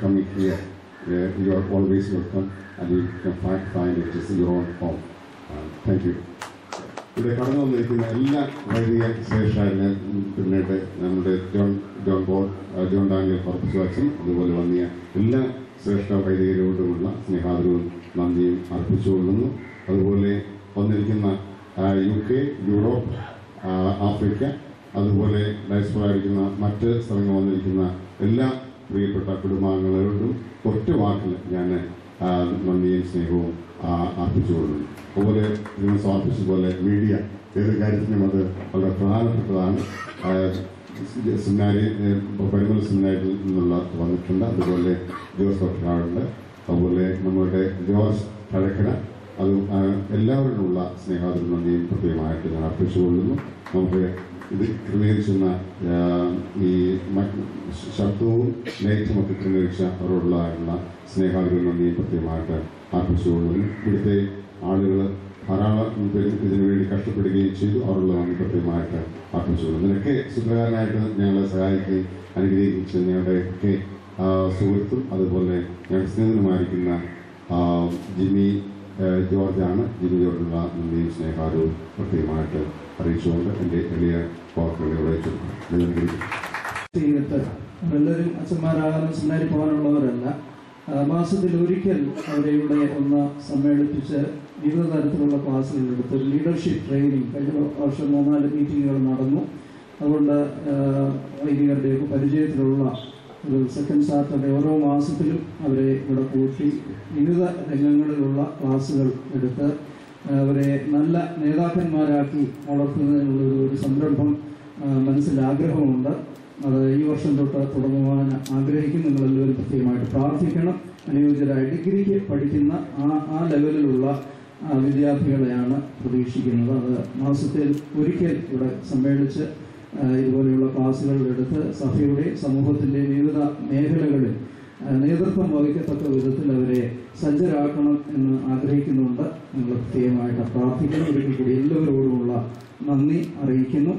coming here. You are always welcome, and you can find it is your own home. Thank you. ഇവിടെ കടന്നു വന്നിരിക്കുന്ന എല്ലാ വൈദിക ശ്രേഷ്ഠരെ പിന്നീട് നമ്മുടെ John Daniel പറപ്പിച്ചു അച്ഛൻ അതുപോലെ വന്നിയ എല്ലാ ശ്രേഷ്ഠ വൈദികരോടുമുള്ള സ്നേഹാദരവും നന്ദിയും അർപ്പിച്ചുകൊള്ളുന്നു. അതുപോലെ വന്നിരിക്കുന്ന UK, യൂറോപ്പ്, ആഫ്രിക്ക, അതുപോലെ ഡയസ്പോറയിലിരിക്കുന്ന മറ്റ് സ്ഥലങ്ങളിൽ വന്നിരിക്കുന്ന എല്ലാ പ്രിയപ്പെട്ട കുടുംബാംഗങ്ങളോടും ഒറ്റ വാക്കിൽ ഞാൻ നന്ദിയും സ്നേഹവും അർപ്പിച്ചുകൊള്ളുന്നു. അതുപോലെ നിങ്ങൾ സമർപ്പിച്ചതുപോലെ മീഡിയ ഏത് കാര്യത്തിനും അത് വളരെ പ്രധാനപ്പെട്ടതാണ്. സെമിനാരി പരിമല സെമിനാരിൽ നിന്നുള്ള വന്നിട്ടുണ്ട്. അതുപോലെ ജോസ് ഡോക്ടറാളുണ്ട്. അതുപോലെ നമ്മുടെ ജോർജ് കഴക്കട, അത് എല്ലാവരോടുമുള്ള സ്നേഹാദരവും നന്ദിയും പ്രത്യേകമായിട്ട് ഞാൻ അർപ്പിച്ചുകൊള്ളുന്നു. നമുക്ക് ഇത് ക്രമീകരിക്കുന്ന ഈ ശബ്ദവും ലൈറ്റും ഒക്കെ ക്രമീകരിച്ച അവരോടുള്ള സ്നേഹാദരവും നന്ദിയും പ്രത്യേകമായിട്ട് അർപ്പിച്ചുകൊള്ളുന്നു. ഇവിടുത്തെ ആളുകൾ ധാരാളം പേര് ഇതിനു വേണ്ടി കഷ്ടപ്പെടുകയും ചെയ്തു. അവരുള്ള നന്ദി പ്രത്യേകമായിട്ട് അർപ്പിച്ചുകൊള്ളുന്നു. ഇതിനൊക്കെ സുഖകരനായിട്ട് ഞങ്ങളെ സഹായിക്കുകയും അനുഗ്രഹിച്ച് ഞങ്ങളുടെ ഒക്കെ സുഹൃത്തും അതുപോലെ ഞങ്ങളുടെ സ്നേഹിതനുമായിരിക്കുന്ന ജിമ്മി ജോർജാണ്. ജിമ്മി ജോർജുള്ള നന്ദിയും സ്നേഹാദരവും പ്രത്യേകമായിട്ട് അറിയിച്ചുകൊണ്ട് എൻ്റെ വലിയ വാക്കുകളോടെ എല്ലാവരും അച്ഛന്മാരാകാനും സെമിനാരി പോകാനുള്ളവരല്ല. മാസത്തിൽ ഒരിക്കൽ അവരെ ഇവിടെ ഒന്ന് സമ്മേളിപ്പിച്ച് വിവിധ തരത്തിലുള്ള ക്ലാസ്സുകൾ എടുത്ത് ലീഡർഷിപ്പ് ട്രെയിനിങ് കഴിഞ്ഞ വർഷം 3-4 മീറ്റിങ്ങുകൾ നടന്നു. അതുകൊണ്ട് വൈദികരുടെയൊക്കെ പരിചയത്തിലുള്ള ഒരു സെക്കൻഡ് സാറ്റർഡേ ഓരോ മാസത്തിലും അവരെ ഇവിടെ കൂട്ടി വിവിധ രംഗങ്ങളിലുള്ള ക്ലാസ്സുകൾ എടുത്ത് അവരെ നല്ല നേതാക്കന്മാരാക്കി വളർത്തുന്നതിനുള്ള ഒരു സംരംഭം മനസ്സിൽ ആഗ്രഹമുണ്ട്. അത് ഈ വർഷം തൊട്ട് തുടങ്ങുവാൻ ആഗ്രഹിക്കും. നിങ്ങളെല്ലാവരും പ്രത്യേകമായിട്ട് പ്രാർത്ഥിക്കണം. അനുയോജ്യരായ ഡിഗ്രിക്ക് പഠിക്കുന്ന ആ ലെവലിലുള്ള വിദ്യാർത്ഥികളെയാണ് പ്രതീക്ഷിക്കുന്നത്. അത് മാസത്തിൽ ഒരിക്കൽ ഇവിടെ സമ്മേളിച്ച് ഇതുപോലെയുള്ള ക്ലാസ്സുകൾ എടുത്ത് സഭയുടെ സമൂഹത്തിൻ്റെ വിവിധ മേഖലകളിൽ നേതൃത്വം വഹിക്കത്തക്ക വിധത്തിൽ അവരെ സജ്ജരാക്കണം എന്ന് ആഗ്രഹിക്കുന്നുണ്ട്. നിങ്ങൾ പ്രത്യേകമായിട്ട് പ്രാർത്ഥിക്കണം. ഒരിക്കൽ കൂടി എല്ലാവരോടുമുള്ള നന്ദി അറിയിക്കുന്നു.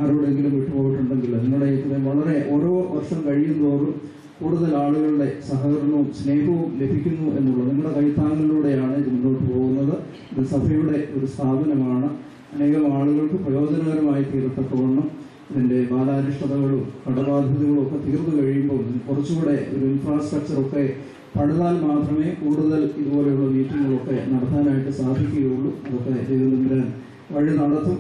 ആരോടെങ്കിലും വിട്ടുപോയിട്ടുണ്ടെങ്കിൽ നിങ്ങളുടെ ഇതിനെ വളരെ ഓരോ വർഷം കഴിയുന്തോറും കൂടുതൽ ആളുകളുടെ സഹകരണവും സ്നേഹവും ലഭിക്കുന്നു എന്നുള്ളത് നിങ്ങളുടെ കൈത്താങ്ങലിലൂടെയാണ് ഇത് മുന്നോട്ട് പോകുന്നത്. ഇത് സഭയുടെ ഒരു സ്ഥാപനമാണ്. അനേകം ആളുകൾക്ക് പ്രയോജനകരമായി തീരത്തക്കവണ്ണം ഇതിൻ്റെ ബാലാരിഷ്ടതകളും കടബാധ്യതകളും ഒക്കെ തീർന്നു കഴിയുമ്പോൾ കുറച്ചുകൂടെ ഒരു ഇൻഫ്രാസ്ട്രക്ചറൊക്കെ പണിതാൽ മാത്രമേ കൂടുതൽ ഇതുപോലെയുള്ള മീറ്റിങ്ങുകളൊക്കെ നടത്താനായിട്ട് സാധിക്കുകയുള്ളൂ. അതൊക്കെ ദൈവതമ്പുരാൻ വഴി നടത്തും.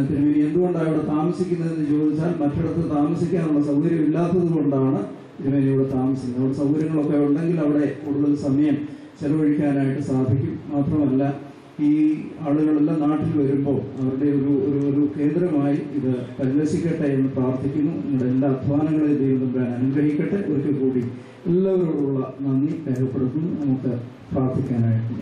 തിരുമേനി എന്തുകൊണ്ടാണ് ഇവിടെ താമസിക്കുന്നതെന്ന് ചോദിച്ചാൽ മറ്റിടത്ത് താമസിക്കാനുള്ള സൗകര്യം ഇല്ലാത്തത് കൊണ്ടാണ് തിരുമേനി ഇവിടെ താമസിക്കുന്നത്. അവിടെ സൗകര്യങ്ങളൊക്കെ ഉണ്ടെങ്കിൽ അവിടെ കൂടുതൽ സമയം ചെലവഴിക്കാനായിട്ട് സാധിക്കും. മാത്രമല്ല ഈ ആളുകളെല്ലാം നാട്ടിൽ വരുമ്പോൾ അവരുടെ ഒരു കേന്ദ്രമായി ഇത് പരിലസിക്കട്ടെ എന്ന് പ്രാർത്ഥിക്കുന്നു. നിങ്ങളുടെ എല്ലാ അധ്വാനങ്ങളെയും ദൈവം തമ്പുരാൻ അനുഗ്രഹിക്കട്ടെ. ഒരിക്കൽ കൂടി എല്ലാവരോടുള്ള നന്ദി രേഖപ്പെടുത്തുന്നു. നമുക്ക് പ്രാർത്ഥിക്കാനായിട്ട്